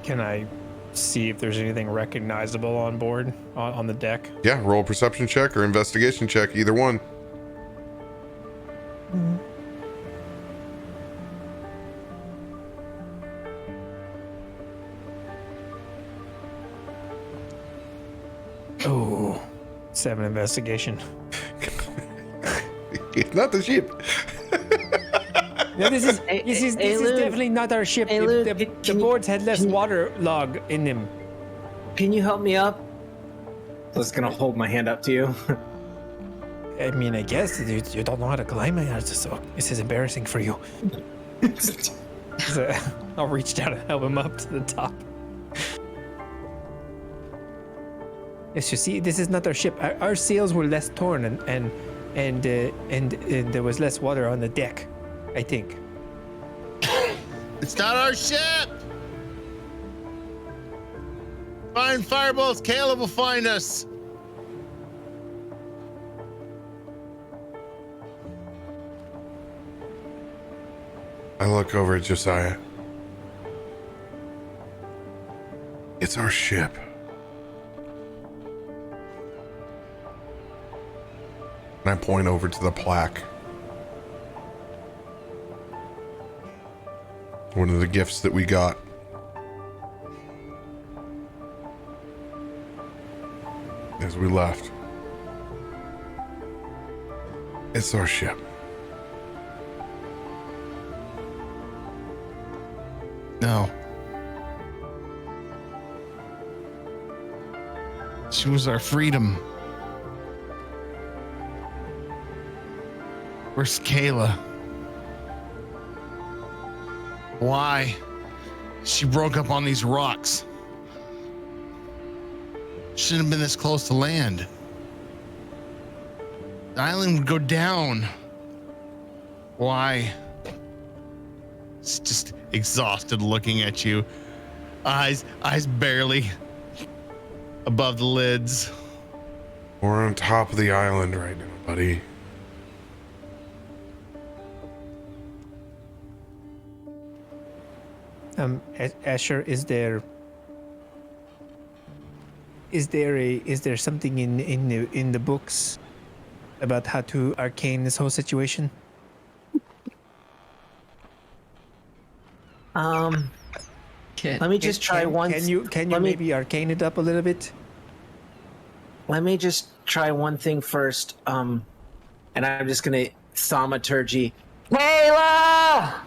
S4: Can I see if there's anything recognizable on board on the deck?
S1: Yeah, roll a perception check or investigation check, either one.
S4: Oh, 7 investigation.
S1: It's not the ship.
S4: No, this is definitely not our ship.
S5: Aelun,
S4: The boards had less water log in them.
S5: Can you help me up? I was gonna hold my hand up to you.
S4: I mean, I guess you don't know how to climb. So this is embarrassing for you. So I'll reach down and help him up to the top. Yes, you see, this is not our ship. Our sails were less torn, and there was less water on the deck, I think.
S2: It's not our ship. Find fireballs. Caleb will find us.
S1: I look over at Josiah. It's our ship. And I point over to the plaque. One of the gifts that we got. As we left. It's our ship.
S2: No. She was our freedom. Where's Kayla? Why? She broke up on these rocks. Shouldn't have been this close to land. The island would go down. Why? It's just exhausted looking at you. Eyes barely above the lids.
S1: We're on top of the island right now, buddy.
S4: Asher, is there something in the books about how to arcane this whole situation?
S5: Let me just try one.
S4: Can you maybe arcane it up a little bit?
S5: Let me just try one thing first. And I'm just gonna thaumaturgy, Kayla,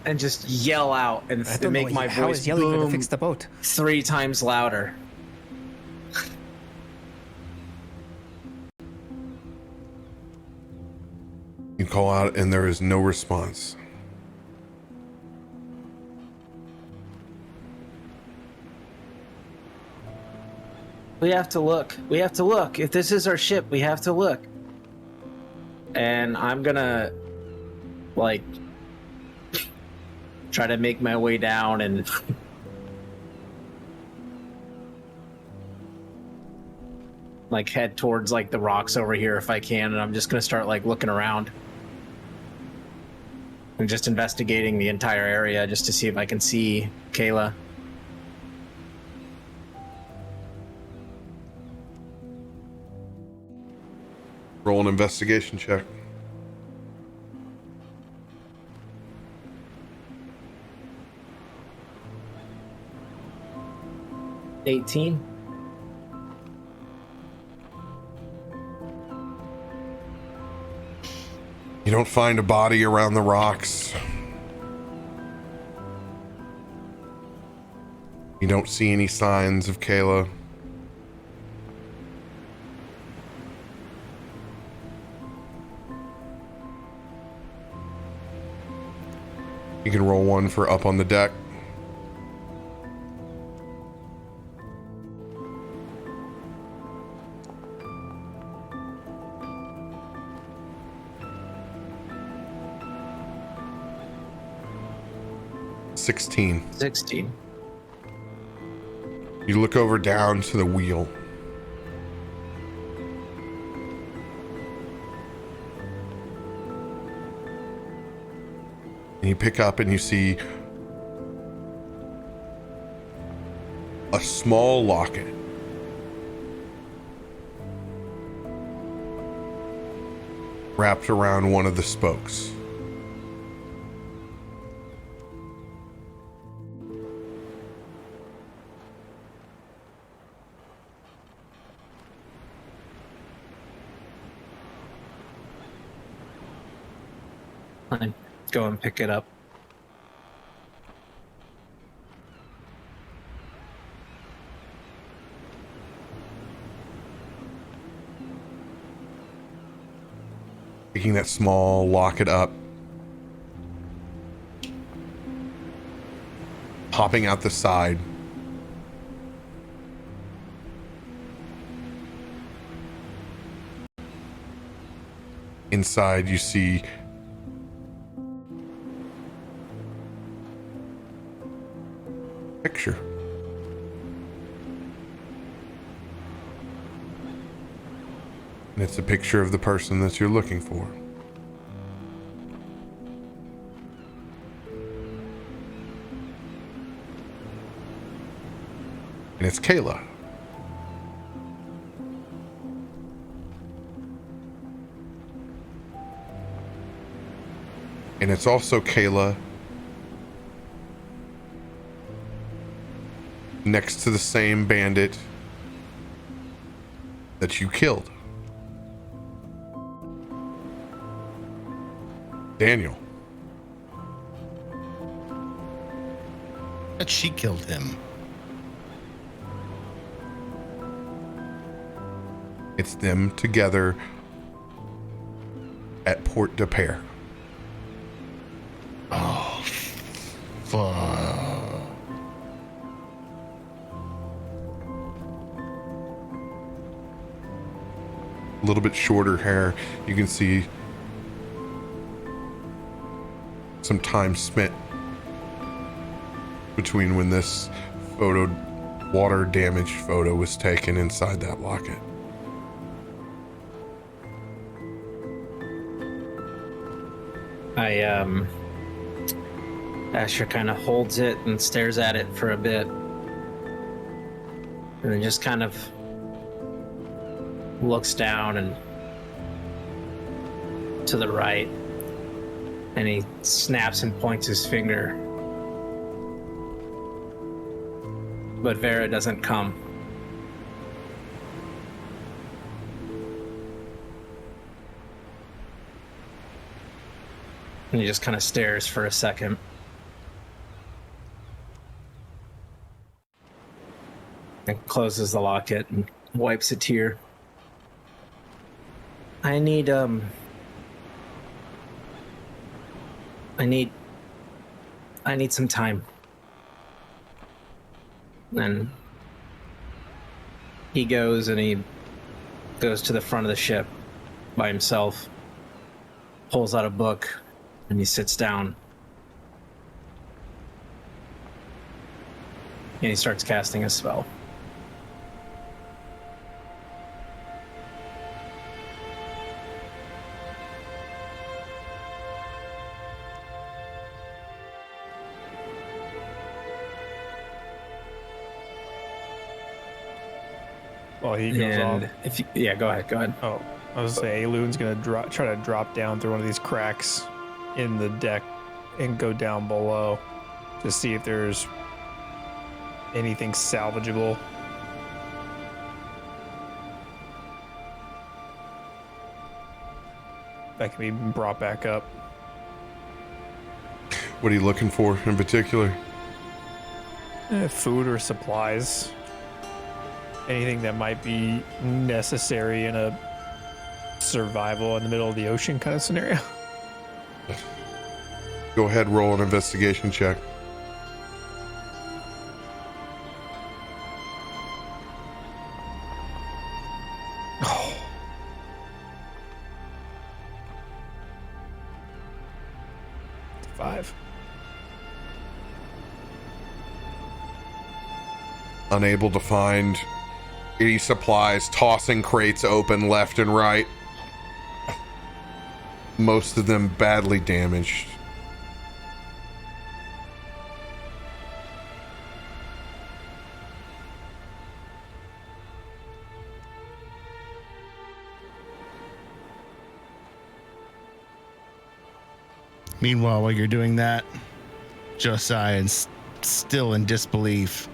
S5: and just yell out and make my
S4: how
S5: voice
S4: is yelling
S5: boom
S4: going to fix the boat?
S5: 3 times louder.
S1: You call out and there is no response.
S5: We have to look. We have to look. If this is our ship, we have to look. And I'm gonna, like, try to make my way down and like head towards like the rocks over here if I can. And I'm just gonna start like looking around and just investigating the entire area just to see if I can see Kayla.
S1: Roll an investigation check.
S5: $18.
S1: You don't find a body around the rocks. You don't see any signs of Kayla. You can roll one for up on the deck. $16.
S5: 16.
S1: You look over down to the wheel. And you pick up and you see a small locket. Wrapped around one of the spokes.
S5: I'd go and pick it up.
S1: Picking that small locket up. Popping out the side. Inside you see picture. And it's a picture of the person that you're looking for. And it's Kayla. And it's also Kayla next to the same bandit that you killed. Daniel.
S2: But she killed him.
S1: It's them together at Port de Pair.
S2: Oh, fuck.
S1: A little bit shorter hair. You can see some time spent between when this photo, water damaged photo, was taken inside that locket.
S5: Asher kind of holds it and stares at it for a bit. And then just kind of looks down and to the right. And he snaps and points his finger. But Vera doesn't come. And he just kind of stares for a second. And closes the locket and wipes a tear. I need some time. And he goes to the front of the ship by himself, pulls out a book, and he sits down. And he starts casting a spell.
S4: Well, he goes off.
S5: And go ahead.
S4: Oh, I was gonna say Aelun's gonna try to drop down through one of these cracks in the deck and go down below to see if there's anything salvageable. That can be brought back up.
S1: What are you looking for in particular?
S4: Food or supplies. Anything that might be necessary in a survival in the middle of the ocean kind of scenario.
S1: Go ahead, roll an investigation check.
S4: Oh. Five.
S1: Unable to find any supplies, tossing crates open left and right. Most of them badly damaged.
S2: Meanwhile, while you're doing that, Josiah, still in disbelief,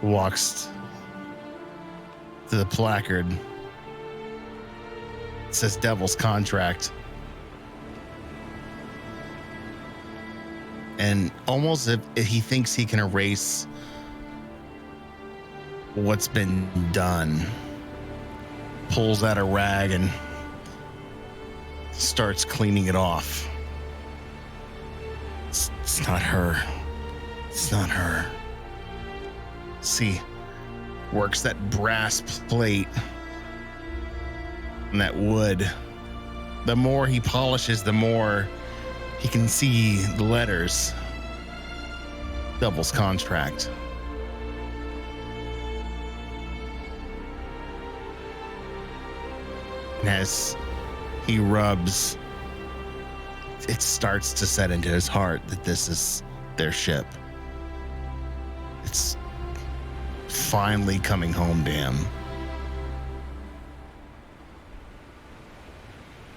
S2: walks to the placard. It says Devil's Contract. And almost if he thinks he can erase what's been done, pulls out a rag and starts cleaning it off. It's not her. It's not her. See, works that brass plate and that wood. The more he polishes, the more he can see the letters. Devil's Contract. And as he rubs, it starts to set into his heart that this is their ship. It's finally coming home to him.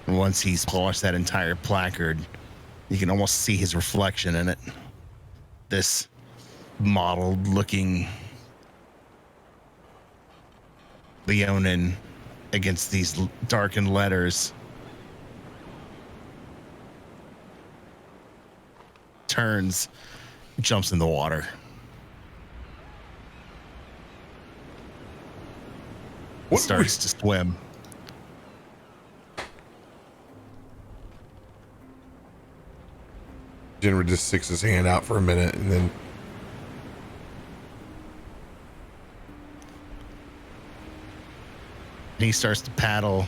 S2: And once he's polished that entire placard, you can almost see his reflection in it. This mottled looking Leonin against these darkened letters. Turns, jumps in the water. Starts to swim.
S1: Jinrid just sticks his hand out for a minute and then
S2: he starts to paddle.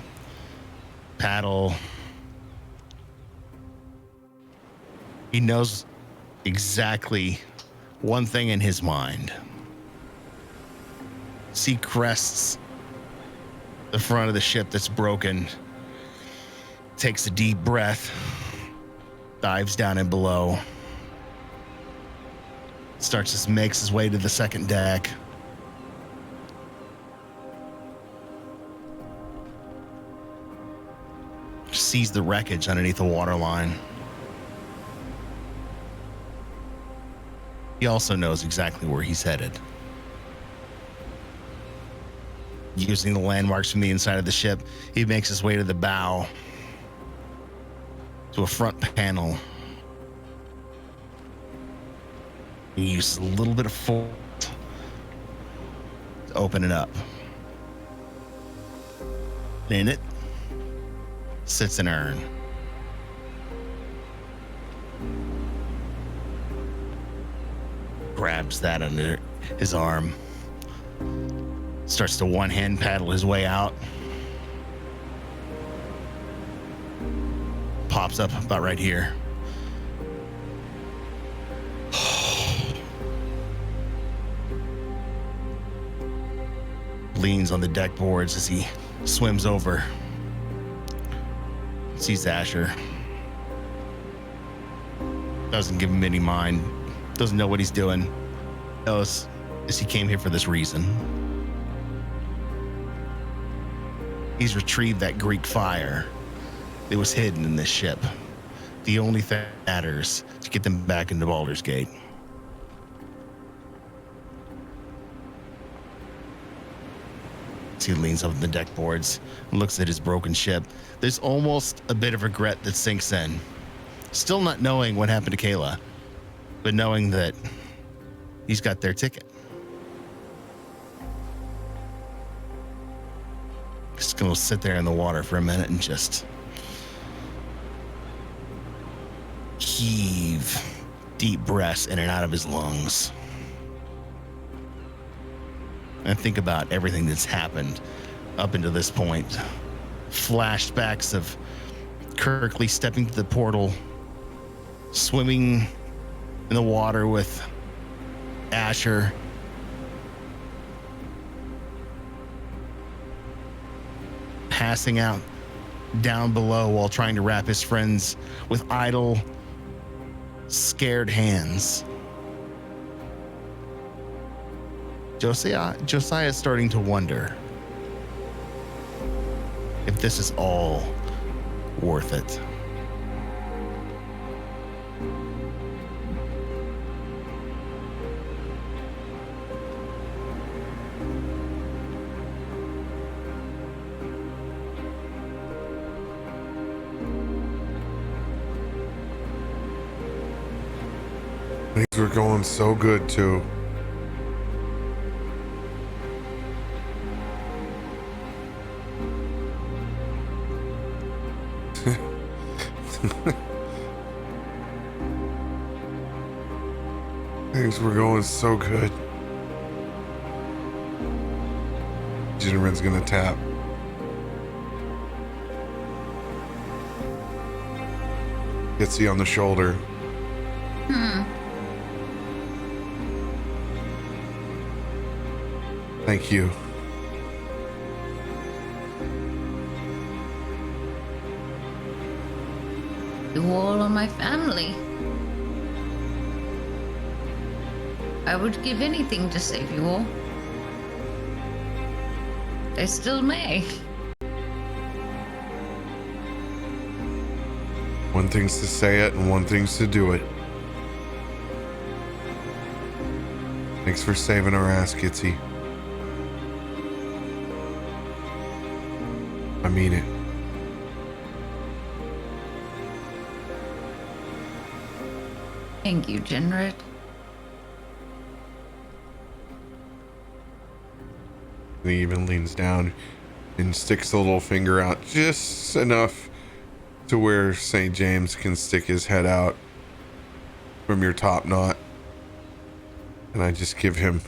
S2: He knows exactly one thing in his mind. He crests the front of the ship that's broken, takes a deep breath, dives down and below, makes his way to the second deck. Sees the wreckage underneath the waterline. He also knows exactly where he's headed. Using the landmarks from the inside of the ship, he makes his way to the bow, to a front panel. He uses a little bit of force to open it up. In it sits an urn. Grabs that under his arm. Starts to one-hand paddle his way out. Pops up about right here. Leans on the deck boards as he swims over. Sees Asher. Doesn't give him any mind. Doesn't know what he's doing. Knows he came here for this reason. he's retrieved that Greek fire that was hidden in this ship. The only thing that matters to get them back into Baldur's Gate. He leans up on the deck boards and looks at his broken ship. There's almost a bit of regret that sinks in. Still not knowing what happened to Kayla, but knowing that he's got their ticket. Just gonna sit there in the water for a minute and just heave deep breaths in and out of his lungs. And think about everything that's happened up until this point. Flashbacks of Kirkley stepping to the portal, swimming in the water with Asher, passing out down below while trying to wrap his friends with idle, scared hands. Josiah is starting to wonder if this is all worth it.
S1: Things were going so good too. Things were going so good. Jinrid's gonna tap. Gitzi on the shoulder. Thank you.
S3: You all are my family. I would give anything to save you all. I still may.
S1: One thing's to say it and one thing's to do it. Thanks for saving our ass, Gitzi. I mean it.
S3: Thank you, Jinrid.
S1: And he even leans down and sticks a little finger out just enough to where St. James can stick his head out from your top knot. And I just give him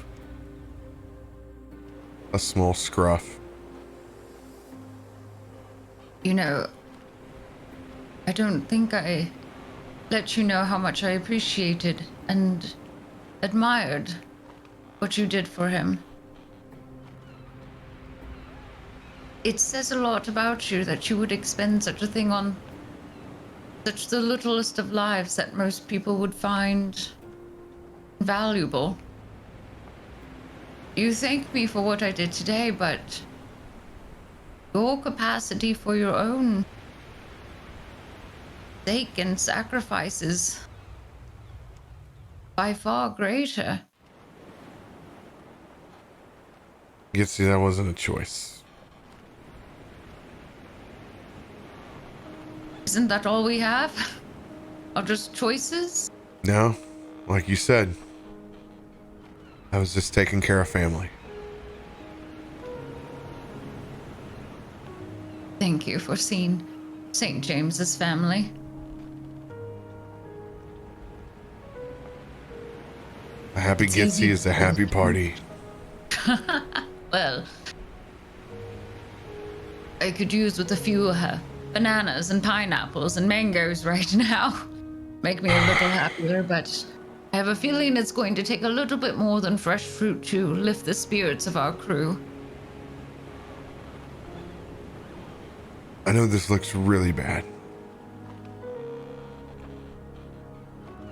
S1: a small scruff.
S3: You know, I don't think I let you know how much I appreciated and admired what you did for him. It says a lot about you that you would expend such a thing on such the littlest of lives that most people would find valuable. You thank me for what I did today, but your capacity for your own sake and sacrifices by far greater.
S1: Gitzi, that wasn't a choice.
S3: Isn't that all we have? Are just choices?
S1: No, like you said, I was just taking care of family.
S3: Thank you for seeing St. James's family.
S1: A happy Gitzi is a happy party.
S3: Well, I could use with a few bananas and pineapples and mangoes right now. Make me a little happier, but I have a feeling it's going to take a little bit more than fresh fruit to lift the spirits of our crew.
S1: I know this looks really bad.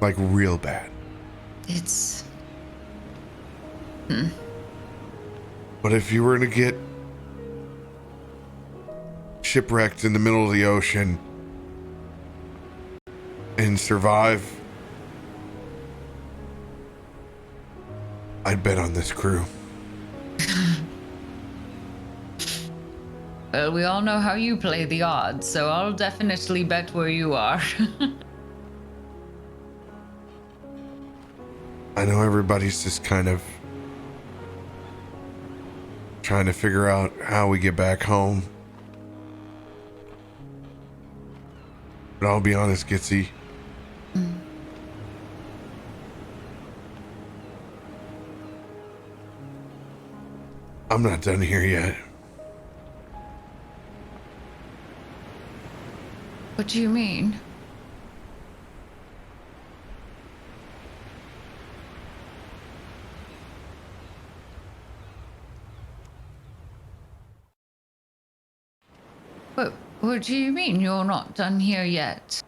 S1: Like real bad.
S3: It's...
S1: But if you were to get shipwrecked in the middle of the ocean and survive, I'd bet on this crew.
S3: Well, we all know how you play the odds, so I'll definitely bet where you are.
S1: I know everybody's just kind of trying to figure out how we get back home. But I'll be honest, Gitzi. I'm not done here yet.
S3: What do you mean? What do you mean you're not done here yet?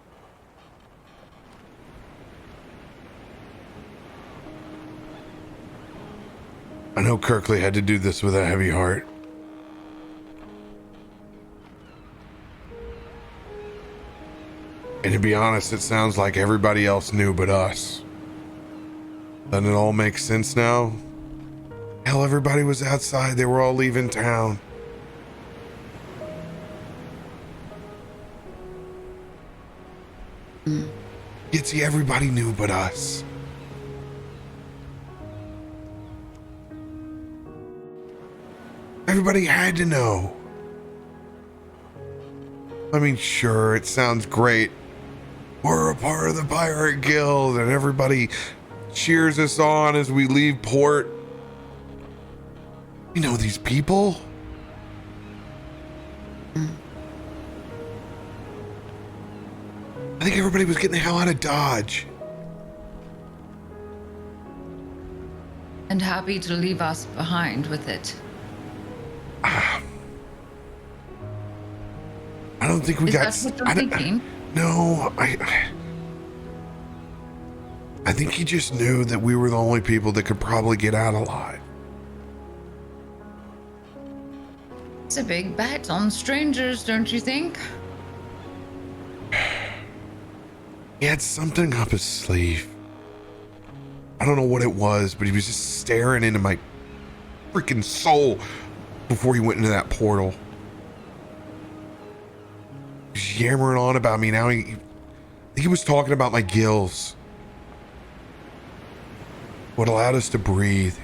S1: I know Kirkley had to do this with a heavy heart. And to be honest, it sounds like everybody else knew but us. Doesn't it all make sense now? Hell, everybody was outside. They were all leaving town. Gitzi, everybody knew but us. Everybody had to know. I mean, sure, it sounds great. We're a part of the Pirate Guild and everybody cheers us on as we leave port. You know these people? I think everybody was getting the hell out of Dodge.
S3: And happy to leave us behind with it.
S1: I don't think we
S3: Is
S1: got.
S3: that what you're thinking?
S1: No, I think he just knew that we were the only people that could probably get out alive.
S3: It's a big bet on strangers, don't you think?
S1: He had something up his sleeve. I don't know what it was, but he was just staring into my freaking soul before he went into that portal. He was yammering on about me. Now he was talking about my gills. What allowed us to breathe.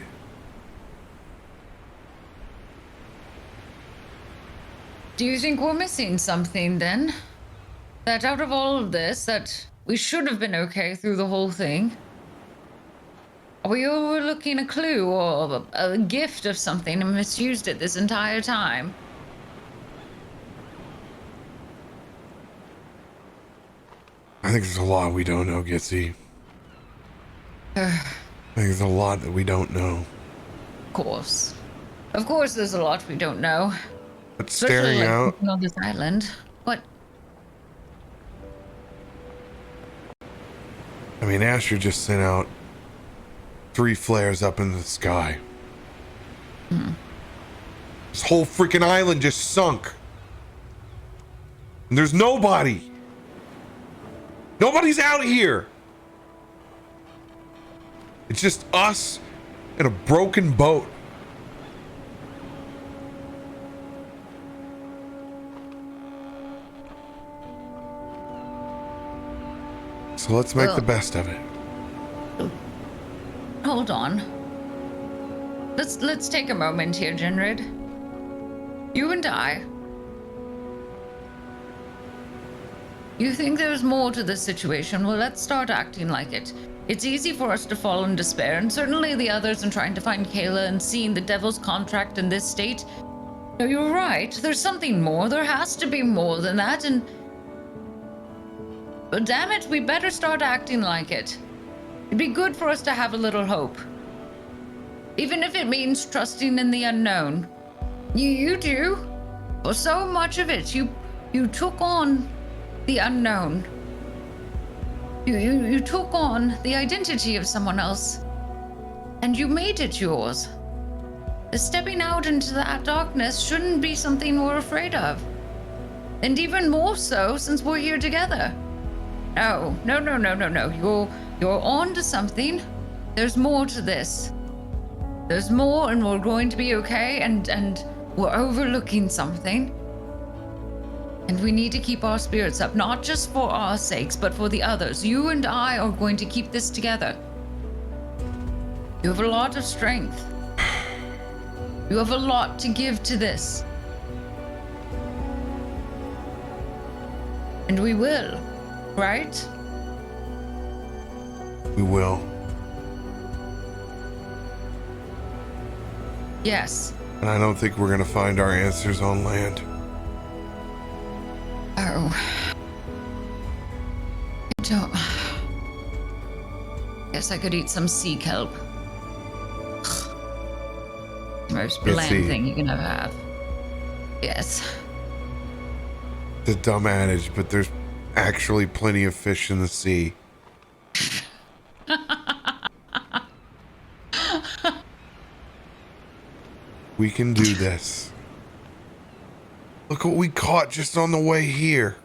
S3: Do you think we're missing something then? That out of all of this, that we should have been okay through the whole thing? Are we overlooking a clue or a gift of something and misused it this entire time?
S1: I think there's a lot we don't know, Gitzi. I think there's a lot that we don't know.
S3: Of course. Of course there's a lot we don't know.
S1: But
S3: Especially,
S1: staring
S3: like,
S1: out,
S3: on this island. What?
S1: I mean, Asher just sent out 3 flares up in the sky. This whole freaking island just sunk. And there's nobody. Nobody's out here. It's just us and a broken boat. So let's make the best of it.
S3: Hold on. Let's take a moment here, Jinrid. You and I. You think there's more to this situation? Well, let's start acting like it. It's easy for us to fall in despair, and certainly the others in trying to find Kayla and seeing the devil's contract in this state. No, you're right. There's something more. There has to be more than that, and... But damn it, we better start acting like it. It'd be good for us to have a little hope. Even if it means trusting in the unknown. You do. For so much of it, you took on the unknown. You took on the identity of someone else. And you made it yours. The stepping out into that darkness shouldn't be something we're afraid of. And even more so since we're here together. No. You're on to something. There's more to this. There's more, and we're going to be okay, and we're overlooking something. And we need to keep our spirits up, not just for our sakes, but for the others. You and I are going to keep this together. You have a lot of strength. You have a lot to give to this. And we will, right?
S1: We will.
S3: Yes.
S1: And I don't think we're gonna find our answers on land.
S3: Oh. I don't. Guess I could eat some sea kelp. The most bland
S1: Gitzi.
S3: thing you can ever have. Yes.
S1: It's a dumb adage, but there's actually plenty of fish in the sea. We can do this. Look what we caught just on the way here.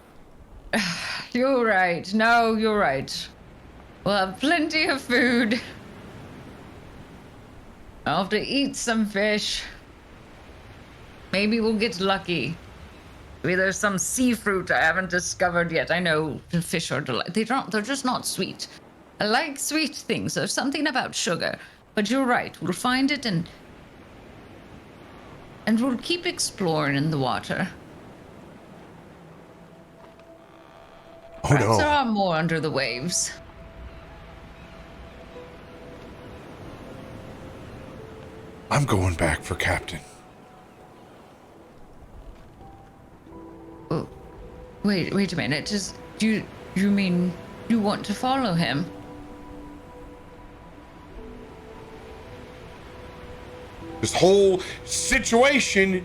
S3: You're right. No, you're right. We'll have plenty of food. I'll have to eat some fish. Maybe we'll get lucky. Maybe there's some sea fruit I haven't discovered yet. I know the fish are they're just not sweet. I like sweet things. There's something about sugar. But you're right. We'll find it and we'll keep exploring in the water.
S1: Oh
S3: Perhaps
S1: no.
S3: there are more under the waves.
S1: I'm going back for Captain.
S3: Oh, wait a minute. You mean you want to follow him?
S1: This whole situation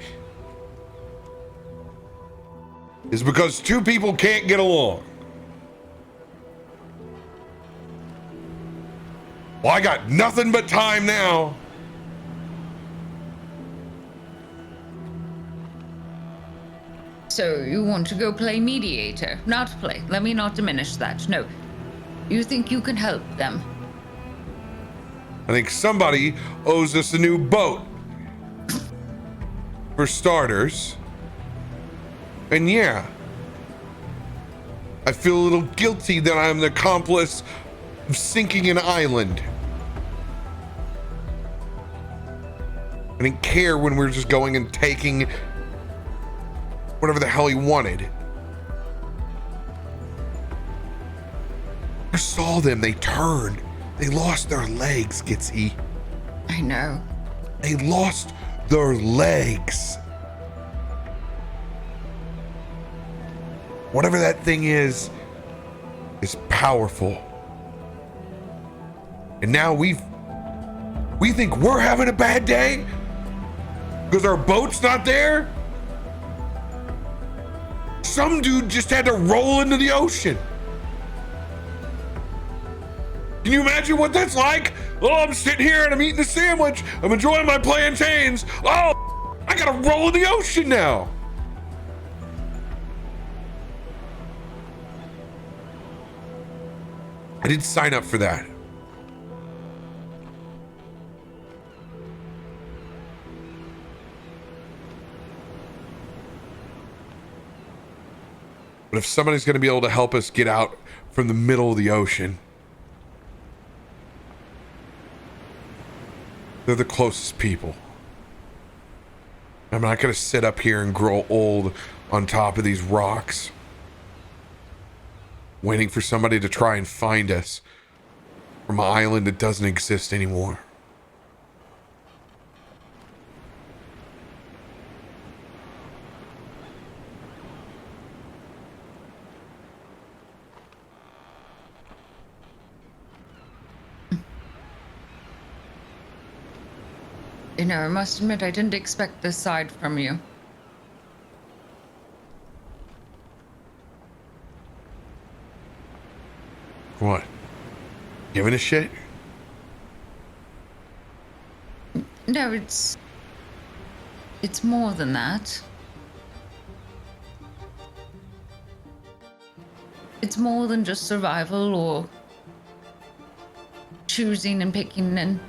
S1: is because two people can't get along. Well, I got nothing but time now.
S3: So you want to go play mediator? Not play. Let me not diminish that. No. You think you can help them?
S1: I think somebody owes us a new boat. For starters. And yeah, I feel a little guilty that I'm the accomplice of sinking an island. I didn't care when we were just going and taking whatever the hell he wanted. You saw them, they turned. They lost their legs, Gitzi.
S3: I know.
S1: They lost their legs. Whatever that thing is powerful. And now we think we're having a bad day because our boat's not there. Some dude just had to roll into the ocean. Can you imagine what that's like? Oh, I'm sitting here and I'm eating a sandwich. I'm enjoying my plantains. Oh, I gotta roll in the ocean now. I didn't sign up for that. But if somebody's going to be able to help us get out from the middle of the ocean, they're the closest people. I'm not going to sit up here and grow old on top of these rocks, waiting for somebody to try and find us from an island that doesn't exist anymore.
S3: You know, I must admit I didn't expect this side from you.
S1: What? Giving a shit?
S3: No, it's more than that. It's more than just survival or choosing and picking and...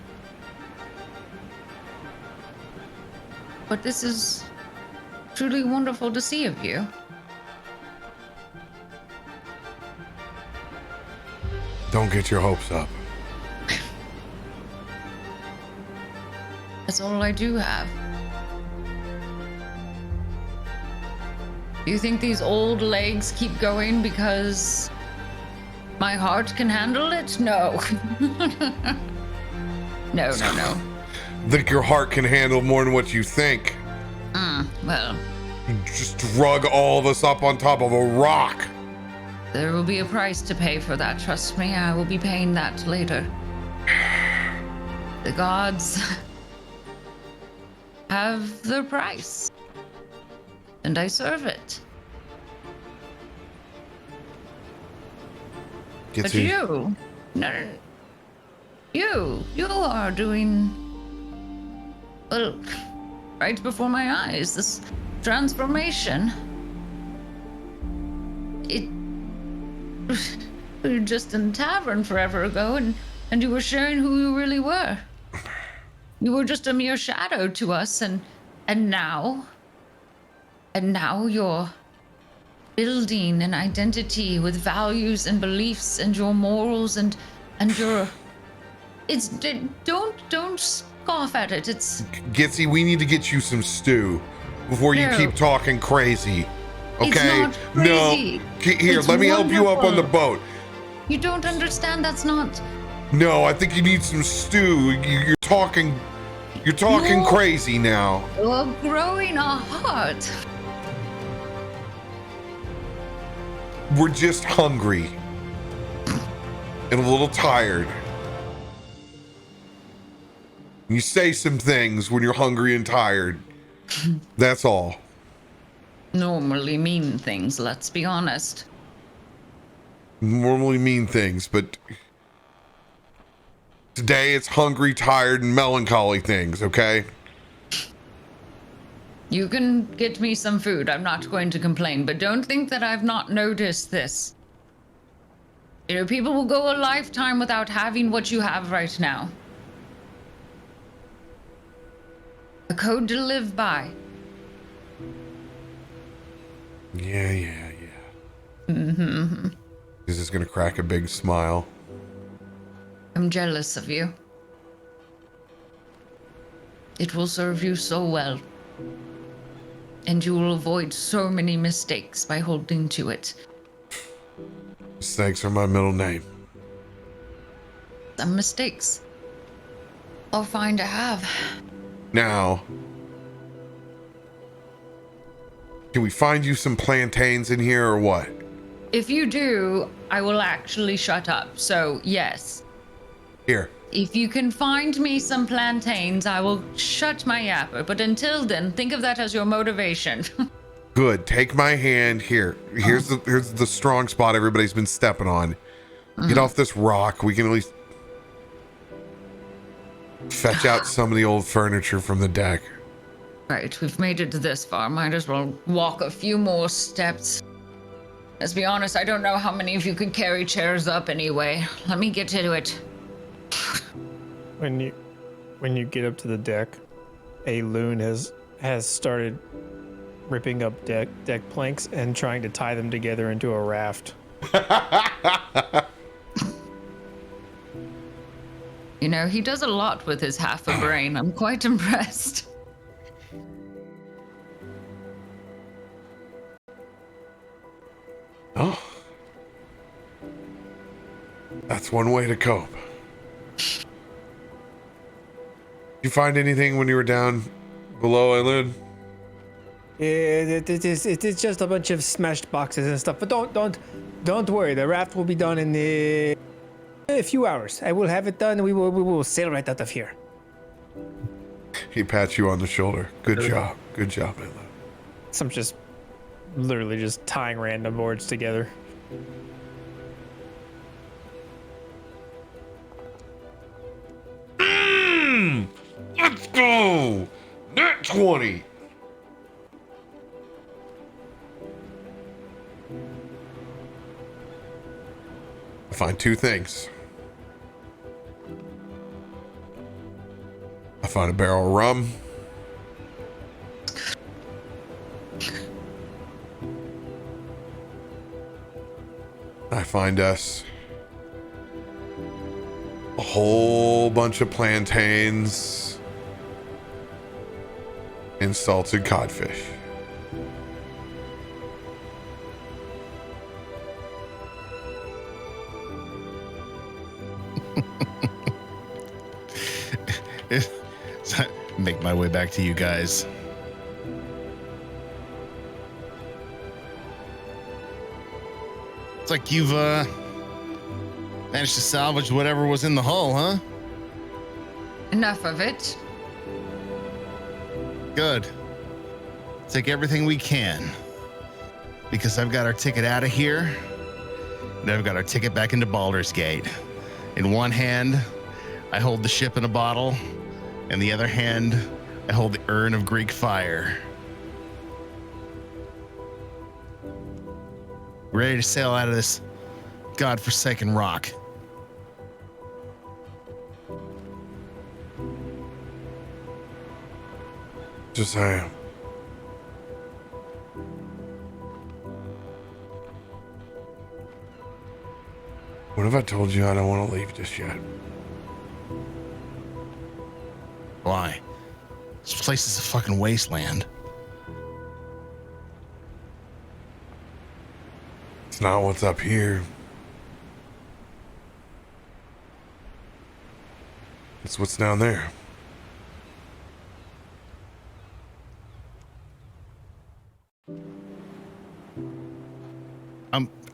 S3: But this is truly wonderful to see of you.
S1: Don't get your hopes up.
S3: That's all I do have. Do you think these old legs keep going because my heart can handle it? No. No.
S1: Think your heart can handle more than what you think.
S3: Well,
S1: You just drug all of us up on top of a rock.
S3: there will be a price to pay for that. Trust me, I will be paying that later. The gods have their price, and I serve it. But you, no, you are doing, well, right before my eyes, this transformation. We were just in a tavern forever ago, and you were sharing who you really were. You were just a mere shadow to us, and now you're building an identity with values and beliefs and your morals and your... Don't scoff at it. It's...
S1: Gitzi, we need to get you some stew before you
S3: No.
S1: keep talking crazy.
S3: It's
S1: Okay?
S3: not crazy.
S1: No. Here,
S3: It's
S1: let me help you up on the
S3: wonderful.
S1: boat.
S3: You don't understand. That's not...
S1: No, I think you need some stew. You're talking
S3: No.
S1: crazy now.
S3: You're growing a heart.
S1: We're just hungry and a little tired. You say some things when you're hungry and tired. That's all.
S3: Normally mean things, let's be honest.
S1: Normally mean things, but today it's hungry, tired, and melancholy things, okay?
S3: You can get me some food. I'm not going to complain, but don't think that I've not noticed this. You know, people will go a lifetime without having what you have right now. A code to live by.
S1: Yeah. Mm-hmm. He's just gonna crack a big smile.
S3: I'm jealous of you. It will serve you so well. And you will avoid so many mistakes by holding to it.
S1: Mistakes are my middle name.
S3: Some mistakes are fine to have.
S1: Now, can we find you some plantains in here or what?
S3: If you do, I will actually shut up. So, yes.
S1: Here.
S3: If you can find me some plantains, I will shut my yapper. But until then, think of that as your motivation.
S1: Good. Take my hand here. Here's the strong spot everybody's been stepping on. Get off this rock. We can at least fetch out some of the old furniture from the deck.
S3: Right, we've made it this far. Might as well walk a few more steps. Let's be honest, I don't know how many of you could carry chairs up anyway. Let me get to it.
S4: When you get up to the deck, Aelun has started ripping up deck planks and trying to tie them together into a raft.
S3: You know, he does a lot with his half a brain. I'm quite impressed.
S1: Oh. That's one way to cope. Did you find anything when you were down below, Aelun?
S4: It is just a bunch of smashed boxes and stuff. But don't worry. The raft will be done in a few hours. I will have it done. And we will sail right out of here.
S1: He pats you on the shoulder. Good job, Aelun.
S4: So I'm just literally just tying random boards together.
S1: Let's go! Nat 20! find two things. I find a barrel of rum. I find us a whole bunch of plantains and salted codfish.
S2: Make my way back to you guys. It's like you've managed to salvage whatever was in the hull, huh?
S3: Enough of it.
S2: Good. Take everything we can. Because I've got our ticket out of here, and I've got our ticket back into Baldur's Gate. In one hand, I hold the ship in a bottle. In the other hand, I hold the urn of Greek fire. Ready to sail out of this godforsaken rock.
S1: Josiah. What if I told you I don't want to leave just yet?
S2: Why? This place is a fucking wasteland.
S1: It's not what's up here. It's what's down there.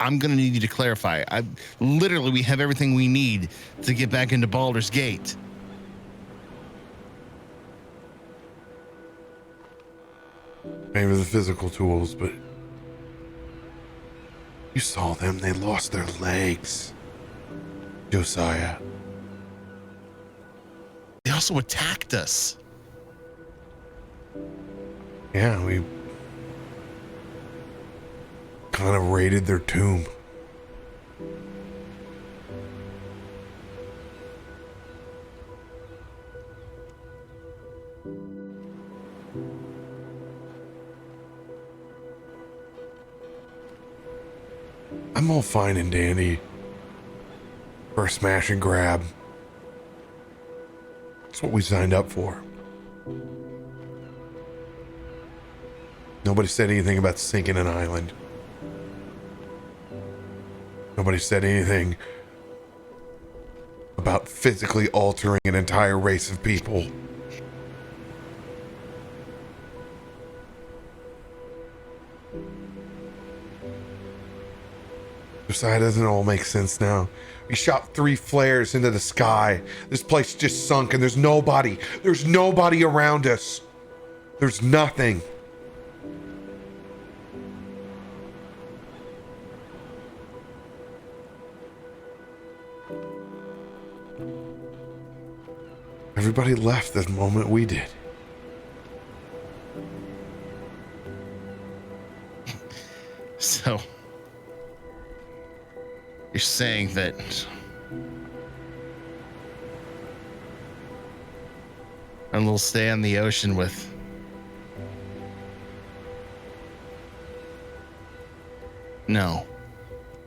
S2: I'm gonna need you to clarify. We have everything we need to get back into Baldur's Gate.
S1: Maybe the physical tools, but you saw them. They lost their legs. Josiah.
S2: They also attacked us.
S1: Yeah, we kind of raided their tomb. I'm all fine and dandy for a smash and grab. That's what we signed up for. Nobody said anything about sinking an island. Nobody said anything about physically altering an entire race of people. Josiah, doesn't all make sense now? We shot 3 flares into the sky. This place just sunk and there's nobody. There's nobody around us. There's nothing. Everybody left the moment we did.
S2: So, you're saying that a little stay on the ocean with no.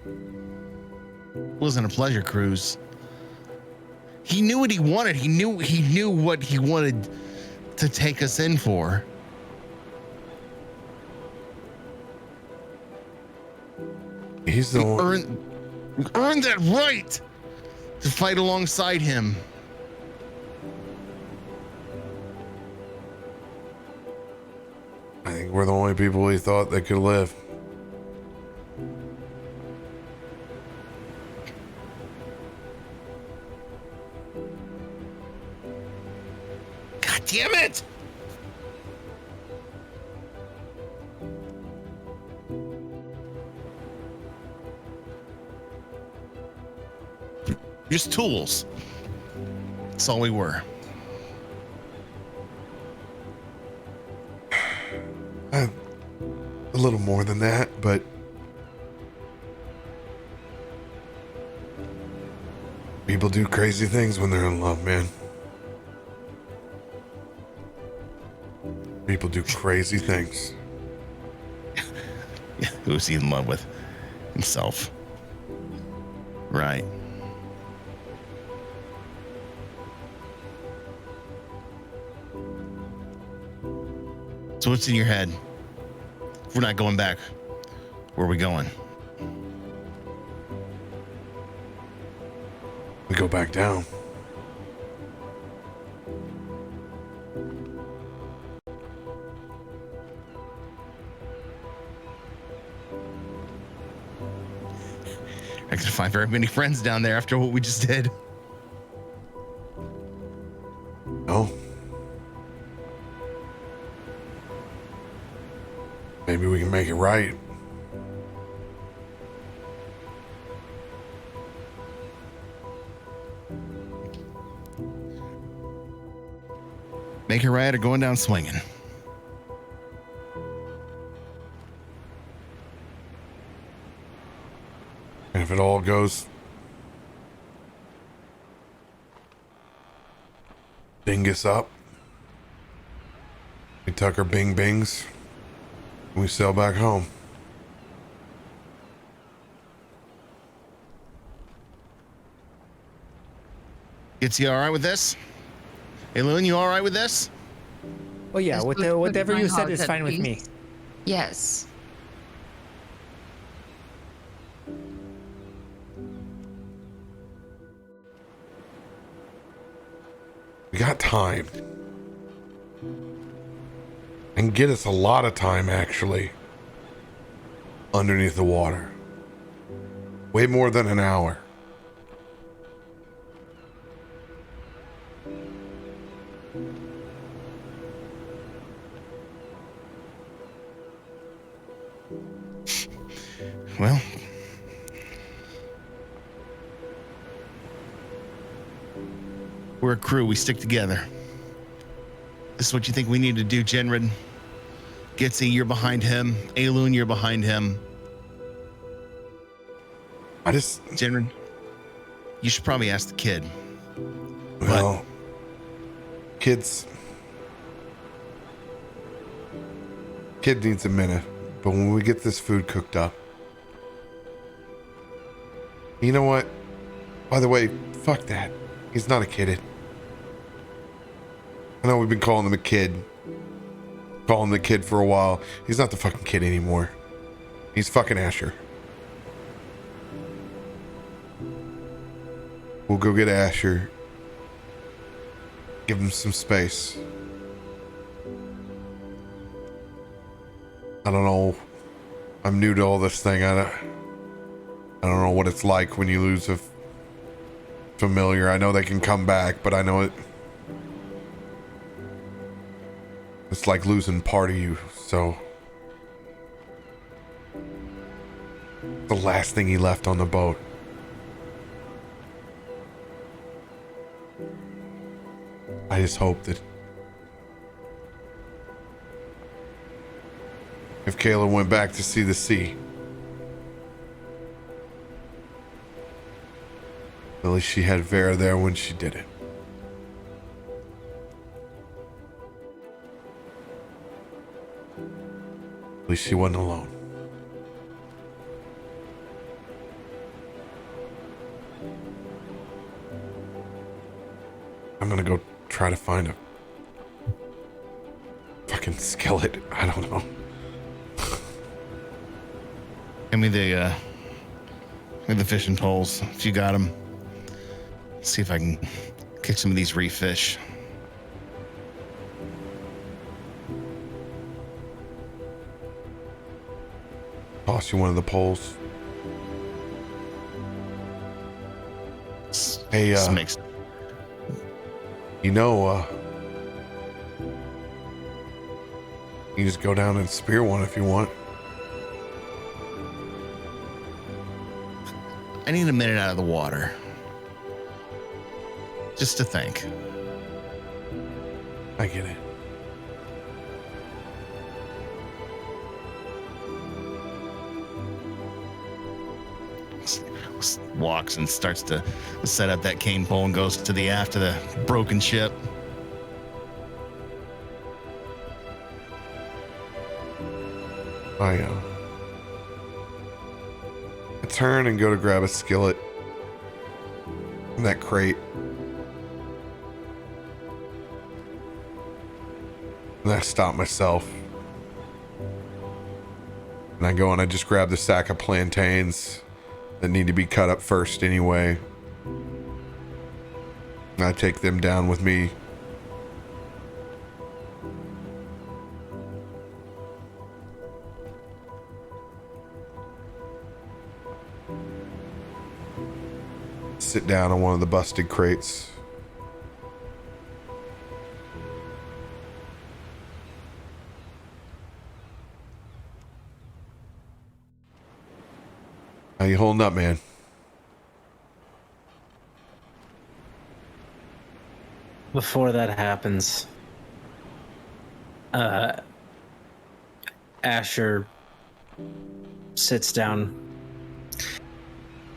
S2: It wasn't a pleasure cruise. He knew what he wanted. He knew what he wanted to take us in for.
S1: He's the one.
S2: We earned that right to fight alongside him.
S1: I think we're the only people he thought that could live.
S2: God damn it! Just tools. That's all we were.
S1: A little more than that, but People do crazy things when they're in love, man. People do crazy things.
S2: Yeah, who's he in love with? Himself. Right. So what's in your head? If we're not going back, where are we going?
S1: We go back down.
S2: I could find very many friends down there after what we just did.
S1: No. Maybe we can make it right.
S2: Make it right or going down swinging.
S1: And if it all goes dingus up, we tuck our bing bings and we sail back home.
S2: Gitzi, all right with this? Aelun, you all right with this?
S4: Well, yeah,
S3: Just
S4: whatever
S3: put
S4: you
S3: my
S4: said
S3: heart
S4: is
S3: at
S4: fine with
S3: peace.
S4: me.
S3: Yes.
S1: We got time. And get us a lot of time, actually, underneath the water. Way more than an hour.
S2: Well, we're a crew. We stick together. This is what you think we need to do, Jinrid. Gitzi, you're behind him. Aelun, you're behind him. Jinrid, you should probably ask the kid.
S1: Well, kid needs a minute, but when we get this food cooked up, you know what? By the way, fuck that. He's not a kid. I know we've been calling him a kid. Calling him the kid for a while. He's not the fucking kid anymore. He's fucking Asher. We'll go get Asher. Give him some space. I don't know. I'm new to all this thing. I don't know what it's like when you lose a familiar. I know they can come back, but I know it's like losing part of you. So the last thing he left on the boat. I just hope that if Kayla went back to see the sea, at least she had Vera there when she did it. At least she wasn't alone. I'm gonna go try to find a fucking skillet. I don't know.
S2: Give me the fishing poles if you got them. See if I can catch some of these reef fish.
S1: Toss you one of the poles. Hey,
S2: This makes
S1: you know, you just go down and spear one if you want.
S2: I need a minute out of the water. Just to think.
S1: I get it.
S2: walks and starts to set up that cane pole and goes to the aft of the broken ship.
S1: I turn and go to grab a skillet in that crate. And I stop myself. And I go and I just grab the sack of plantains that need to be cut up first anyway. And I take them down with me. Sit down on one of the busted crates. How you holding up, man?
S5: Before that happens, Asher sits down,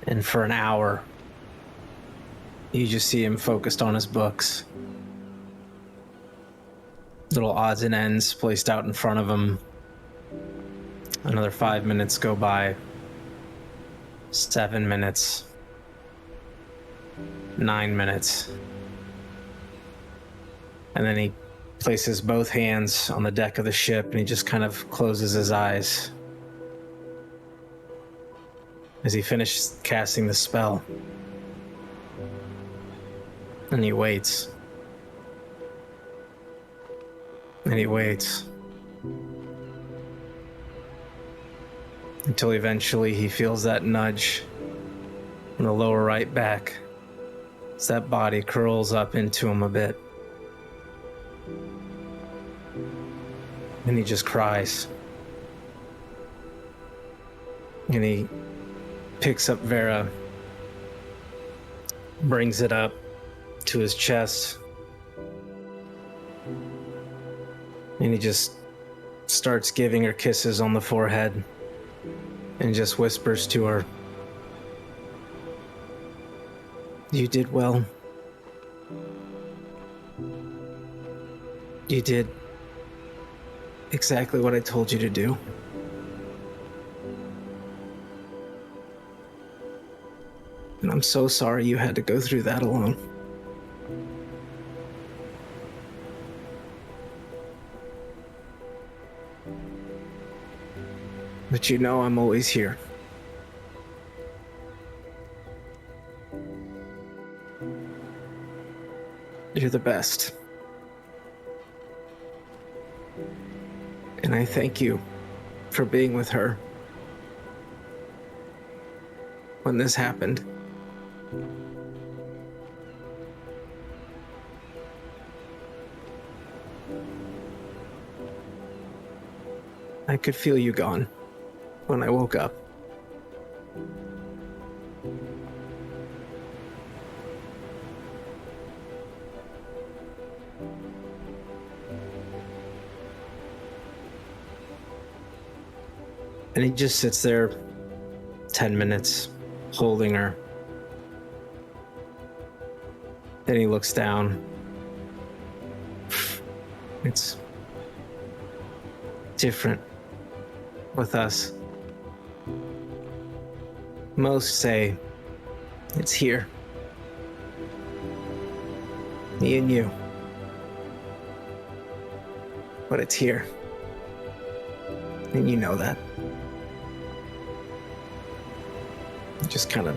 S5: and for an hour, you just see him focused on his books. Little odds and ends placed out in front of him. Another 5 minutes go by. 7 minutes. 9 minutes. And then he places both hands on the deck of the ship and he just kind of closes his eyes as he finishes casting the spell. And he waits. And he waits. Until eventually he feels that nudge in the lower right back as that body curls up into him a bit. And he just cries. And he picks up Vera, brings it up to his chest, and he just starts giving her kisses on the forehead and just whispers to her, "You did well. You did exactly what I told you to do. And I'm so sorry you had to go through that alone. But you know I'm always here. You're the best. And I thank you for being with her when this happened. I could feel you gone when I woke up. And he just sits there 10 minutes holding her. Then he looks down. It's different with us. Most say it's here. Me and you. But it's here. And you know that. Just kind of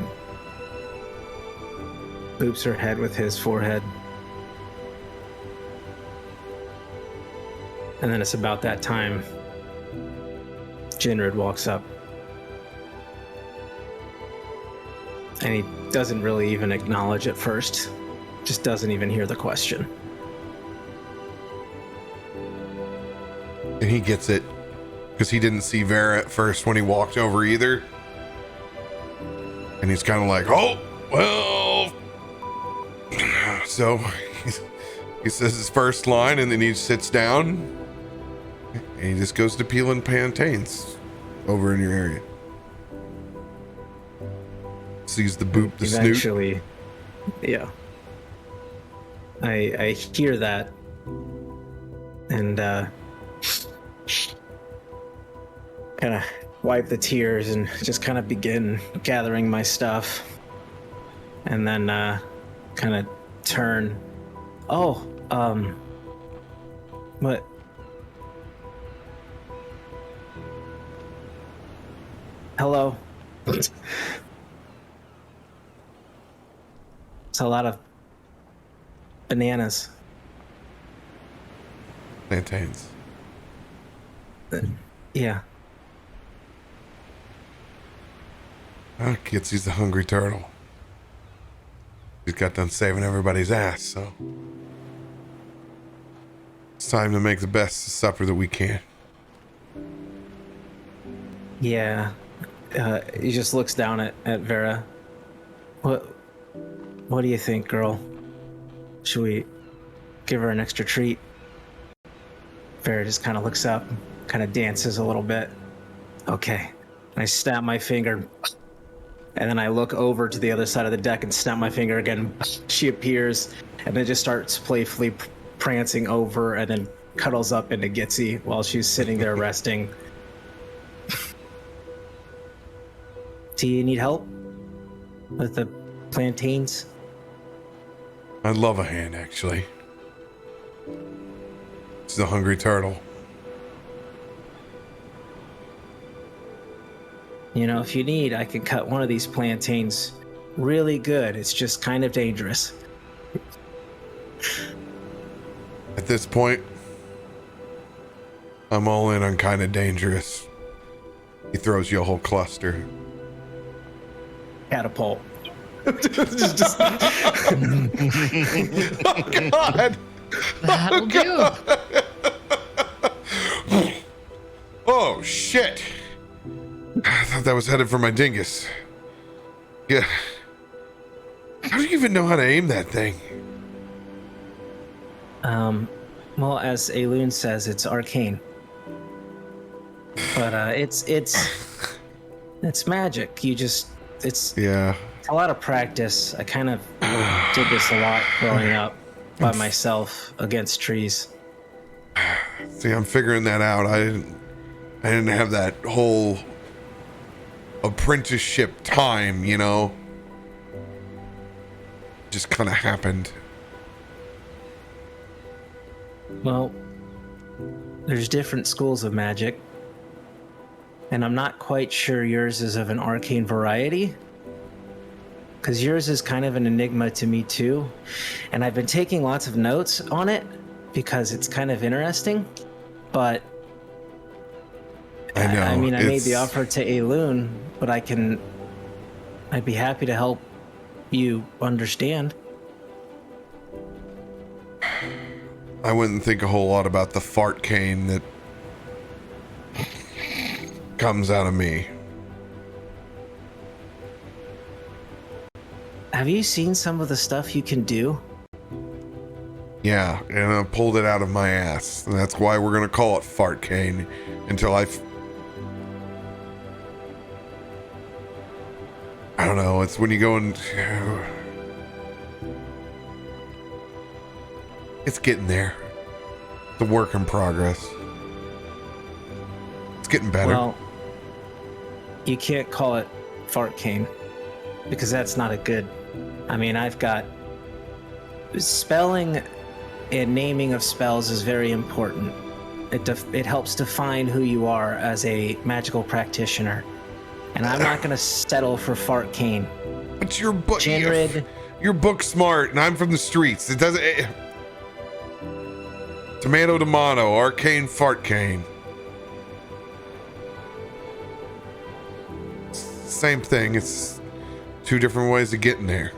S5: boops her head with his forehead. And then it's about that time Jinrid walks up. And he doesn't really even acknowledge at first. Just doesn't even hear the question.
S1: And he gets it because he didn't see Vera at first when he walked over either. And he's kind of like, oh, well. So he says his first line and then he sits down and he just goes to peeling plantains over in your area. Sees the boop, the snoot.
S5: Eventually, yeah. I hear that, and kind of wipe the tears and just kind of begin gathering my stuff, and then kind of turn. Oh, what? Hello. It's a lot of bananas.
S1: Plantains.
S5: Yeah.
S1: Oh, Gitzi's the hungry turtle. He's got done saving everybody's ass, so it's time to make the best supper that we can.
S5: Yeah. He just looks down at Vera. What do you think, girl? Should we give her an extra treat? Vera just kind of looks up, kind of dances a little bit. Okay. I snap my finger, and then I look over to the other side of the deck and snap my finger again. She appears, and then just starts playfully prancing over, and then cuddles up into Gitzi while she's sitting there resting. Do you need help with the plantains?
S1: I'd love a hand, actually. It's the hungry turtle.
S5: You know, if you need, I can cut one of these plantains really good. It's just kind of dangerous.
S1: At this point, I'm all in on kind of dangerous. He throws you a whole cluster.
S5: Catapult.
S1: Oh, God!
S3: That'll do.
S1: Oh, shit! I thought that was headed for my dingus. Yeah. How do you even know how to aim that thing?
S5: Well, as Aelun says, it's arcane. But it's magic. It's
S1: Yeah.
S5: a lot of practice. I kind of did this a lot growing up by myself against trees.
S1: See, I'm figuring that out. I didn't have that whole apprenticeship time, you know. Just kind of happened.
S5: Well, there's different schools of magic, and I'm not quite sure yours is of an arcane variety, because yours is kind of an enigma to me too, and I've been taking lots of notes on it because it's kind of interesting, but
S1: I know.
S5: I mean, I made the offer to Aelun, but I'd be happy to help you understand.
S1: I wouldn't think a whole lot about the fart cane that comes out of me.
S5: Have you seen some of the stuff you can do?
S1: Yeah, and I pulled it out of my ass. And that's why we're going to call it fart cane until I don't know, it's when you go and... It's getting there. The work in progress. It's getting better.
S5: Well, you can't call it fart cane because that's not a good. I mean, I've got spelling and naming of spells is very important. It helps define who you are as a magical practitioner, and I'm not going to settle for fart cane.
S1: But your book,
S5: Jinrid.
S1: you're book smart, and I'm from the streets. It doesn't. Tomato, arcane, fart cane. Same thing. It's two different ways of getting there.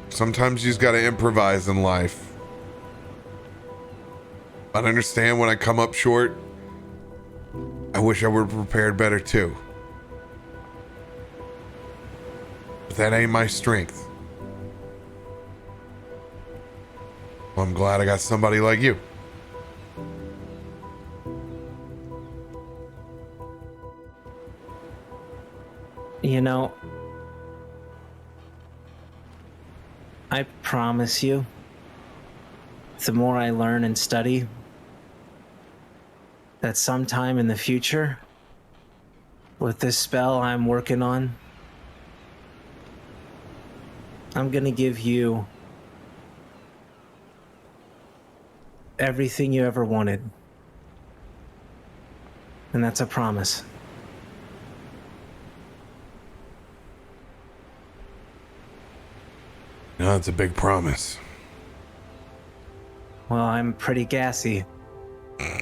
S1: Sometimes you just got to improvise in life. I understand when I come up short. I wish I were prepared better too. But that ain't my strength. Well, I'm glad I got somebody like you.
S5: You know, I promise you, the more I learn and study, that sometime in the future, with this spell I'm working on, I'm gonna give you everything you ever wanted. And that's a promise.
S1: No, it's a big promise.
S5: Well, I'm pretty gassy.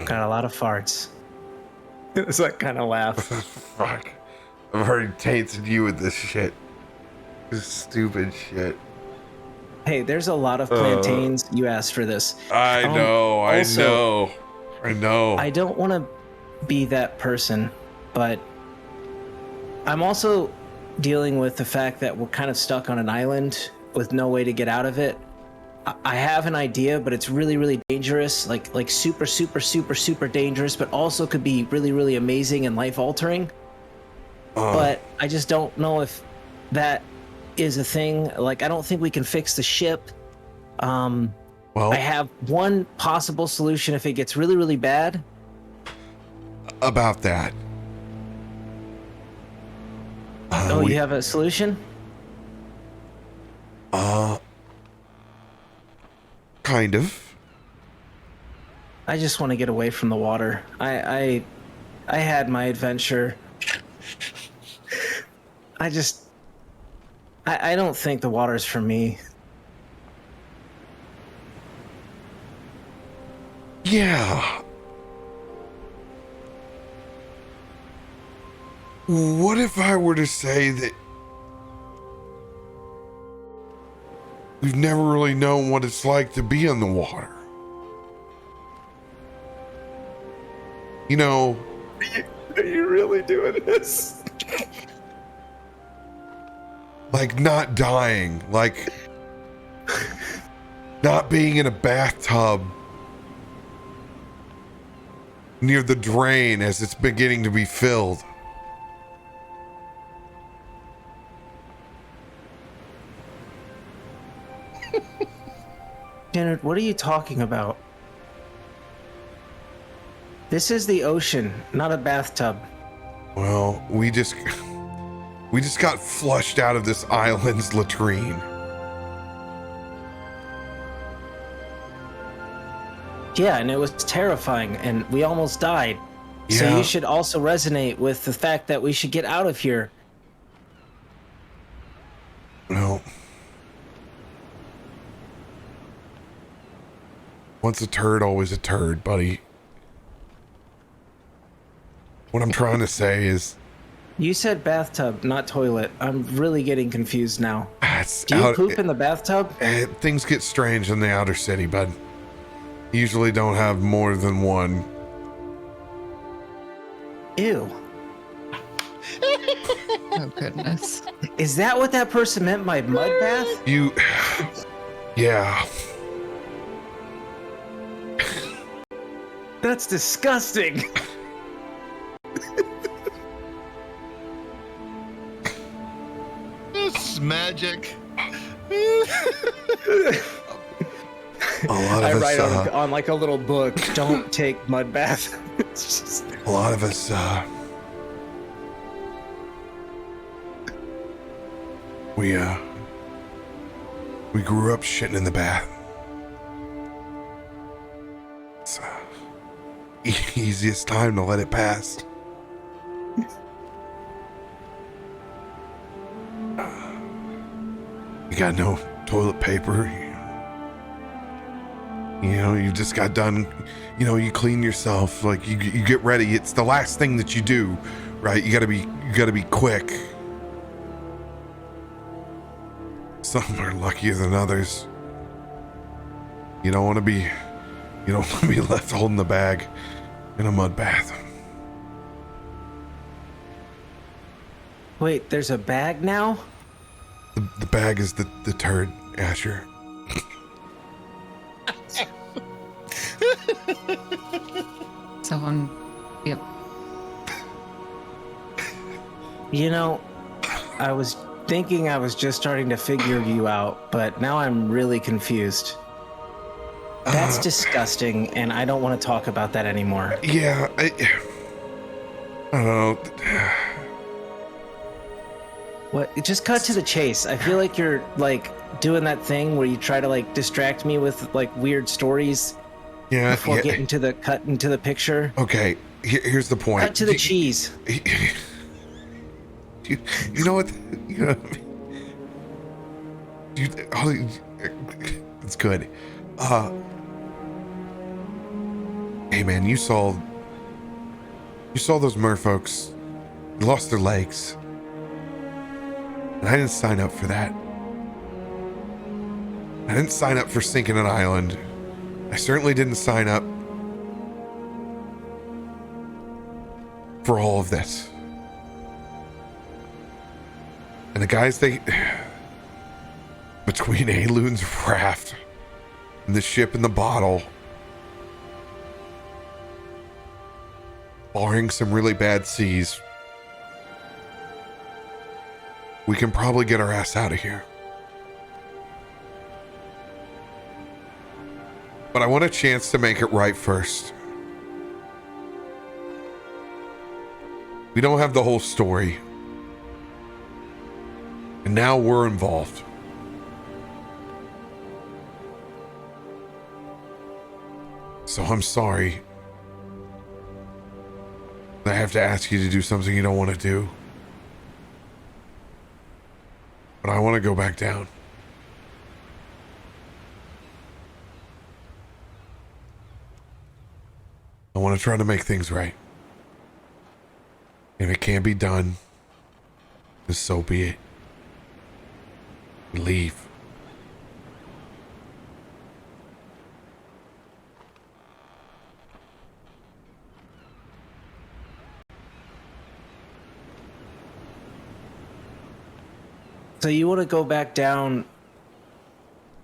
S5: Got a lot of farts. It's that kind of laugh.
S1: Fuck. I've already tainted you with this shit. This stupid shit.
S5: Hey, there's a lot of plantains. You asked for this.
S1: I know. I know.
S5: I don't want to be that person, but I'm also dealing with the fact that we're kind of stuck on an island with no way to get out of it. I have an idea, but it's really, really dangerous, like super, super, super, super dangerous, but also could be really, really amazing and life-altering. But I just don't know if that is a thing. Like, I don't think we can fix the ship.
S1: Well,
S5: I have one possible solution if it gets really, really bad.
S1: About that.
S5: You have a solution?
S1: Kind of.
S5: I just want to get away from the water. I had my adventure. I don't think the water's for me.
S1: Yeah. What if I were to say that we've never really known what it's like to be in the water? You know...
S5: Are you really doing this?
S1: Like not dying, like not being in a bathtub near the drain as it's beginning to be filled.
S5: Jinrid, what are you talking about? This is the ocean, not a bathtub.
S1: Well, we just got flushed out of this island's latrine.
S5: Yeah, and it was terrifying, and we almost died. So
S1: Yeah.
S5: you should also resonate with the fact that we should get out of here.
S1: Well, once a turd, always a turd, buddy. What I'm trying to say is...
S5: You said bathtub, not toilet. I'm really getting confused now.
S1: It's
S5: Do you
S1: out-
S5: poop in the bathtub?
S1: Things get strange in the outer city, bud. Usually don't have more than one.
S5: Ew.
S3: Oh, goodness.
S5: Is that what that person meant by mud bath?
S1: You... Yeah.
S5: That's disgusting.
S2: This is magic.
S1: A lot
S5: I
S1: of
S5: write
S1: us,
S5: on like a little book, don't take mud bath. It's just...
S1: a lot of us, we grew up shitting in the bath. It's easiest time to let it pass. You got no toilet paper. You know, you just got done. You know, you clean yourself. Like you get ready. It's the last thing that you do, right? You gotta be quick. Some are luckier than others. You don't want to be left holding the bag in a mud bath.
S5: Wait, there's a bag now?
S1: The bag is the turd, Asher.
S3: Yep.
S5: You know, I was thinking I was just starting to figure you out, but now I'm really confused. That's disgusting, and I don't want to talk about that anymore.
S1: Yeah, I don't know.
S5: What? Just cut to the chase. I feel like you're like doing that thing where you try to like distract me with like weird stories
S1: Yeah.
S5: before getting to the cut into the picture.
S1: Okay, here's the point.
S5: Cut to the cheese.
S1: You know what? You know. It's good. Hey man, you saw those merfolks. They lost their legs. And I didn't sign up for that. I didn't sign up for sinking an island. I certainly didn't sign up for all of this. And the guys, between Aelun's raft and the ship in the bottle, barring some really bad seas, we can probably get our ass out of here. But I want a chance to make it right first. We don't have the whole story. And now we're involved. So I'm sorry. I have to ask you to do something you don't want to do. But I want to go back down. I want to try to make things right. If it can't be done, then so be it. Leave.
S5: So you want to go back down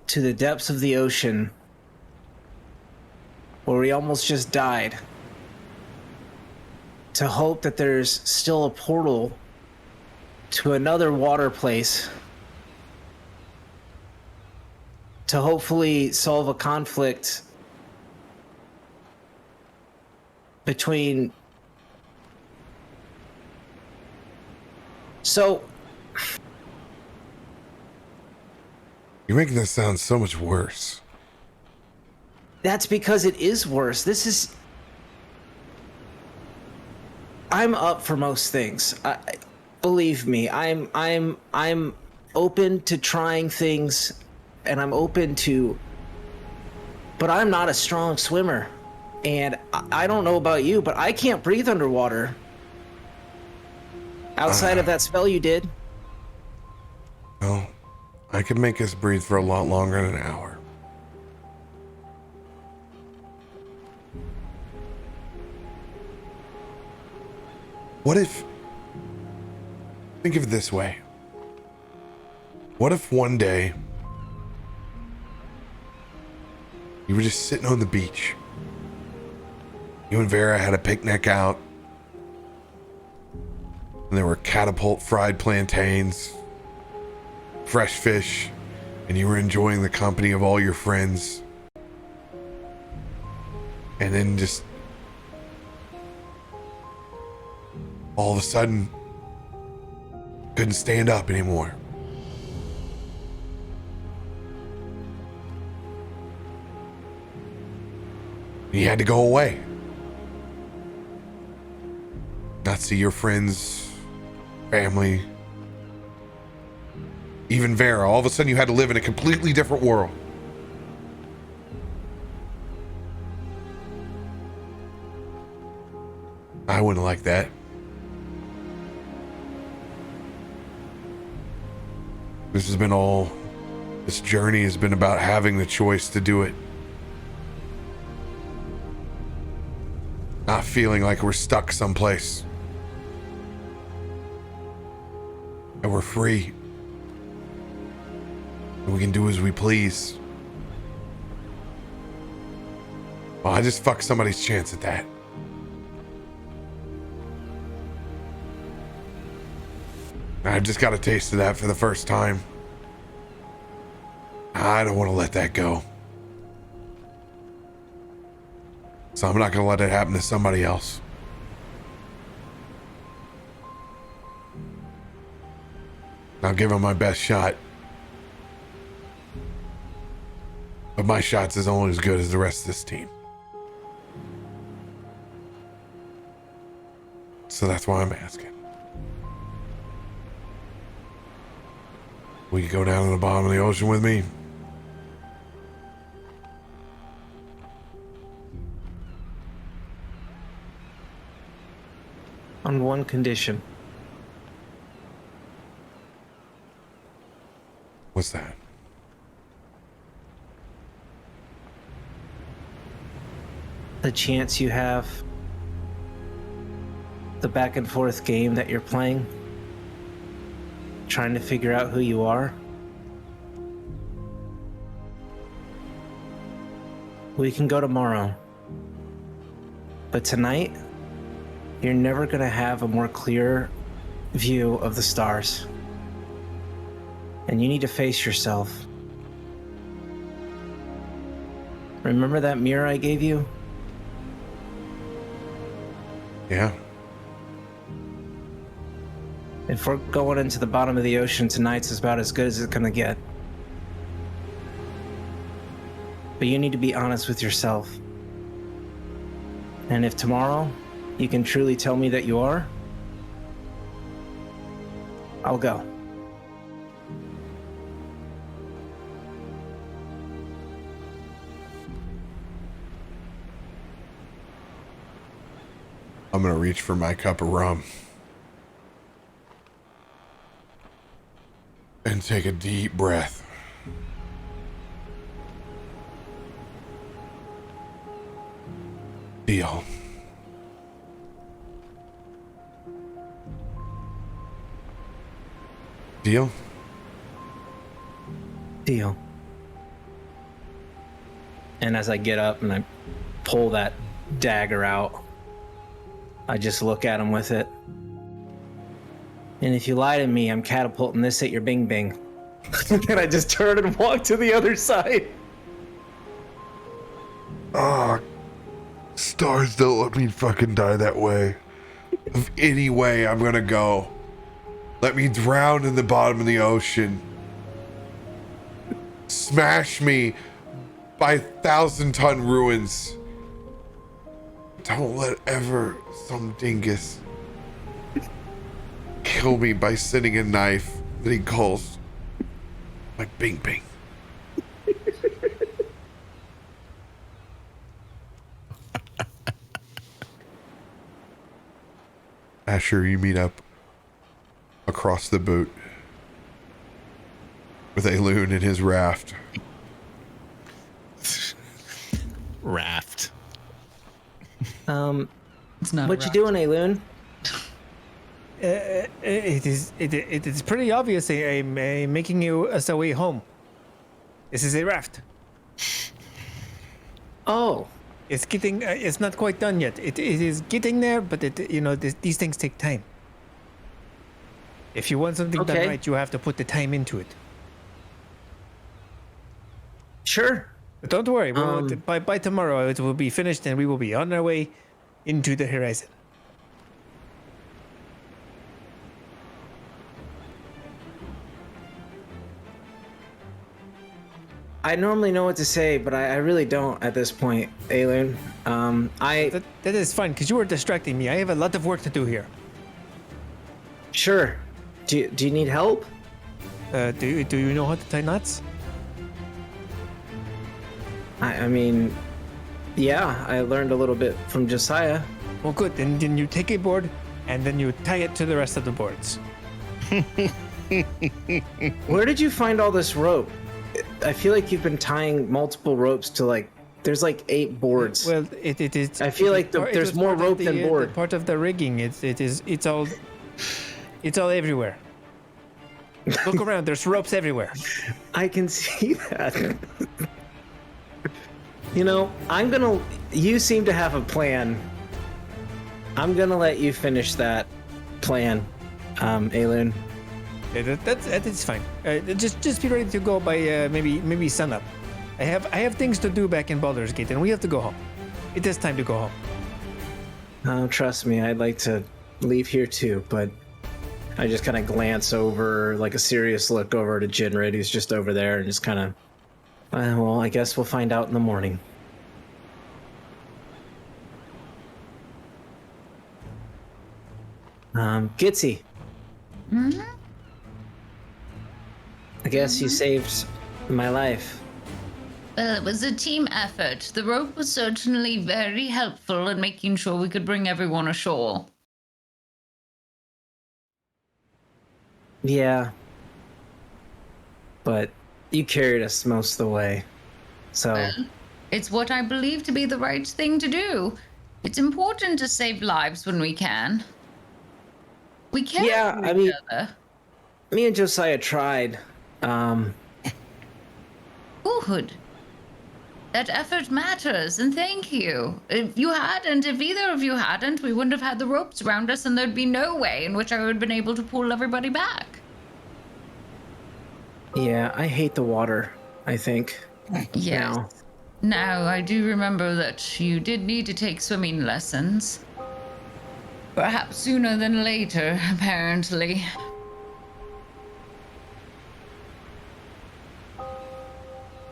S5: to the depths of the ocean where we almost just died to hope that there's still a portal to another water place to hopefully solve a conflict between... So...
S1: You're making this sound so much worse.
S5: That's because it is worse. This is... I'm up for most things. Believe me, I'm open to trying things, and I'm open to... But I'm not a strong swimmer. And I don't know about you, but I can't breathe underwater. Outside of that spell you did.
S1: Well, I could make us breathe for a lot longer than an hour. What if... Think of it this way. What if one day you were just sitting on the beach? You and Vera had a picnic out. And there were catapult fried plantains, fresh fish, and you were enjoying the company of all your friends. And then just all of a sudden couldn't stand up anymore. You had to go away. Not see your friends, family, even Vera. All of a sudden you had to live in a completely different world. I wouldn't like that. This journey has been about having the choice to do it. Not feeling like we're stuck someplace. And we're free. And we can do as we please. Well, I just fucked somebody's chance at that. I just got a taste of that for the first time. I don't want to let that go. So I'm not going to let it happen to somebody else. I'll give him my best shot. But my shot's is only as good as the rest of this team. So that's why I'm asking. Will you go down to the bottom of the ocean with me?
S5: On one condition.
S1: What's that?
S5: The chance you have, the back and forth game that you're playing, trying to figure out who you are. We can go tomorrow. But tonight, you're never going to have a more clear view of the stars. And you need to face yourself. Remember that mirror I gave you?
S1: Yeah.
S5: If we're going into the bottom of the ocean, tonight's about as good as it's gonna get. But you need to be honest with yourself. And if tomorrow you can truly tell me that you are, I'll go.
S1: I'm going to reach for my cup of rum. And take a deep breath. Deal. Deal?
S5: Deal. And as I get up and I pull that dagger out, I just look at him with it. And if you lie to me, I'm catapulting this at your bing bing. And I just turn and walk to the other side.
S1: Ah, stars don't let me fucking die that way. Of any way I'm gonna go. Let me drown in the bottom of the ocean. Smash me by 1,000-ton ruins. Don't let ever some dingus kill me by sending a knife that he calls my bing bing. Asher, you meet up across the boot with Aelun in his raft.
S2: Raft.
S3: It's not.
S5: What you doing, Aelun?
S4: It is pretty obvious. I'm making you us a way home. This is a raft.
S5: Oh,
S4: It's getting. It's not quite done yet. It is getting there, but these things take time. If you want something done
S5: Okay.
S4: right, you have to put the time into it.
S5: sure.
S4: But don't worry. By tomorrow, it will be finished, and we will be on our way into the horizon.
S5: I normally know what to say, but I really don't at this point, Aelun.
S4: That is fine, because you were distracting me. I have a lot of work to do here.
S5: Sure. Do you need help?
S4: Do you know how to tie knots?
S5: I mean, yeah, I learned a little bit from Josiah.
S4: Well, good. Then you take a board, and then you tie it to the rest of the boards.
S5: Where did you find all this rope? I feel like you've been tying multiple ropes to there's 8 boards.
S4: Well, it is.
S5: I feel like there's more rope than board.
S4: Part of the rigging. It's all everywhere. Look around. There's ropes everywhere.
S5: I can see that. You seem to have a plan. I'm gonna let you finish that plan, Aelun.
S4: Yeah, that's fine. Just be ready to go by maybe sunup. I have things to do back in Baldur's Gate, and we have to go home. It is time to go home.
S5: Oh, trust me, I'd like to leave here too, but I just kind of glance over, like a serious look over to Jinrid, who's just over there, and just kind of, well, I guess we'll find out in the morning. Gitzi.
S3: Hmm?
S5: I guess you saved my life.
S3: Well, it was a team effort. The rope was certainly very helpful in making sure we could bring everyone ashore.
S5: Yeah. But you carried us most of the way. So,
S3: Well, it's what I believe to be the right thing to do. It's important to save lives when we can. We care
S5: Yeah,
S3: for
S5: I
S3: each
S5: mean-
S3: other.
S5: me and Josiah tried.
S3: Good. That effort matters, and thank you. If either of you hadn't, we wouldn't have had the ropes around us, and there'd be no way in which I would have been able to pull everybody back.
S5: Yeah, I hate the water, I think.
S3: Yes.
S5: Now.
S3: Now, I do remember that you did need to take swimming lessons. Perhaps sooner than later, apparently.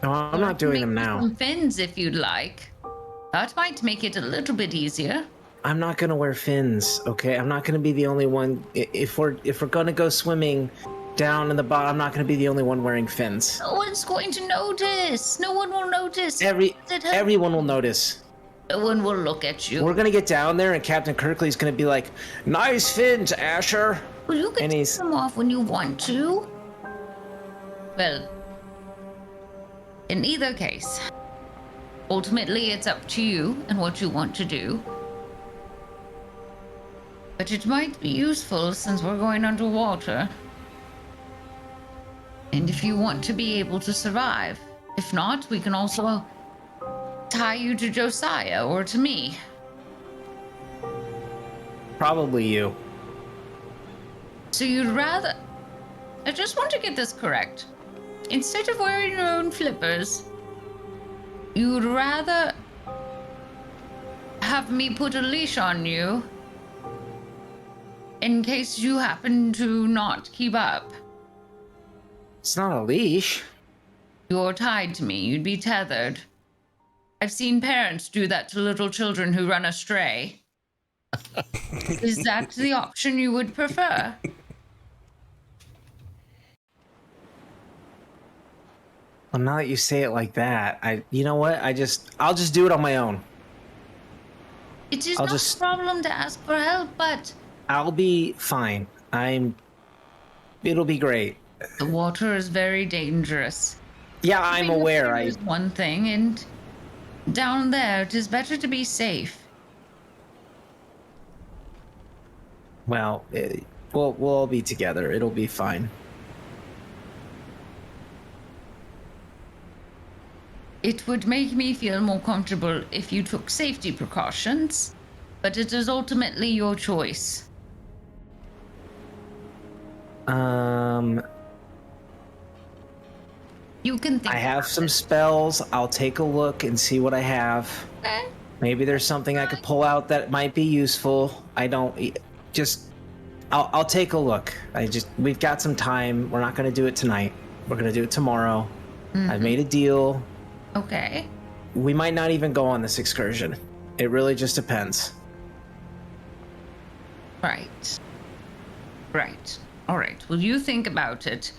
S5: No, I'm not doing them
S3: Make
S5: now.
S3: some fins if you'd like. That might make it a little bit easier.
S5: I'm not gonna wear fins, okay? I'm not gonna be the only one. If we're gonna go swimming down in the bottom, I'm not gonna be the only one wearing fins.
S3: No one's going to notice. No one will notice. Everyone
S5: Everyone will notice.
S3: will look at you.
S5: We're gonna get down there, and Captain Kirkley's gonna be like, "Nice fins, Asher."
S3: Well, you can
S5: and
S3: take
S5: he's-
S3: them off when you want to. Well, in either case, ultimately it's up to you and what you want to do. But it might be useful since we're going underwater. And if you want to be able to survive. If not, we can also tie you to Josiah or to me.
S5: Probably you.
S3: So you'd rather... I just want to get this correct. Instead of wearing your own flippers, you'd rather have me put a leash on you in case you happen to not keep up.
S5: It's not a leash.
S3: You're tied to me. You'd be tethered. I've seen parents do that to little children who run astray. Is that the option you would prefer?
S5: Well, now that you say it like that, you know what? I'll just do it on my own.
S3: It is
S5: I'll
S3: not
S5: just-
S3: a problem to ask for help, but
S5: I'll be fine. It'll be great.
S3: the water is very dangerous.
S5: Yeah, I'm
S3: Being
S5: aware.
S3: here is one thing, and down there, it is better to be safe.
S5: Well, we'll all be together. It'll be fine.
S3: It would make me feel more comfortable if you took safety precautions, but it is ultimately your choice. You can think.
S5: I have some spells. I'll take a look and see what I have.
S3: Okay.
S5: Maybe there's something I could pull out that might be useful. I'll take a look. We've got some time. We're not going to do it tonight. We're going to do it tomorrow. I've made a deal.
S3: Okay.
S5: We might not even go on this excursion. It really just depends.
S3: Right. Right. All right. Well, you think about it.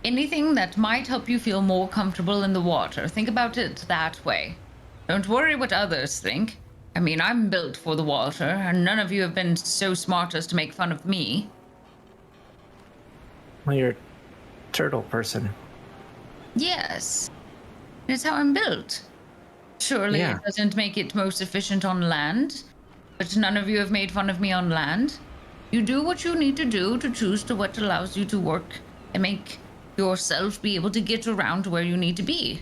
S3: Anything that might help you feel more comfortable in the water, think about it that way. Don't worry what others think. I mean, I'm built for the water, and none of you have been so smart as to make fun of me.
S5: Well, you're a turtle person.
S3: Yes. It's how I'm built. Surely
S5: Yeah.
S3: it doesn't make it most efficient on land, but none of you have made fun of me on land. You do what you need to do to choose to what allows you to work and make yourself be able to get around where you need to be.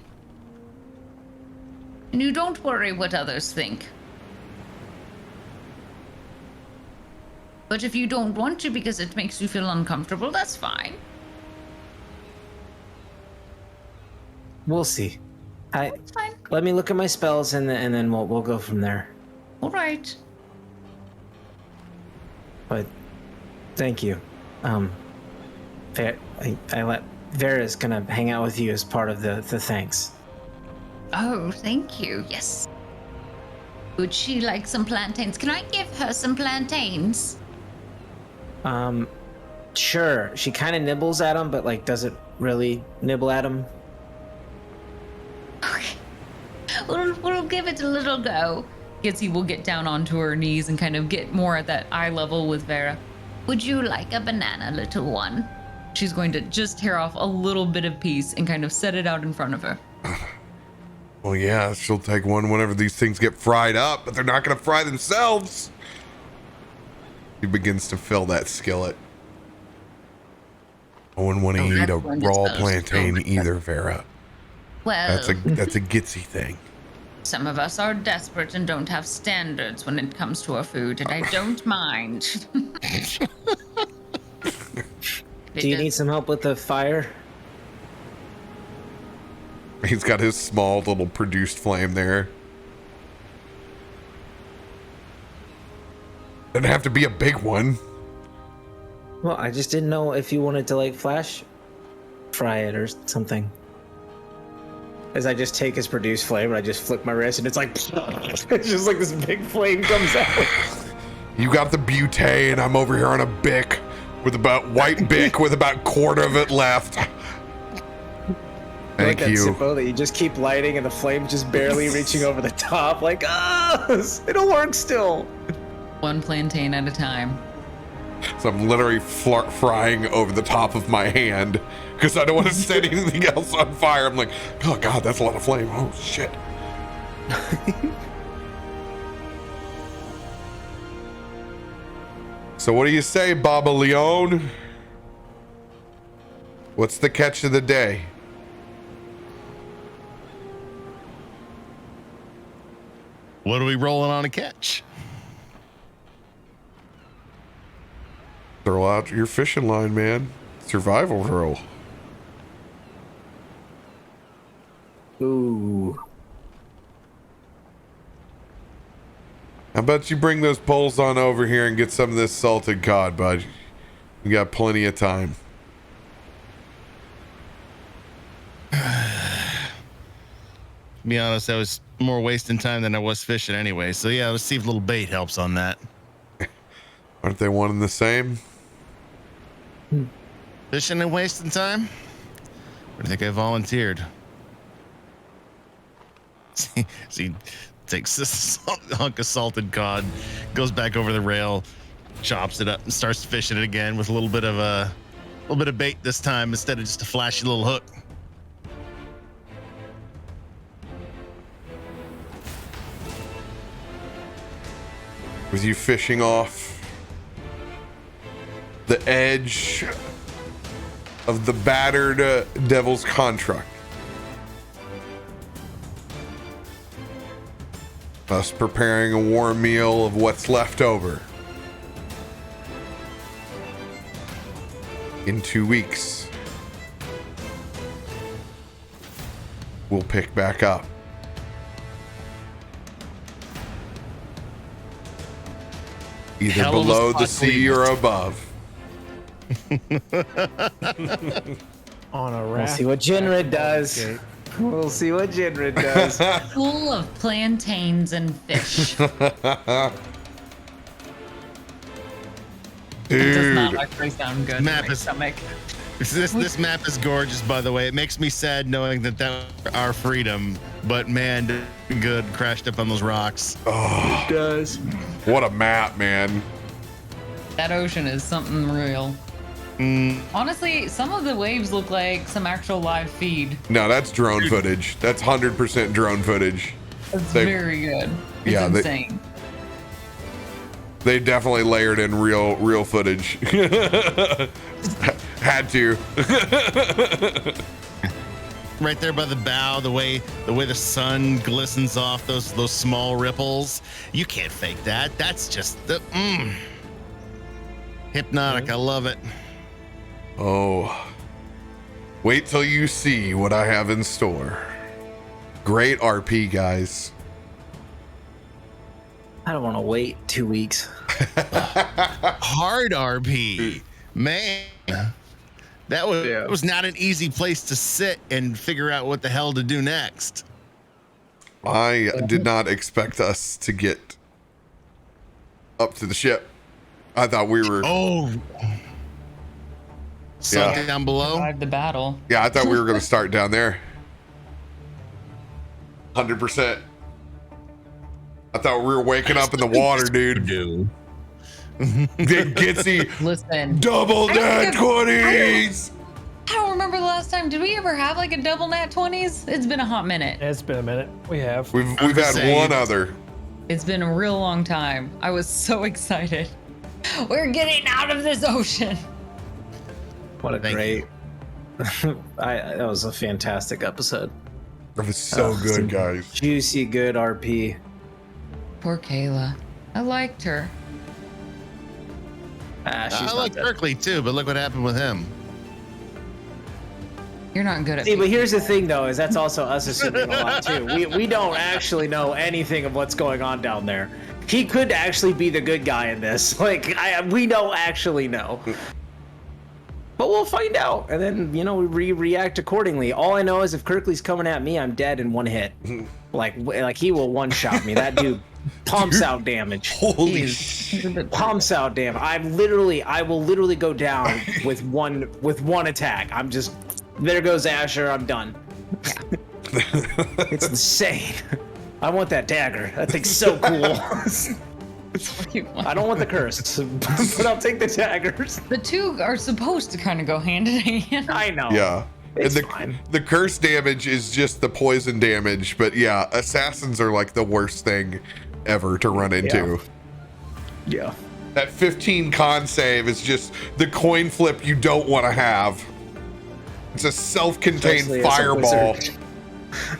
S3: And you don't worry what others think. But if you don't want to because it makes you feel uncomfortable, that's fine.
S5: We'll see.
S3: It's fine.
S5: Let me look at my spells and then we'll go from there.
S3: All right.
S5: But thank you. I let Vera's gonna hang out with you as part of the thanks.
S3: Oh, thank you. Yes. Would she like some plantains? Can I give her some plantains?
S5: Sure. She kind of nibbles at them, but like doesn't really nibble at them.
S3: Okay. We'll give it a little go. Gitzi will get down onto her knees and kind of get more at that eye level with Vera. Would you like a banana, little one? She's going to just tear off a little bit of piece and kind of set it out in front of her.
S1: Well, yeah, she'll take one whenever these things get fried up, but they're not going to fry themselves. He begins to fill that skillet. I wouldn't want to eat a raw plantain either, Vera.
S3: Well,
S1: That's a Gitzi thing.
S3: some of us are desperate and don't have standards when it comes to our food, and I don't mind.
S5: Do you need some help with the fire?
S1: He's got his small little produced flame there. Doesn't have to be a big one.
S5: Well, I just didn't know if you wanted to like flash fry it or something. As I just take his produced flame and I just flick my wrist and it's like it's just like this big flame comes out.
S1: You got the butane. I'm over here on a bic with about white bic with about a quarter of it left. Thank
S5: like
S1: you.
S5: That Zippo that you just keep lighting and the flame's just barely reaching over the top. Like, it'll work still.
S3: One plantain at a time.
S1: So I'm literally frying over the top of my hand because I don't want to set anything else on fire. I'm like, oh God, that's a lot of flame. Oh shit. So what do you say, Baba Leon? What's the catch of the day?
S2: What are we rolling on a catch?
S1: Throw out your fishing line, man. Survival roll.
S5: Ooh.
S1: How about you bring those poles on over here and get some of this salted cod, bud? We got plenty of time.
S2: To be honest, I was more wasting time than I was fishing anyway. So yeah, let's see if a little bait helps on that.
S1: Aren't they one and the same?
S2: Fishing and wasting time? Or do you think I volunteered? See, takes this hunk of salted cod, goes back over the rail, chops it up, and starts fishing it again with a little bit of bait this time instead of just a flashy little hook.
S1: With you fishing off the edge of the battered Devil's Construct. Us preparing a warm meal of what's left over. In 2 weeks, we'll pick back up. Either
S2: Hell of a
S1: below the
S2: spot
S1: sea
S2: to
S1: or above.
S4: On a
S5: We'll
S4: raft.
S5: see what Jinrid does.
S4: Okay.
S5: We'll see what Jinrid does.
S3: Full of plantains and fish. It does not
S1: Dude,
S3: actually sound good
S2: Map
S3: in my
S2: is-
S3: stomach.
S2: This map is gorgeous, by the way. It makes me sad knowing that our freedom, but man, good crashed up on those rocks.
S1: oh,
S5: does.
S1: what a map, man.
S3: That ocean is something real. Honestly, some of the waves look like some actual live feed.
S1: No, that's drone footage. That's 100% drone footage.
S3: It's
S1: They-
S3: very good. It's
S1: Yeah, they-
S3: insane.
S1: They definitely layered in real footage. Had to.
S2: Right there by the bow, the way the sun glistens off those small ripples. You can't fake that. That's just the Hypnotic. I love it.
S1: Oh, wait till you see what I have in store. Great RP, guys.
S5: I don't want to wait 2 weeks.
S2: Hard RP, man. That was not an easy place to sit and figure out what the hell to do next.
S1: I did not expect us to get up to the ship. I thought we were.
S2: Sunk
S1: Yeah.
S2: down below.
S3: Survived the battle.
S1: Yeah, I thought we were going to start down there. 100%. I thought we were waking up in the water, dude. Gitzi,
S3: Listen,
S1: double
S3: I don't
S1: nat
S3: think
S1: 20s.
S3: I don't remember the last time. Did we ever have like a double nat 20s? It's been a hot minute.
S4: It's been a minute. We have.
S1: We've
S2: I'm
S1: had
S2: saying.
S1: one other.
S3: It's been a real long time. I was so excited. We're getting out of this ocean.
S5: What a
S2: Thank
S5: great. That was a fantastic episode.
S1: It was so good, guys.
S5: Juicy, good RP.
S3: Poor Kayla. I liked her.
S5: She's
S2: I
S5: not
S2: like
S5: dead.
S2: Berkeley too, but look what happened with him.
S3: You're not good at
S5: See, but here's the thing, though, is that's also us assuming a lot too. We don't actually know anything of what's going on down there. He could actually be the good guy in this. Like, we don't actually know. But we'll find out, and then we react accordingly. All I know is if Kirkley's coming at me, I'm dead in one hit. Like he will one shot me. That dude pumps out damage.
S1: Holy shit.
S5: Pumps out damage. I will literally go down with one attack. I'm just there goes Asher. I'm done. It's insane. I want that dagger. That thing's so cool. I don't want the curse, but I'll take the daggers.
S3: The two are supposed to kind of go hand in hand.
S5: I know.
S1: Yeah.
S5: It's
S1: and
S5: fine.
S1: the curse damage is just the poison damage, but yeah, assassins are like the worst thing ever to run into.
S5: Yeah.
S1: That 15 con save is just the coin flip you don't want to have. It's a self-contained
S5: Especially as a
S1: fireball.
S5: wizard.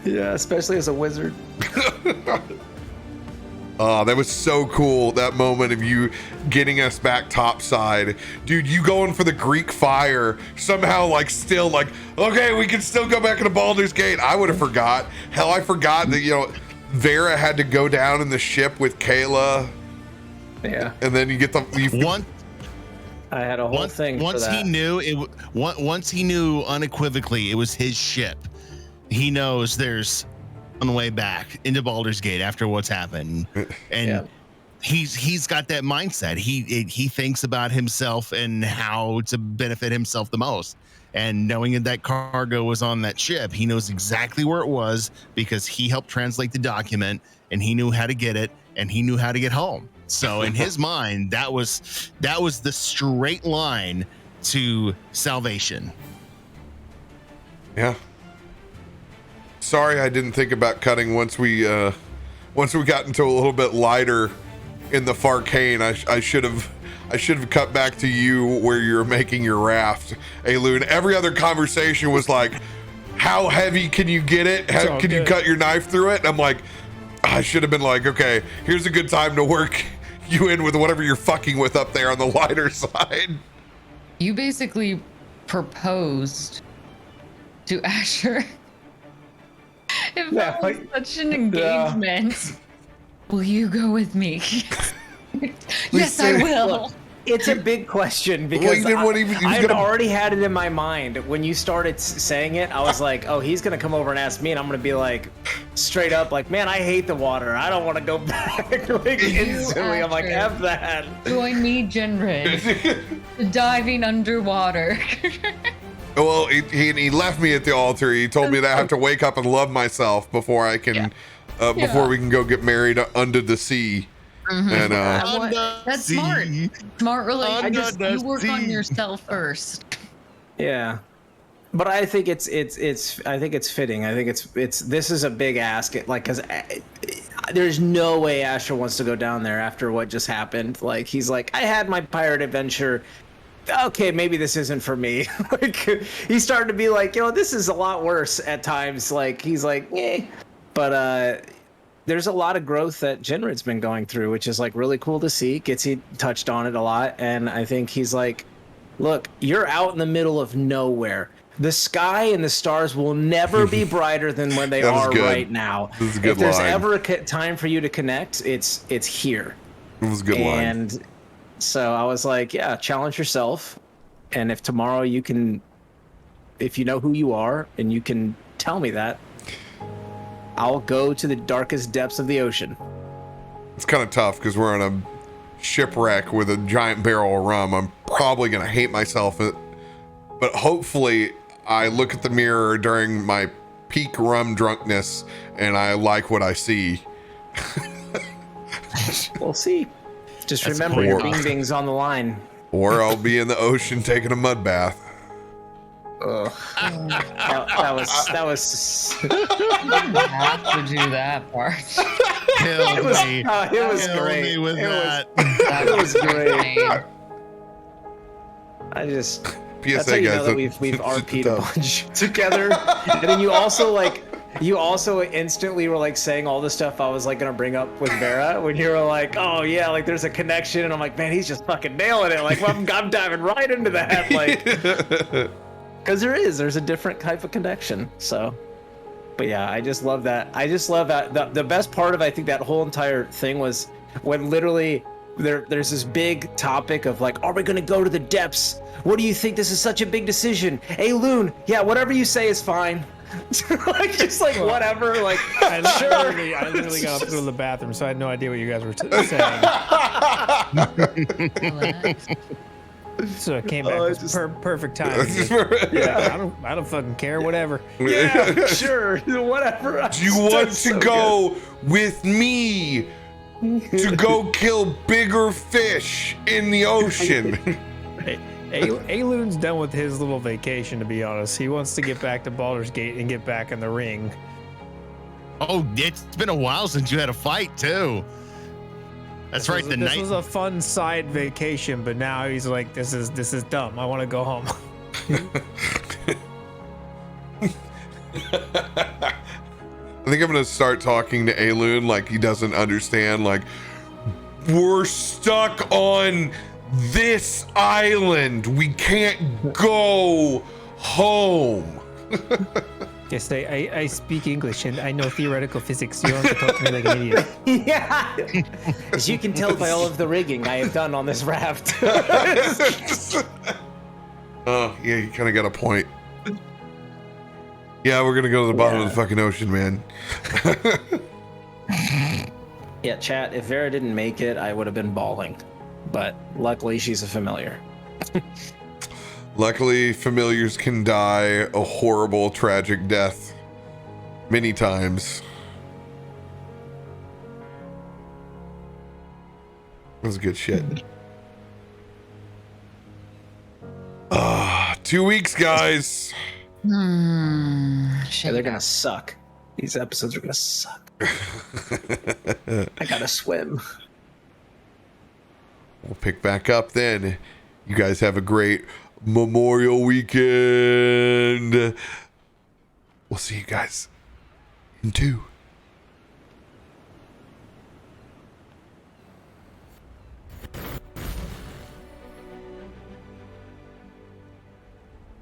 S5: Yeah, especially as a wizard.
S1: Oh, that was so cool, that moment of you getting us back topside. Dude, you going for the Greek fire, somehow like still like, okay, we can still go back into Baldur's Gate. I would have forgot. Hell, I forgot that, Vera had to go down in the ship with Kayla.
S5: Yeah.
S1: And then you get the...
S5: I had a whole thing for that.
S2: Once he knew unequivocally it was his ship, he knows there's one way back into Baldur's Gate after what's happened, and he's got that mindset. He thinks about himself and how to benefit himself the most. And knowing that cargo was on that ship, he knows exactly where it was because he helped translate the document, and he knew how to get it, and he knew how to get home. So in his mind, that was the straight line to salvation.
S1: Yeah. Sorry, I didn't think about cutting once we got into a little bit lighter in the Farcane. I should have cut back to you where you're making your raft, Aelun. Every other conversation was like, how heavy can you get it? How can you cut your knife through it? And I'm like, I should have been like, okay, here's a good time to work you in with whatever you're fucking with up there on the lighter side.
S3: You basically proposed to Asher. If that was such an engagement, will you go with me? Yes, I will.
S5: Look, it's a big question because I had already had it in my mind when you started saying it. I was like, oh, he's gonna come over and ask me, and I'm gonna be like, straight up, like, man, I hate the water. I don't want to go back. Like instantly, I'm like, F that.
S3: Join me, Jinrid. Diving underwater.
S1: Well, he left me at the altar. He told me that I have to wake up and love myself before I can, before we can go get married under the sea.
S3: Mm-hmm.
S1: And
S3: that's smart. Smart relationship. You work on
S2: sea.
S3: yourself first.
S5: Yeah, but I think it's I think it's fitting. I think it's this is a big ask. Because there's no way Asher wants to go down there after what just happened. Like he's like, I had my pirate adventure. Okay, maybe this isn't for me. Like he's starting to be like, this is a lot worse at times. Like he's like, eh. But there's a lot of growth that Jinrid's been going through, which is like really cool to see. Gitzi touched on it a lot, and I think he's like, look, you're out in the middle of nowhere. The sky and the stars will never be brighter than when they are
S1: good.
S5: right now.
S1: This is a good
S5: if there's
S1: line.
S5: ever a time for you to connect, it's here.
S1: It was a good line.
S5: And so I was like, yeah, challenge yourself. And if tomorrow you can, if you know who you are and you can tell me that, I'll go to the darkest depths of the ocean.
S1: It's kind of tough because we're on a shipwreck with a giant barrel of rum. I'm probably going to hate myself. But hopefully I look at the mirror during my peak rum drunkenness and I like what I see.
S5: We'll see. Just
S2: That's
S5: remember your
S1: cool.
S5: bing bing's on the line.
S1: Or I'll be in the ocean taking a mud bath.
S5: Ugh. that was
S3: You have to do that part.
S2: Killed me.
S5: it was
S2: Killed
S5: great.
S2: me with
S5: It was-
S2: that.
S5: It was great. I just that's how
S1: PSA
S5: you
S1: guys.
S5: know that we've RP'd a bunch together. And then you also instantly were like saying all the stuff I was like gonna bring up with Vera when you were like, oh yeah, like there's a connection, and I'm like, man, he's just fucking nailing it. Like I'm diving right into that, like, because there's a different type of connection. So, but yeah, I just love that. I just love that. The best part of I think that whole entire thing was when literally there's this big topic of like, are we gonna go to the depths? What do you think? This is such a big decision. Aelun, yeah, whatever you say is fine. Like just like whatever, like
S4: I literally got up to go to the bathroom, so I had no idea what you guys were saying. So I came back. It was perfect time. Yeah, I don't fucking care. Whatever.
S5: yeah, sure, whatever.
S1: Do you want to go with me to go kill bigger fish in the ocean?
S4: Hey, Aelun's done with his little vacation, to be honest. He wants to get back to Baldur's Gate and get back in the ring.
S2: Oh, it's been a while since you had a fight too. That's right.
S4: This was a fun side vacation, but now he's like, this is dumb. I want to go home.
S1: I think I'm gonna start talking to Aelun like he doesn't understand. Like, we're stuck on this island. We can't go home.
S4: Yes, I speak English and I know theoretical physics. You don't have to talk to me like an idiot.
S5: Yeah, as you can tell by all of the rigging I have done on this raft.
S1: Oh, yeah, you kind of got a point. Yeah, we're gonna go to the bottom of the fucking ocean, man.
S5: Yeah, chat, if Vera didn't make it, I would have been bawling. But luckily, she's a familiar.
S1: Luckily, familiars can die a horrible, tragic death many times. That was good shit. 2 weeks, guys.
S5: Yeah, they're gonna suck. These episodes are gonna suck. I gotta swim.
S1: We'll pick back up then. You guys have a great Memorial weekend. We'll see you guys in 2.